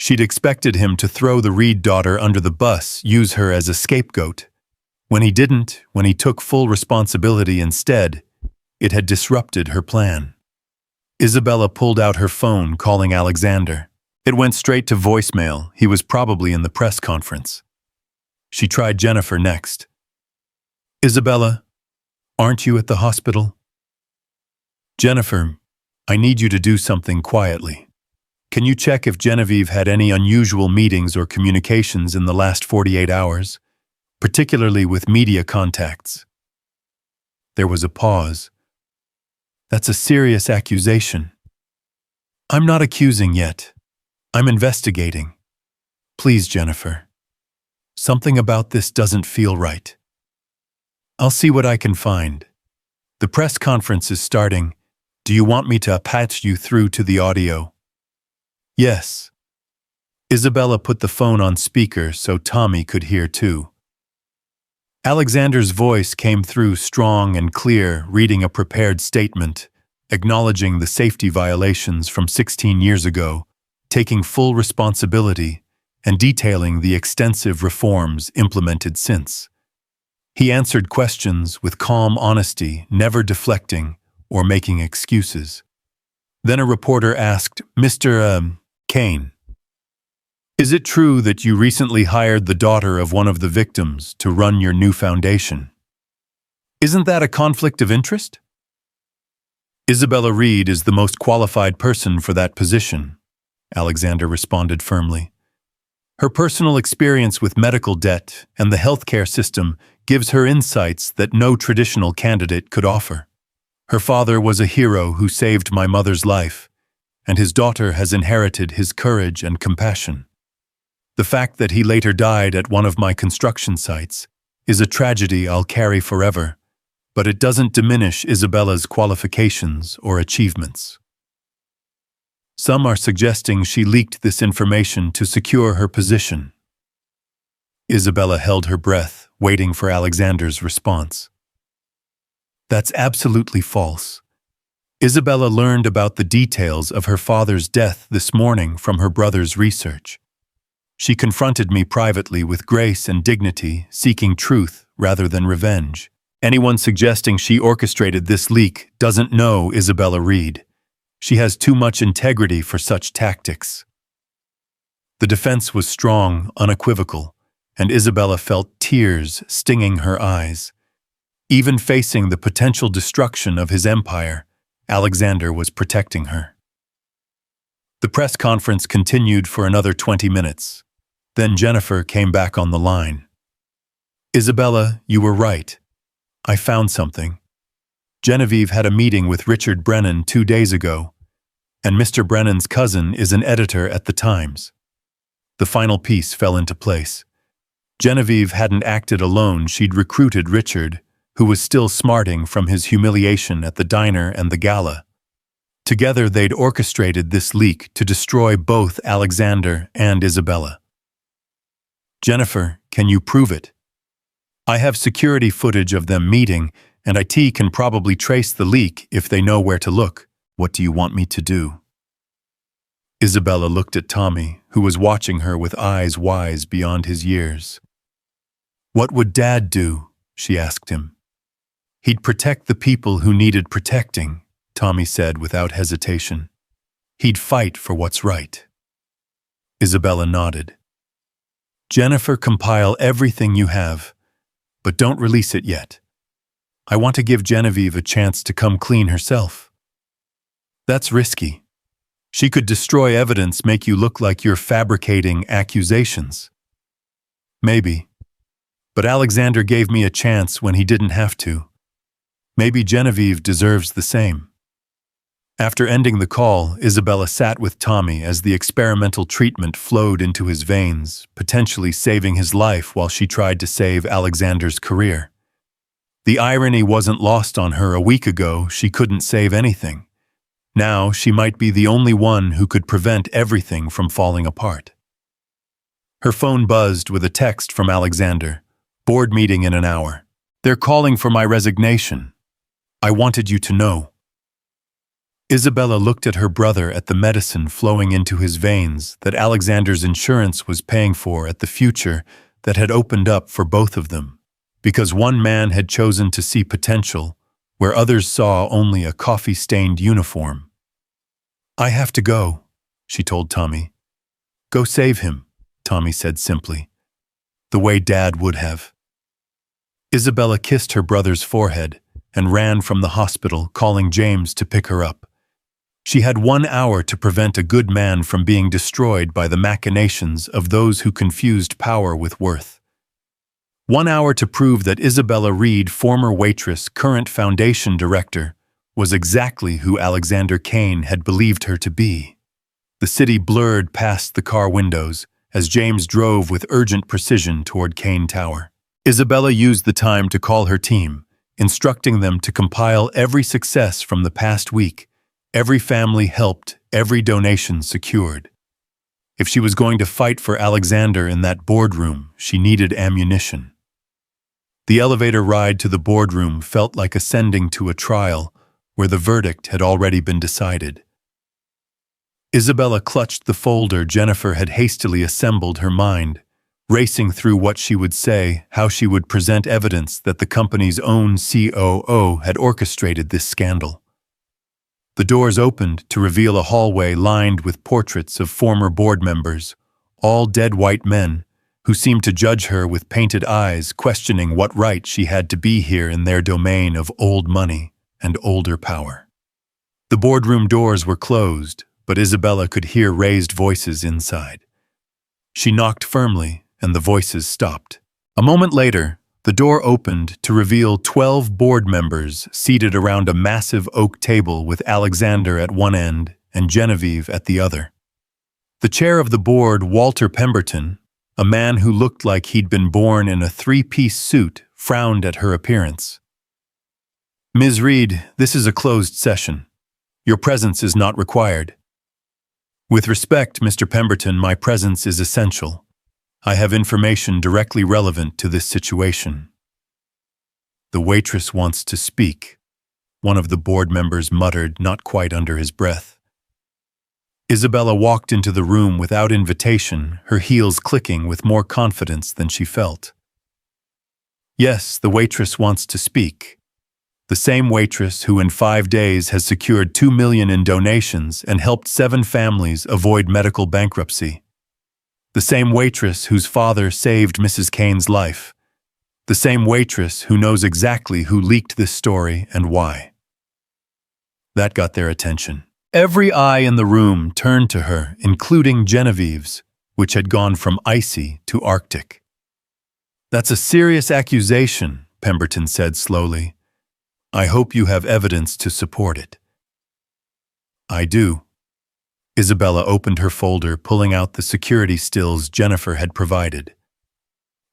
She'd expected him to throw the Reed daughter under the bus, use her as a scapegoat. When he didn't, when he took full responsibility instead, it had disrupted her plan. Isabella pulled out her phone, calling Alexander. It went straight to voicemail. He was probably in the press conference. She tried Jennifer next. Isabella, aren't you at the hospital? Jennifer, I need you to do something quietly. Can you check if Genevieve had any unusual meetings or communications in the last 48 hours, particularly with media contacts? There was a pause. That's a serious accusation. I'm not accusing yet. I'm investigating. Please, Jennifer. Something about this doesn't feel right. I'll see what I can find. The press conference is starting. Do you want me to patch you through to the audio? Yes. Isabella put the phone on speaker so Tommy could hear too. Alexander's voice came through strong and clear, reading a prepared statement, acknowledging the safety violations from 16 years ago, taking full responsibility, and detailing the extensive reforms implemented since. He answered questions with calm honesty, never deflecting or making excuses. Then a reporter asked, Mr. Kane, is it true that you recently hired the daughter of one of the victims to run your new foundation? Isn't that a conflict of interest? Isabella Reed is the most qualified person for that position, Alexander responded firmly. Her personal experience with medical debt and the healthcare system gives her insights that no traditional candidate could offer. Her father was a hero who saved my mother's life, and his daughter has inherited his courage and compassion. The fact that he later died at one of my construction sites is a tragedy I'll carry forever, but it doesn't diminish Isabella's qualifications or achievements. Some are suggesting she leaked this information to secure her position. Isabella held her breath, waiting for Alexander's response. That's absolutely false. Isabella learned about the details of her father's death this morning from her brother's research. She confronted me privately with grace and dignity, seeking truth rather than revenge. Anyone suggesting she orchestrated this leak doesn't know Isabella Reed. She has too much integrity for such tactics. The defense was strong, unequivocal, and Isabella felt tears stinging her eyes. Even facing the potential destruction of his empire, Alexander was protecting her. The press conference continued for another 20 minutes. Then Jennifer came back on the line. Isabella, you were right. I found something. Genevieve had a meeting with Richard Brennan 2 days ago, and Mr. Brennan's cousin is an editor at the Times. The final piece fell into place. Genevieve hadn't acted alone. She'd recruited Richard, who was still smarting from his humiliation at the diner and the gala. Together they'd orchestrated this leak to destroy both Alexander and Isabella. Jennifer, can you prove it? I have security footage of them meeting, and IT can probably trace the leak if they know where to look. What do you want me to do? Isabella looked at Tommy, who was watching her with eyes wise beyond his years. What would Dad do? She asked him. He'd protect the people who needed protecting, Tommy said without hesitation. He'd fight for what's right. Isabella nodded. Jennifer, compile everything you have, but don't release it yet. I want to give Genevieve a chance to come clean herself. That's risky. She could destroy evidence, make you look like you're fabricating accusations. Maybe. But Alexander gave me a chance when he didn't have to. Maybe Genevieve deserves the same. After ending the call, Isabella sat with Tommy as the experimental treatment flowed into his veins, potentially saving his life while she tried to save Alexander's career. The irony wasn't lost on her. A week ago, she couldn't save anything. Now she might be the only one who could prevent everything from falling apart. Her phone buzzed with a text from Alexander. Board meeting in an hour. They're calling for my resignation. I wanted you to know. Isabella looked at her brother at the medicine flowing into his veins that Alexander's insurance was paying for at the future that had opened up for both of them, because one man had chosen to see potential where others saw only a coffee-stained uniform. I have to go, she told Tommy. Go save him, Tommy said simply, the way Dad would have. Isabella kissed her brother's forehead and ran from the hospital, calling James to pick her up. She had 1 hour to prevent a good man from being destroyed by the machinations of those who confused power with worth. 1 hour to prove that Isabella Reed, former Waitress, current foundation director, was exactly who Alexander Kane had believed her to be. The city blurred past the car windows as James drove with urgent precision toward Kane Tower. Isabella used the time to call her team, instructing them to compile every success from the past week, every family helped, every donation secured. If she was going to fight for Alexander in that boardroom, she needed ammunition. The elevator ride to the boardroom felt like ascending to a trial where the verdict had already been decided. Isabella clutched the folder Jennifer had hastily assembled her mind, racing through what she would say, how she would present evidence that the company's own COO had orchestrated this scandal. The doors opened to reveal a hallway lined with portraits of former board members, all dead white men, who seemed to judge her with painted eyes, questioning what right she had to be here in their domain of old money and older power. The boardroom doors were closed, but Isabella could hear raised voices inside. She knocked firmly, and the voices stopped. A moment later, the door opened to reveal 12 board members seated around a massive oak table with Alexander at one end and Genevieve at the other. The chair of the board, Walter Pemberton, a man who looked like he'd been born in a three-piece suit, frowned at her appearance. Ms. Reed, this is a closed session. Your presence is not required. With respect, Mr. Pemberton, my presence is essential. I have information directly relevant to this situation. The waitress wants to speak, one of the board members muttered, not quite under his breath. Isabella walked into the room without invitation, her heels clicking with more confidence than she felt. Yes, the waitress wants to speak. The same waitress who in 5 days has secured $2 million in donations and helped 7 families avoid medical bankruptcy. The same waitress whose father saved Mrs. Kane's life. The same waitress who knows exactly who leaked this story and why. That got their attention. Every eye in the room turned to her, including Genevieve's, which had gone from icy to Arctic. That's a serious accusation, Pemberton said slowly. I hope you have evidence to support it. I do. Isabella opened her folder, pulling out the security stills Jennifer had provided.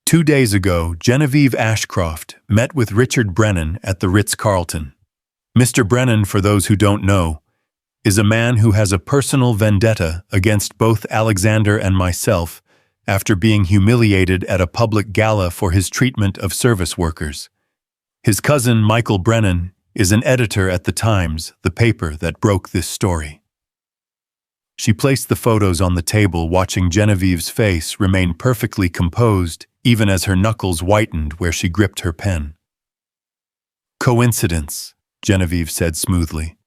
2 days ago, Genevieve Ashcroft met with Richard Brennan at the Ritz-Carlton. Mr. Brennan, for those who don't know, is a man who has a personal vendetta against both Alexander and myself after being humiliated at a public gala for his treatment of service workers. His cousin, Michael Brennan, is an editor at the Times, the paper that broke this story. She placed the photos on the table, watching Genevieve's face remain perfectly composed, even as her knuckles whitened where she gripped her pen. Coincidence, Genevieve said smoothly.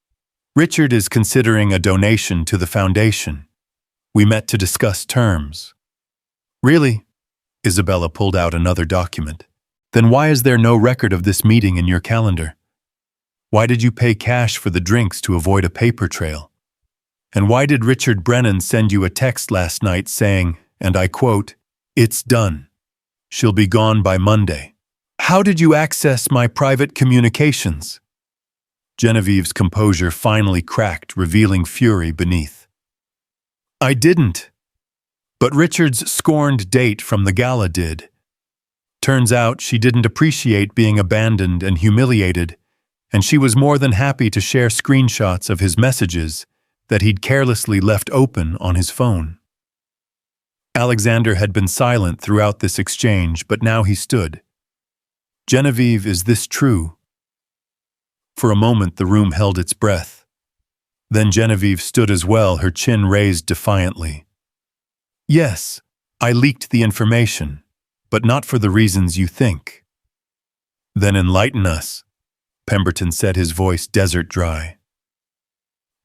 Richard is considering a donation to the foundation. We met to discuss terms. Really? Isabella pulled out another document. Then why is there no record of this meeting in your calendar? Why did you pay cash for the drinks to avoid a paper trail? And why did Richard Brennan send you a text last night saying, and I quote, "It's done. She'll be gone by Monday"? How did you access my private communications? Genevieve's composure finally cracked, revealing fury beneath. I didn't. But Richard's scorned date from the gala did. Turns out she didn't appreciate being abandoned and humiliated, and she was more than happy to share screenshots of his messages that he'd carelessly left open on his phone. Alexander had been silent throughout this exchange, but now he stood. "Genevieve, is this true?" For a moment the room held its breath. Then Genevieve stood as well, her chin raised defiantly. "Yes, I leaked the information, but not for the reasons you think." "Then enlighten us," Pemberton said, his voice desert dry.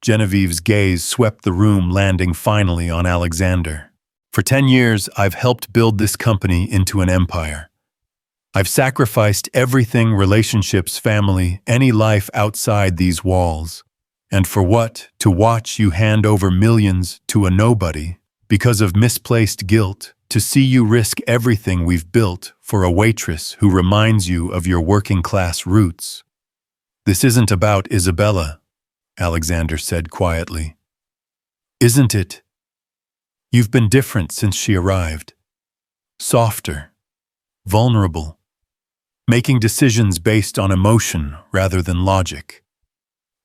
Genevieve's gaze swept the room, landing finally on Alexander. "For 10 years, I've helped build this company into an empire. I've sacrificed everything: relationships, family, any life outside these walls. And for what? To watch you hand over millions to a nobody because of misplaced guilt, to see you risk everything we've built for a waitress who reminds you of your working-class roots." "This isn't about Isabella," Alexander said quietly. "Isn't it? You've been different since she arrived. Softer, vulnerable, making decisions based on emotion rather than logic.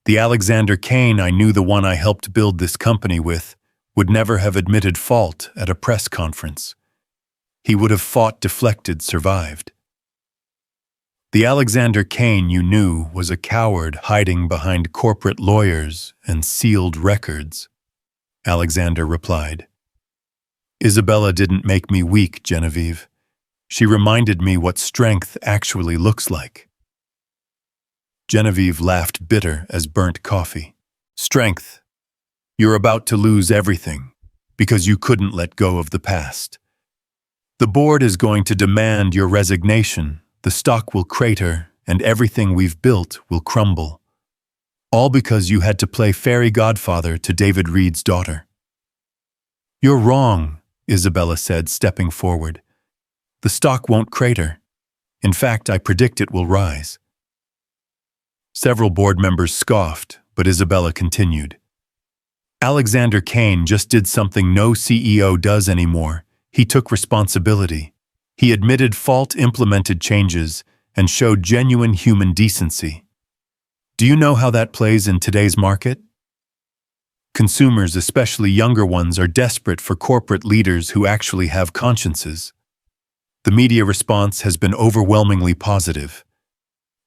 The Alexander Kane I knew, the one I helped build this company with, would never have admitted fault at a press conference. He would have fought, deflected, survived. The Alexander Kane you knew was a coward hiding behind corporate lawyers and sealed records," Alexander replied. "Isabella didn't make me weak, Genevieve. She reminded me what strength actually looks like." Genevieve laughed, bitter as burnt coffee. "Strength. You're about to lose everything because you couldn't let go of the past. The board is going to demand your resignation, the stock will crater, and everything we've built will crumble. All because you had to play fairy godfather to David Reed's daughter." "You're wrong," Isabella said, stepping forward. "The stock won't crater. In fact, I predict it will rise." Several board members scoffed, but Isabella continued. "Alexander Kane just did something no CEO does anymore. He took responsibility. He admitted fault, implemented changes, and showed genuine human decency. Do you know how that plays in today's market? Consumers, especially younger ones, are desperate for corporate leaders who actually have consciences. The media response has been overwhelmingly positive.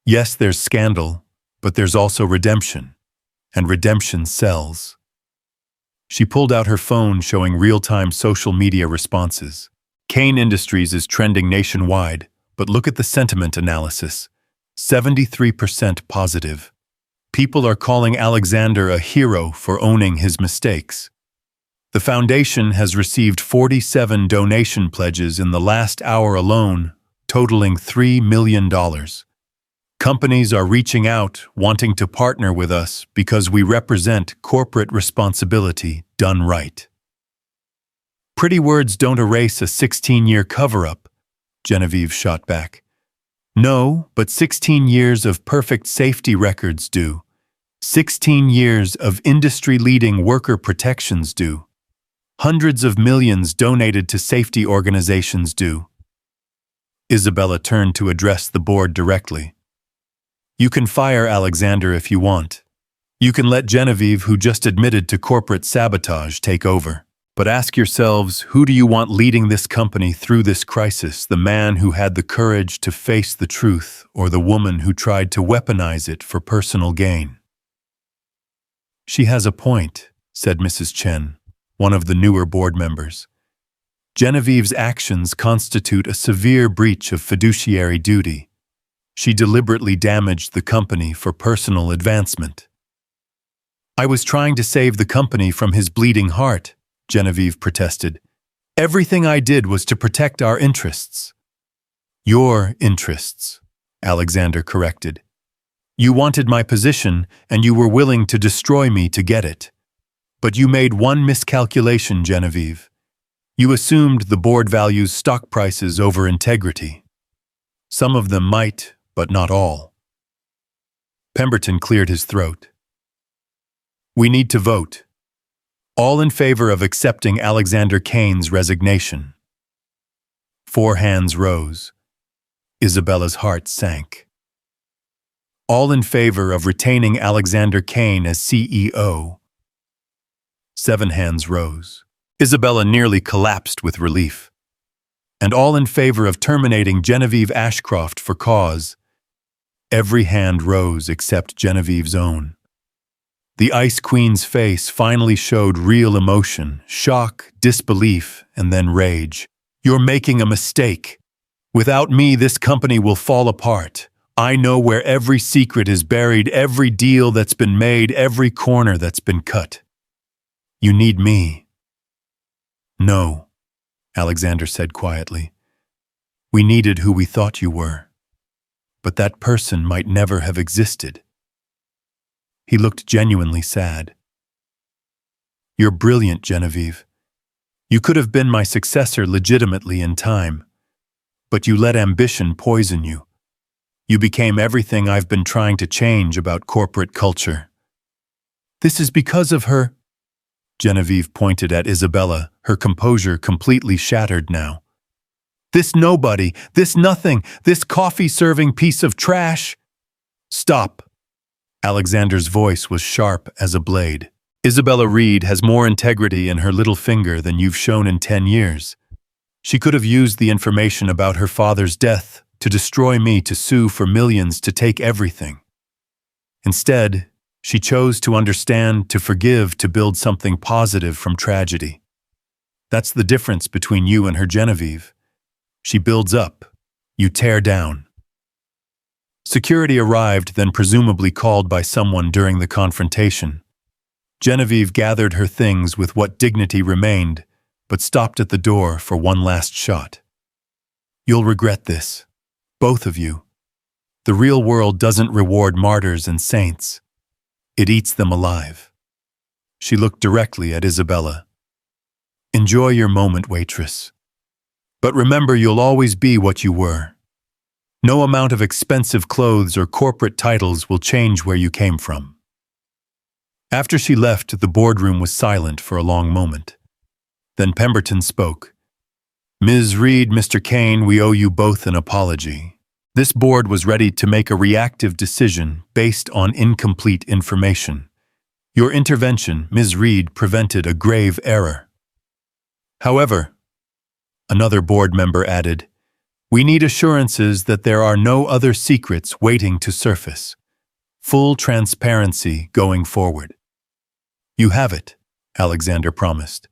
Yes, there's scandal, but there's also redemption, and redemption sells." She pulled out her phone, showing real-time social media responses. Kane Industries is trending nationwide, but look at the sentiment analysis. 73% positive. People are calling Alexander a hero for owning his mistakes. The foundation has received 47 donation pledges in the last hour alone, totaling $3 million. Companies are reaching out, wanting to partner with us because we represent corporate responsibility done right. "Pretty words don't erase a 16-year cover-up," Genevieve shot back. "No, but 16 years of perfect safety records do. 16 years of industry-leading worker protections do. Hundreds of millions donated to safety organizations do." Isabella turned to address the board directly. "You can fire Alexander if you want. You can let Genevieve, who just admitted to corporate sabotage, take over. But ask yourselves, who do you want leading this company through this crisis? The man who had the courage to face the truth, or the woman who tried to weaponize it for personal gain?" "She has a point," said Mrs. Chen, one of the newer board members. "Genevieve's actions constitute a severe breach of fiduciary duty. She deliberately damaged the company for personal advancement." "I was trying to save the company from his bleeding heart," Genevieve protested. "Everything I did was to protect our interests." "Your interests," Alexander corrected. "You wanted my position, and you were willing to destroy me to get it. But you made one miscalculation, Genevieve. You assumed the board values stock prices over integrity. Some of them might, but not all." Pemberton cleared his throat. "We need to vote. All in favor of accepting Alexander Kane's resignation." 4 hands rose. Isabella's heart sank. All in favor of retaining Alexander Kane as CEO. 7 hands rose. Isabella nearly collapsed with relief. And all in favor of terminating Genevieve Ashcroft for cause. Every hand rose except Genevieve's own. The Ice Queen's face finally showed real emotion, shock, disbelief, and then rage. You're making a mistake. Without me, this company will fall apart. I know where every secret is buried, every deal that's been made, every corner that's been cut. You need me. No, Alexander said quietly. We needed who we thought you were. But that person might never have existed. He looked genuinely sad. You're brilliant, Genevieve. You could have been my successor legitimately in time. But you let ambition poison you. You became everything I've been trying to change about corporate culture. This is because of her. Genevieve pointed at Isabella, her composure completely shattered now. This nobody, this nothing, this coffee-serving piece of trash. Stop. Alexander's voice was sharp as a blade. Isabella Reed has more integrity in her little finger than you've shown in 10 years. She could have used the information about her father's death to destroy me, to sue for millions, to take everything. Instead, she chose to understand, to forgive, to build something positive from tragedy. That's the difference between you and her, Genevieve. She builds up, you tear down. Security arrived, then presumably called by someone during the confrontation. Genevieve gathered her things with what dignity remained, but stopped at the door for one last shot. You'll regret this, both of you. The real world doesn't reward martyrs and saints. It eats them alive. She looked directly at Isabella. Enjoy your moment, Waitress. But remember, you'll always be what you were. No amount of expensive clothes or corporate titles will change where you came from. After she left, the boardroom was silent for a long moment. Then Pemberton spoke. Ms. Reed, Mr. Kane, we owe you both an apology. This board was ready to make a reactive decision based on incomplete information. Your intervention, Ms. Reed, prevented a grave error. However, another board member added, we need assurances that there are no other secrets waiting to surface. Full transparency going forward. You have it, Alexander promised.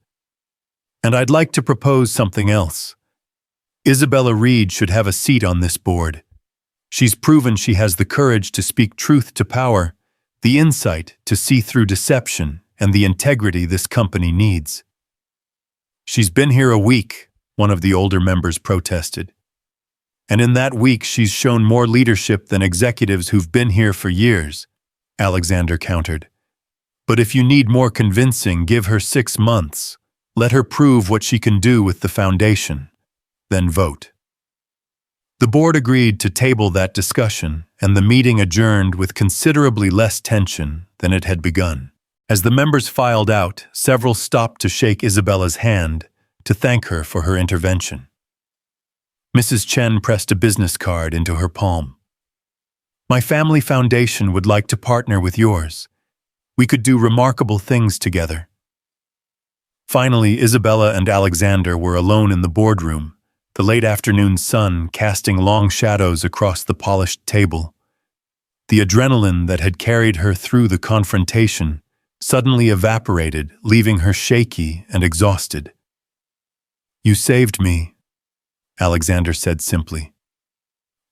And I'd like to propose something else. Isabella Reed should have a seat on this board. She's proven she has the courage to speak truth to power, the insight to see through deception, and the integrity this company needs. She's been here a week, one of the older members protested. And in that week, she's shown more leadership than executives who've been here for years, Alexander countered. But if you need more convincing, give her 6 months. Let her prove what she can do with the foundation. Then vote. The board agreed to table that discussion, and the meeting adjourned with considerably less tension than it had begun. As the members filed out, several stopped to shake Isabella's hand to thank her for her intervention. Mrs. Chen pressed a business card into her palm. My family foundation would like to partner with yours. We could do remarkable things together. Finally, Isabella and Alexander were alone in the boardroom, the late afternoon sun casting long shadows across the polished table. The adrenaline that had carried her through the confrontation suddenly evaporated, leaving her shaky and exhausted. You saved me, Alexander said simply.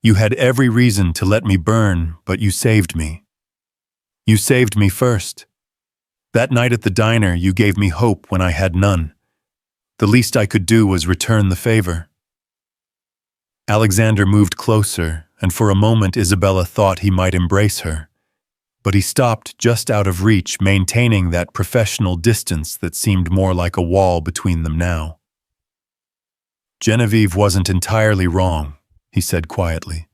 You had every reason to let me burn, but you saved me. You saved me first. That night at the diner, you gave me hope when I had none. The least I could do was return the favor. Alexander moved closer, and for a moment Isabella thought he might embrace her. But he stopped just out of reach, maintaining that professional distance that seemed more like a wall between them now. Genevieve wasn't entirely wrong, he said quietly.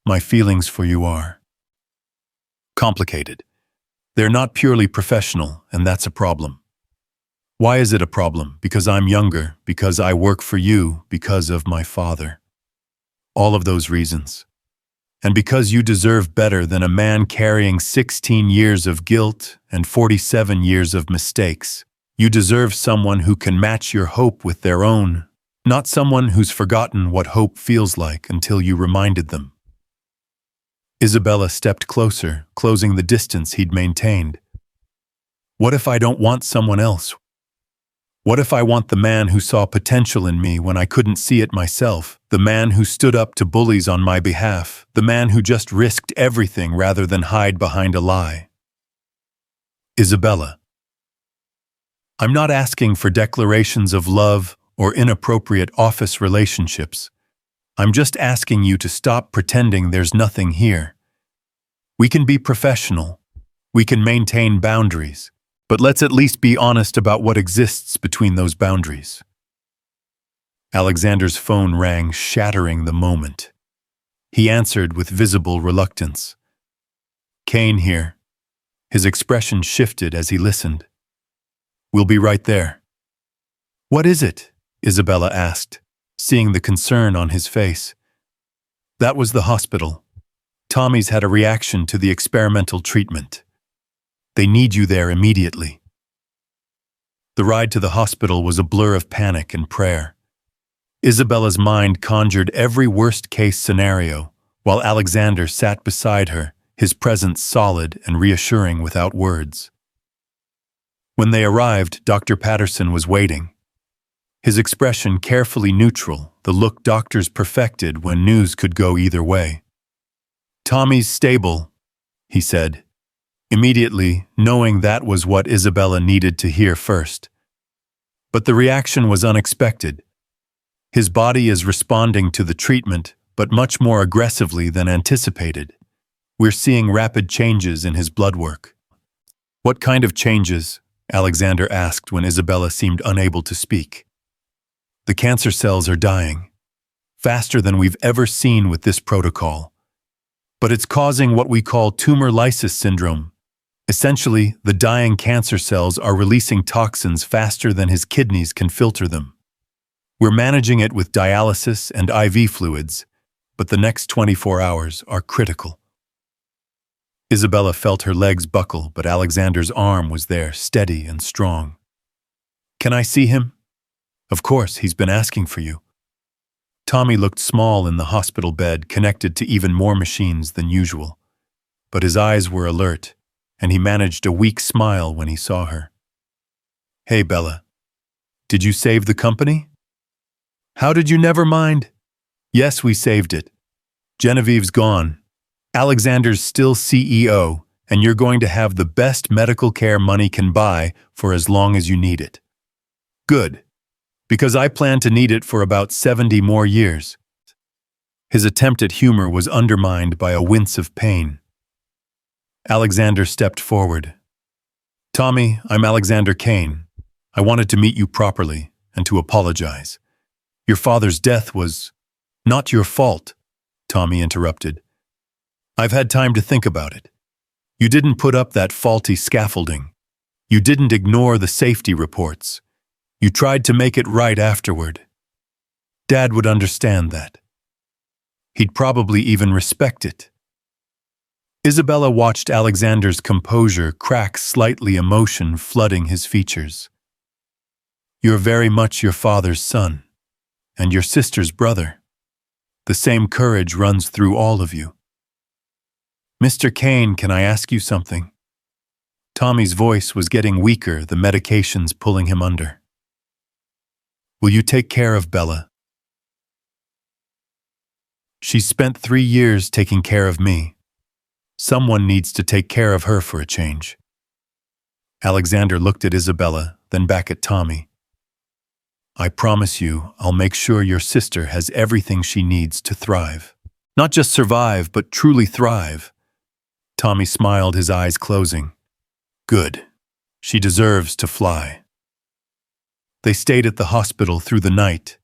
My feelings for you are complicated. They're not purely professional, and that's a problem. Why is it a problem? Because I'm younger, because I work for you, because of my father. All of those reasons. And because you deserve better than a man carrying 16 years of guilt and 47 years of mistakes, you deserve someone who can match your hope with their own, not someone who's forgotten what hope feels like until you reminded them. Isabella stepped closer, closing the distance he'd maintained. What if I don't want someone else? What if I want the man who saw potential in me when I couldn't see it myself, the man who stood up to bullies on my behalf, the man who just risked everything rather than hide behind a lie? Isabella. I'm not asking for declarations of love or inappropriate office relationships. I'm just asking you to stop pretending there's nothing here. We can be professional. We can maintain boundaries. But let's at least be honest about what exists between those boundaries. Alexander's phone rang, shattering the moment. He answered with visible reluctance. Kane here. His expression shifted as he listened. We'll be right there. What is it? Isabella asked, seeing the concern on his face. That was the hospital. Tommy's had a reaction to the experimental treatment. They need you there immediately. The ride to the hospital was a blur of panic and prayer. Isabella's mind conjured every worst-case scenario, while Alexander sat beside her, his presence solid and reassuring without words. When they arrived, Dr. Patterson was waiting. His expression carefully neutral, the look doctors perfected when news could go either way. Tommy's stable, he said, immediately knowing that was what Isabella needed to hear first. But the reaction was unexpected. His body is responding to the treatment, but much more aggressively than anticipated. We're seeing rapid changes in his blood work. What kind of changes? Alexander asked when Isabella seemed unable to speak. The cancer cells are dying, faster than we've ever seen with this protocol. But it's causing what we call tumor lysis syndrome. Essentially, the dying cancer cells are releasing toxins faster than his kidneys can filter them. We're managing it with dialysis and IV fluids, but the next 24 hours are critical. Isabella felt her legs buckle, but Alexander's arm was there, steady and strong. Can I see him? Of course, he's been asking for you. Tommy looked small in the hospital bed, connected to even more machines than usual. But his eyes were alert, and he managed a weak smile when he saw her. Hey, Bella. Did you save the company? How did you never mind? Yes, we saved it. Genevieve's gone. Alexander's still CEO, and you're going to have the best medical care money can buy for as long as you need it. Good. Because I plan to need it for about 70 more years. His attempt at humor was undermined by a wince of pain. Alexander stepped forward. Tommy, I'm Alexander Kane. I wanted to meet you properly and to apologize. Your father's death was not your fault, Tommy interrupted. I've had time to think about it. You didn't put up that faulty scaffolding. You didn't ignore the safety reports. You tried to make it right afterward. Dad would understand that. He'd probably even respect it. Isabella watched Alexander's composure crack slightly, emotion flooding his features. You're very much your father's son, and your sister's brother. The same courage runs through all of you. Mr. Kane, can I ask you something? Tommy's voice was getting weaker, the medications pulling him under. Will you take care of Bella? She's spent 3 years taking care of me. Someone needs to take care of her for a change. Alexander looked at Isabella, then back at Tommy. I promise you, I'll make sure your sister has everything she needs to thrive. Not just survive, but truly thrive. Tommy smiled, his eyes closing. Good. She deserves to fly. They stayed at the hospital through the night,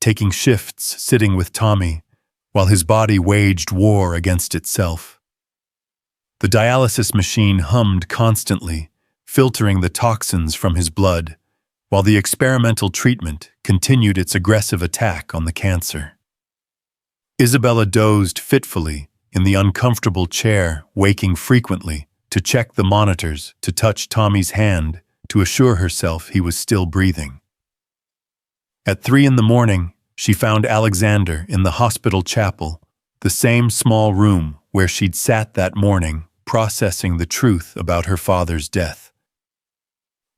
taking shifts, sitting with Tommy, while his body waged war against itself. The dialysis machine hummed constantly, filtering the toxins from his blood, while the experimental treatment continued its aggressive attack on the cancer. Isabella dozed fitfully, in the uncomfortable chair, waking frequently, to check the monitors, to touch Tommy's hand, to assure herself he was still breathing. At 3 in the morning, she found Alexander in the hospital chapel, the same small room where she'd sat that morning, processing the truth about her father's death.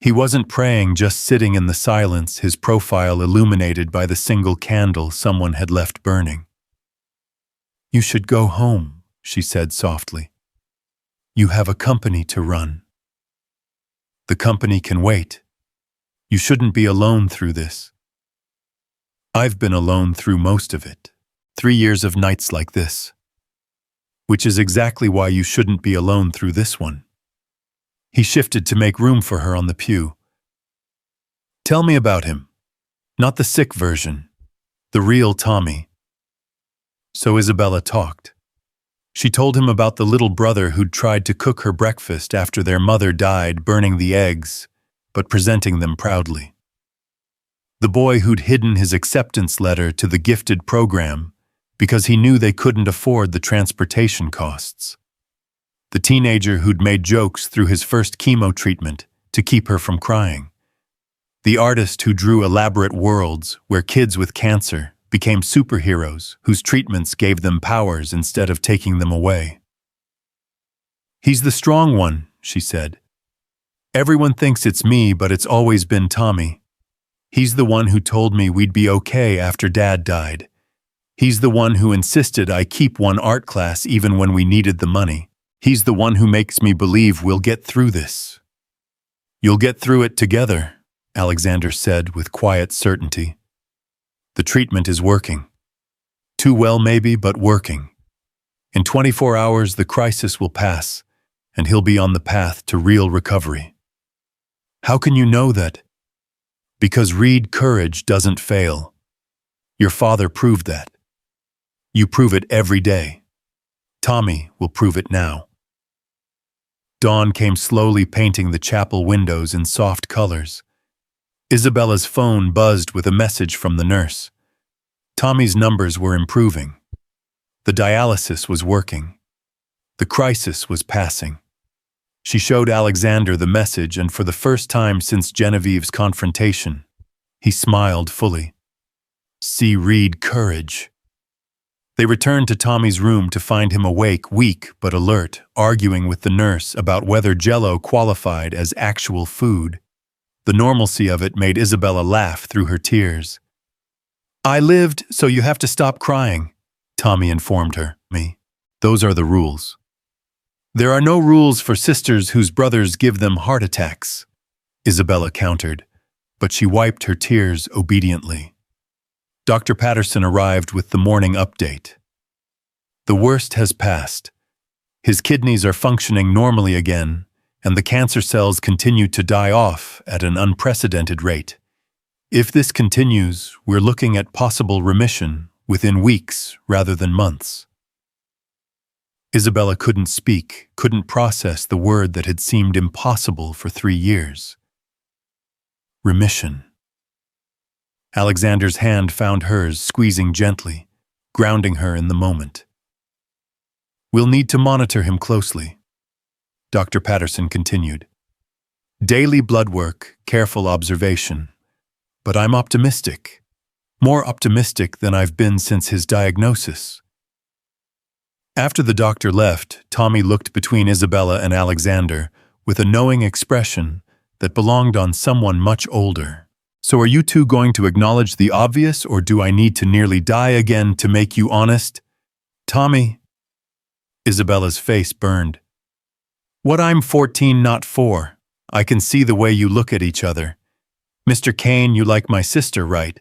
He wasn't praying, just sitting in the silence, his profile illuminated by the single candle someone had left burning. "You should go home," she said softly. "You have a company to run. The company can wait. You shouldn't be alone through this." "I've been alone through most of it. 3 years of nights like this. Which is exactly why you shouldn't be alone through this one." He shifted to make room for her on the pew. "Tell me about him. Not the sick version. The real Tommy." So Isabella talked. She told him about the little brother who'd tried to cook her breakfast after their mother died, burning the eggs, but presenting them proudly. The boy who'd hidden his acceptance letter to the gifted program because he knew they couldn't afford the transportation costs. The teenager who'd made jokes through his first chemo treatment to keep her from crying. The artist who drew elaborate worlds where kids with cancer became superheroes whose treatments gave them powers instead of taking them away. "He's the strong one," she said. "Everyone thinks it's me, but it's always been Tommy. He's the one who told me we'd be okay after Dad died. He's the one who insisted I keep one art class even when we needed the money. He's the one who makes me believe we'll get through this." "You'll get through it together," Alexander said with quiet certainty. "The treatment is working. Too well maybe, but working. In 24 hours the crisis will pass, and he'll be on the path to real recovery." "How can you know that?" "Because Reed courage doesn't fail. Your father proved that. You prove it every day. Tommy will prove it now." Dawn came slowly, painting the chapel windows in soft colors. Isabella's phone buzzed with a message from the nurse. Tommy's numbers were improving. The dialysis was working. The crisis was passing. She showed Alexander the message, and for the first time since Genevieve's confrontation, he smiled fully. "See Reed courage." They returned to Tommy's room to find him awake, weak but alert, arguing with the nurse about whether Jell-O qualified as actual food. The normalcy of it made Isabella laugh through her tears. "I lived, so you have to stop crying," Tommy informed her. "Those are the rules." "There are no rules for sisters whose brothers give them heart attacks," Isabella countered, but she wiped her tears obediently. Dr. Patterson arrived with the morning update. "The worst has passed. His kidneys are functioning normally again, and the cancer cells continue to die off at an unprecedented rate. If this continues, we're looking at possible remission within weeks rather than months." Isabella couldn't speak, couldn't process the word that had seemed impossible for 3 years. Remission. Alexander's hand found hers, squeezing gently, grounding her in the moment. "We'll need to monitor him closely," Dr. Patterson continued. "Daily blood work, careful observation. But I'm optimistic. More optimistic than I've been since his diagnosis." After the doctor left, Tommy looked between Isabella and Alexander with a knowing expression that belonged on someone much older. "So are you two going to acknowledge the obvious, or do I need to nearly die again to make you honest?" "Tommy." Isabella's face burned. "What, I'm 14, not 4. I can see the way you look at each other. Mr. Kane, you like my sister, right?"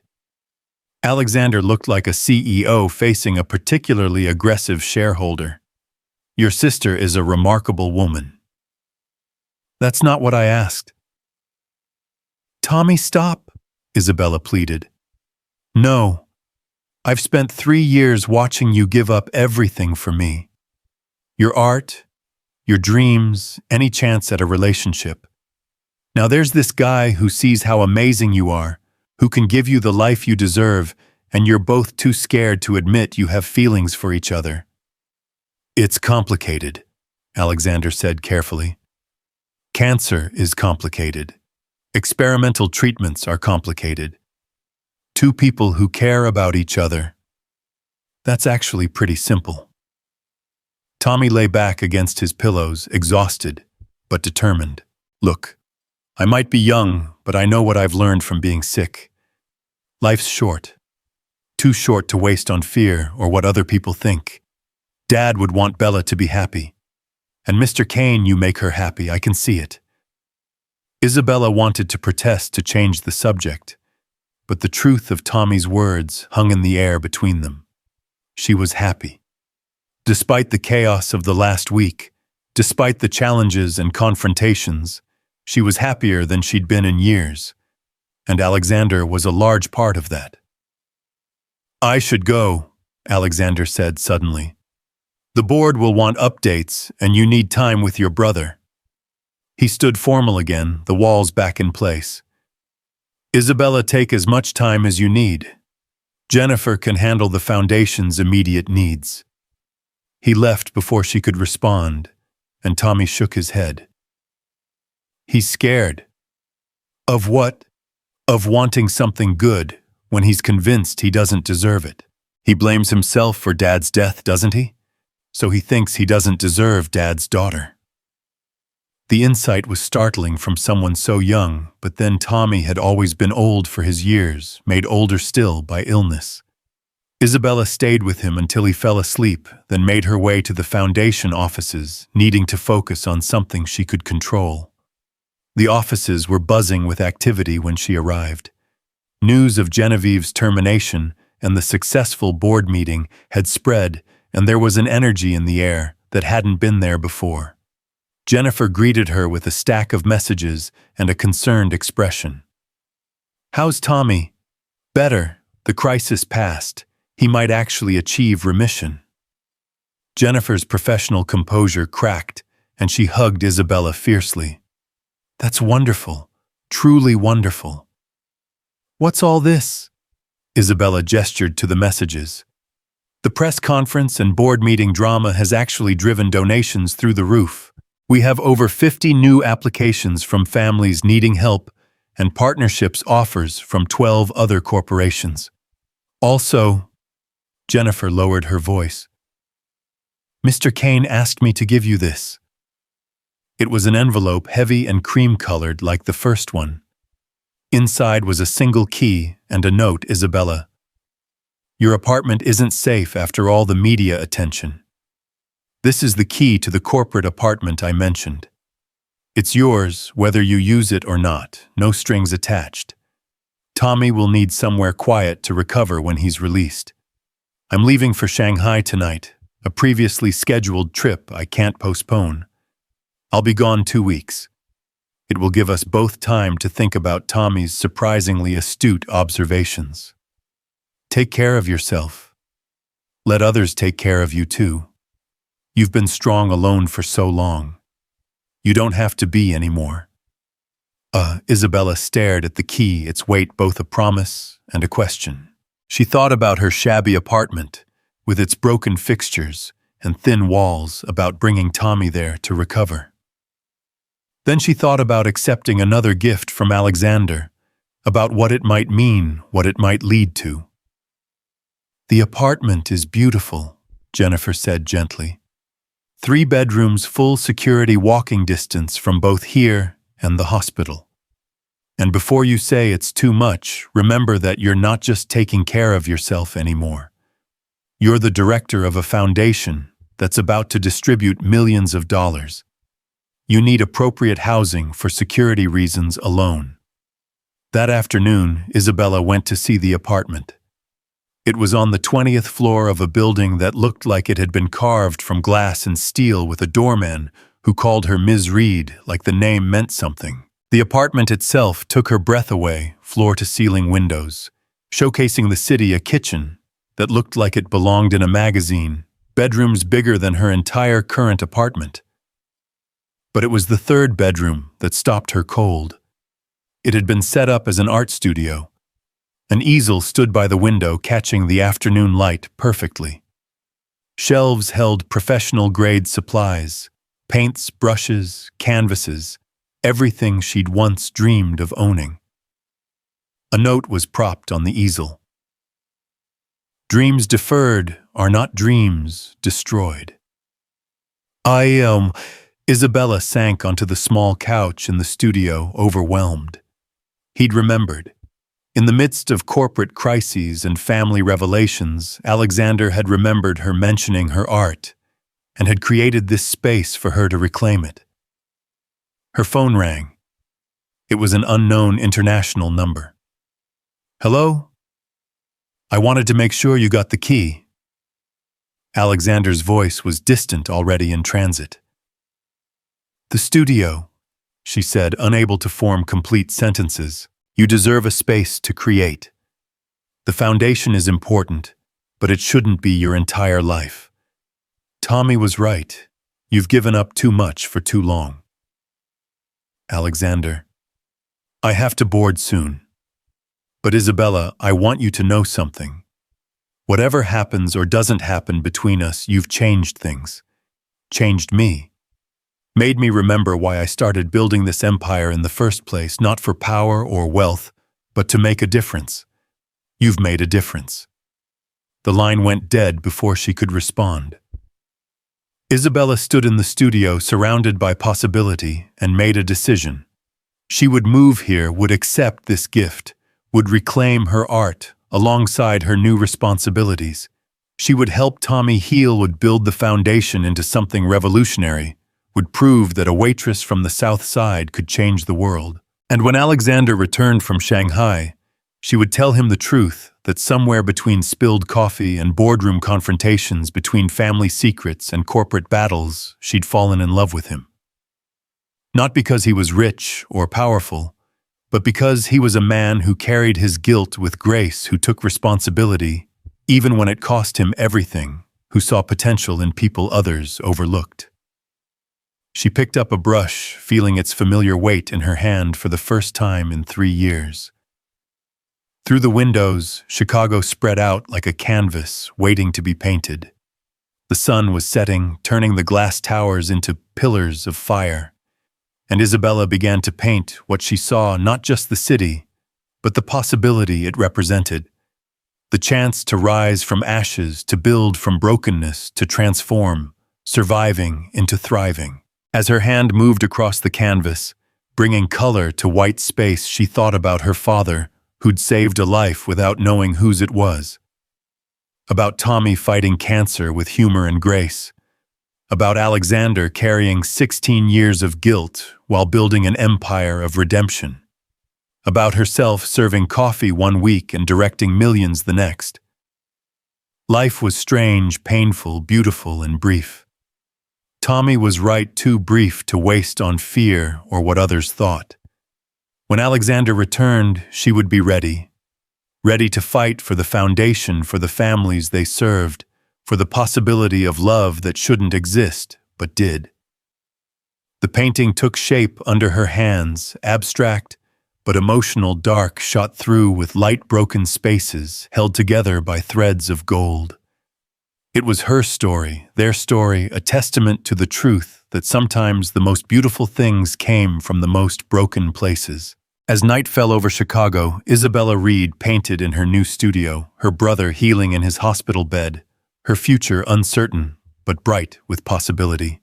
Alexander looked like a CEO facing a particularly aggressive shareholder. "Your sister is a remarkable woman." "That's not what I asked." "Tommy, stop," Isabella pleaded. "No. I've spent 3 years watching you give up everything for me. Your art, your dreams, any chance at a relationship. Now there's this guy who sees how amazing you are, who can give you the life you deserve, and you're both too scared to admit you have feelings for each other." It's complicated, Alexander said carefully. Cancer is complicated. Experimental treatments are complicated. Two people who care about each other. That's actually pretty simple. Tommy lay back against his pillows, exhausted, but determined. Look, I might be young, but I know what I've learned from being sick. Life's short. Too short to waste on fear or what other people think. Dad would want Bella to be happy. And Mr. Kane, you make her happy, I can see it. Isabella wanted to protest to change the subject, but the truth of Tommy's words hung in the air between them. She was happy. Despite the chaos of the last week, despite the challenges and confrontations, she was happier than she'd been in years, and Alexander was a large part of that. I should go, Alexander said suddenly. The board will want updates, and you need time with your brother. He stood formal again, the walls back in place. Isabella, take as much time as you need. Jennifer can handle the foundation's immediate needs. He left before she could respond, and Tommy shook his head. He's scared. Of what? Of wanting something good when he's convinced he doesn't deserve it. He blames himself for Dad's death, doesn't he? So he thinks he doesn't deserve Dad's daughter. The insight was startling from someone so young, but then Tommy had always been old for his years, made older still by illness. Isabella stayed with him until he fell asleep, then made her way to the foundation offices, needing to focus on something she could control. The offices were buzzing with activity when she arrived. News of Genevieve's termination and the successful board meeting had spread, and there was an energy in the air that hadn't been there before. Jennifer greeted her with a stack of messages and a concerned expression. How's Tommy? Better. The crisis passed. He might actually achieve remission. Jennifer's professional composure cracked, and she hugged Isabella fiercely. That's wonderful. Truly wonderful. What's all this? Isabella gestured to the messages. The press conference and board meeting drama has actually driven donations through the roof. We have over 50 new applications from families needing help and partnerships offers from 12 other corporations. Also, Jennifer lowered her voice. Mr. Kane asked me to give you this. It was an envelope heavy and cream-colored like the first one. Inside was a single key and a note, Isabella. Your apartment isn't safe after all the media attention. This is the key to the corporate apartment I mentioned. It's yours, whether you use it or not, no strings attached. Tommy will need somewhere quiet to recover when he's released. I'm leaving for Shanghai tonight, a previously scheduled trip I can't postpone. I'll be gone 2 weeks. It will give us both time to think about Tommy's surprisingly astute observations. Take care of yourself. Let others take care of you too. You've been strong alone for so long. You don't have to be anymore. Isabella stared at the key, its weight both a promise and a question. She thought about her shabby apartment, with its broken fixtures and thin walls, about bringing Tommy there to recover. Then she thought about accepting another gift from Alexander, about what it might mean, what it might lead to. The apartment is beautiful, Jennifer said gently. 3 bedrooms, full security walking distance from both here and the hospital. And before you say it's too much, remember that you're not just taking care of yourself anymore. You're the director of a foundation that's about to distribute millions of dollars. You need appropriate housing for security reasons alone. That afternoon, Isabella went to see the apartment. It was on the 20th floor of a building that looked like it had been carved from glass and steel, with a doorman who called her Ms. Reed like the name meant something. The apartment itself took her breath away, floor-to-ceiling windows, showcasing the city, a kitchen that looked like it belonged in a magazine, bedrooms bigger than her entire current apartment. But it was the 3rd bedroom that stopped her cold. It had been set up as an art studio. An easel stood by the window, catching the afternoon light perfectly. Shelves held professional-grade supplies, paints, brushes, canvases, everything she'd once dreamed of owning. A note was propped on the easel. Dreams deferred are not dreams destroyed. Isabella sank onto the small couch in the studio, overwhelmed. He'd remembered. In the midst of corporate crises and family revelations, Alexander had remembered her mentioning her art and had created this space for her to reclaim it. Her phone rang. It was an unknown international number. "Hello? I wanted to make sure you got the key." Alexander's voice was distant, already in transit. "The studio," she said, unable to form complete sentences. "You deserve a space to create. The foundation is important, but it shouldn't be your entire life. Tommy was right. You've given up too much for too long." Alexander: "I have to board soon. But Isabella, I want you to know something. Whatever happens or doesn't happen between us, you've changed things. Changed me. Made me remember why I started building this empire in the first place, not for power or wealth, but to make a difference. You've made a difference." The line went dead before she could respond. Isabella stood in the studio, surrounded by possibility, and made a decision. She would move here, would accept this gift, would reclaim her art alongside her new responsibilities. She would help Tommy heal, would build the foundation into something revolutionary, would prove that a waitress from the South Side could change the world. And when Alexander returned from Shanghai, she would tell him the truth, that somewhere between spilled coffee and boardroom confrontations, between family secrets and corporate battles, she'd fallen in love with him. Not because he was rich or powerful, but because he was a man who carried his guilt with grace, who took responsibility, even when it cost him everything, who saw potential in people others overlooked. She picked up a brush, feeling its familiar weight in her hand for the first time in 3 years. Through the windows, Chicago spread out like a canvas waiting to be painted. The sun was setting, turning the glass towers into pillars of fire. And Isabella began to paint what she saw, not just the city, but the possibility it represented. The chance to rise from ashes, to build from brokenness, to transform, surviving into thriving. As her hand moved across the canvas, bringing color to white space, she thought about her father, who'd saved a life without knowing whose it was. About Tommy fighting cancer with humor and grace. About Alexander carrying 16 years of guilt while building an empire of redemption. About herself serving coffee one week and directing millions the next. Life was strange, painful, beautiful, and brief. Tommy was right, too brief to waste on fear or what others thought. When Alexander returned, she would be ready. Ready to fight for the foundation, for the families they served, for the possibility of love that shouldn't exist, but did. The painting took shape under her hands, abstract, but emotional, dark, shot through with light broken spaces, held together by threads of gold. It was her story, their story, a testament to the truth that sometimes the most beautiful things came from the most broken places. As night fell over Chicago, Isabella Reed painted in her new studio, her brother healing in his hospital bed, her future uncertain, but bright with possibility.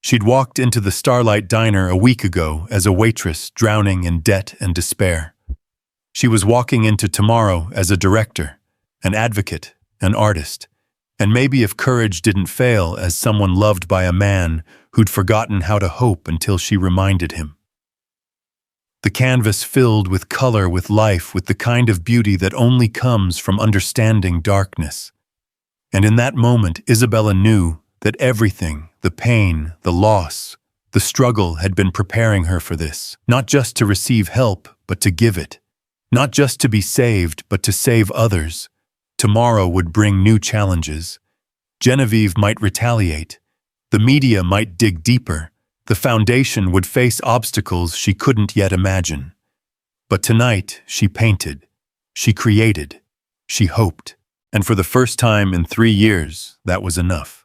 She'd walked into the Starlight Diner a week ago as a waitress drowning in debt and despair. She was walking into tomorrow as a director, an advocate, an artist, and maybe, if courage didn't fail, as someone loved by a man who'd forgotten how to hope until she reminded him. The canvas filled with color, with life, with the kind of beauty that only comes from understanding darkness. And in that moment, Isabella knew that everything, the pain, the loss, the struggle had been preparing her for this. Not just to receive help, but to give it. Not just to be saved, but to save others. Tomorrow would bring new challenges. Genevieve might retaliate. The media might dig deeper. The foundation would face obstacles she couldn't yet imagine. But tonight, she painted. She created. She hoped. And for the first time in 3 years, that was enough.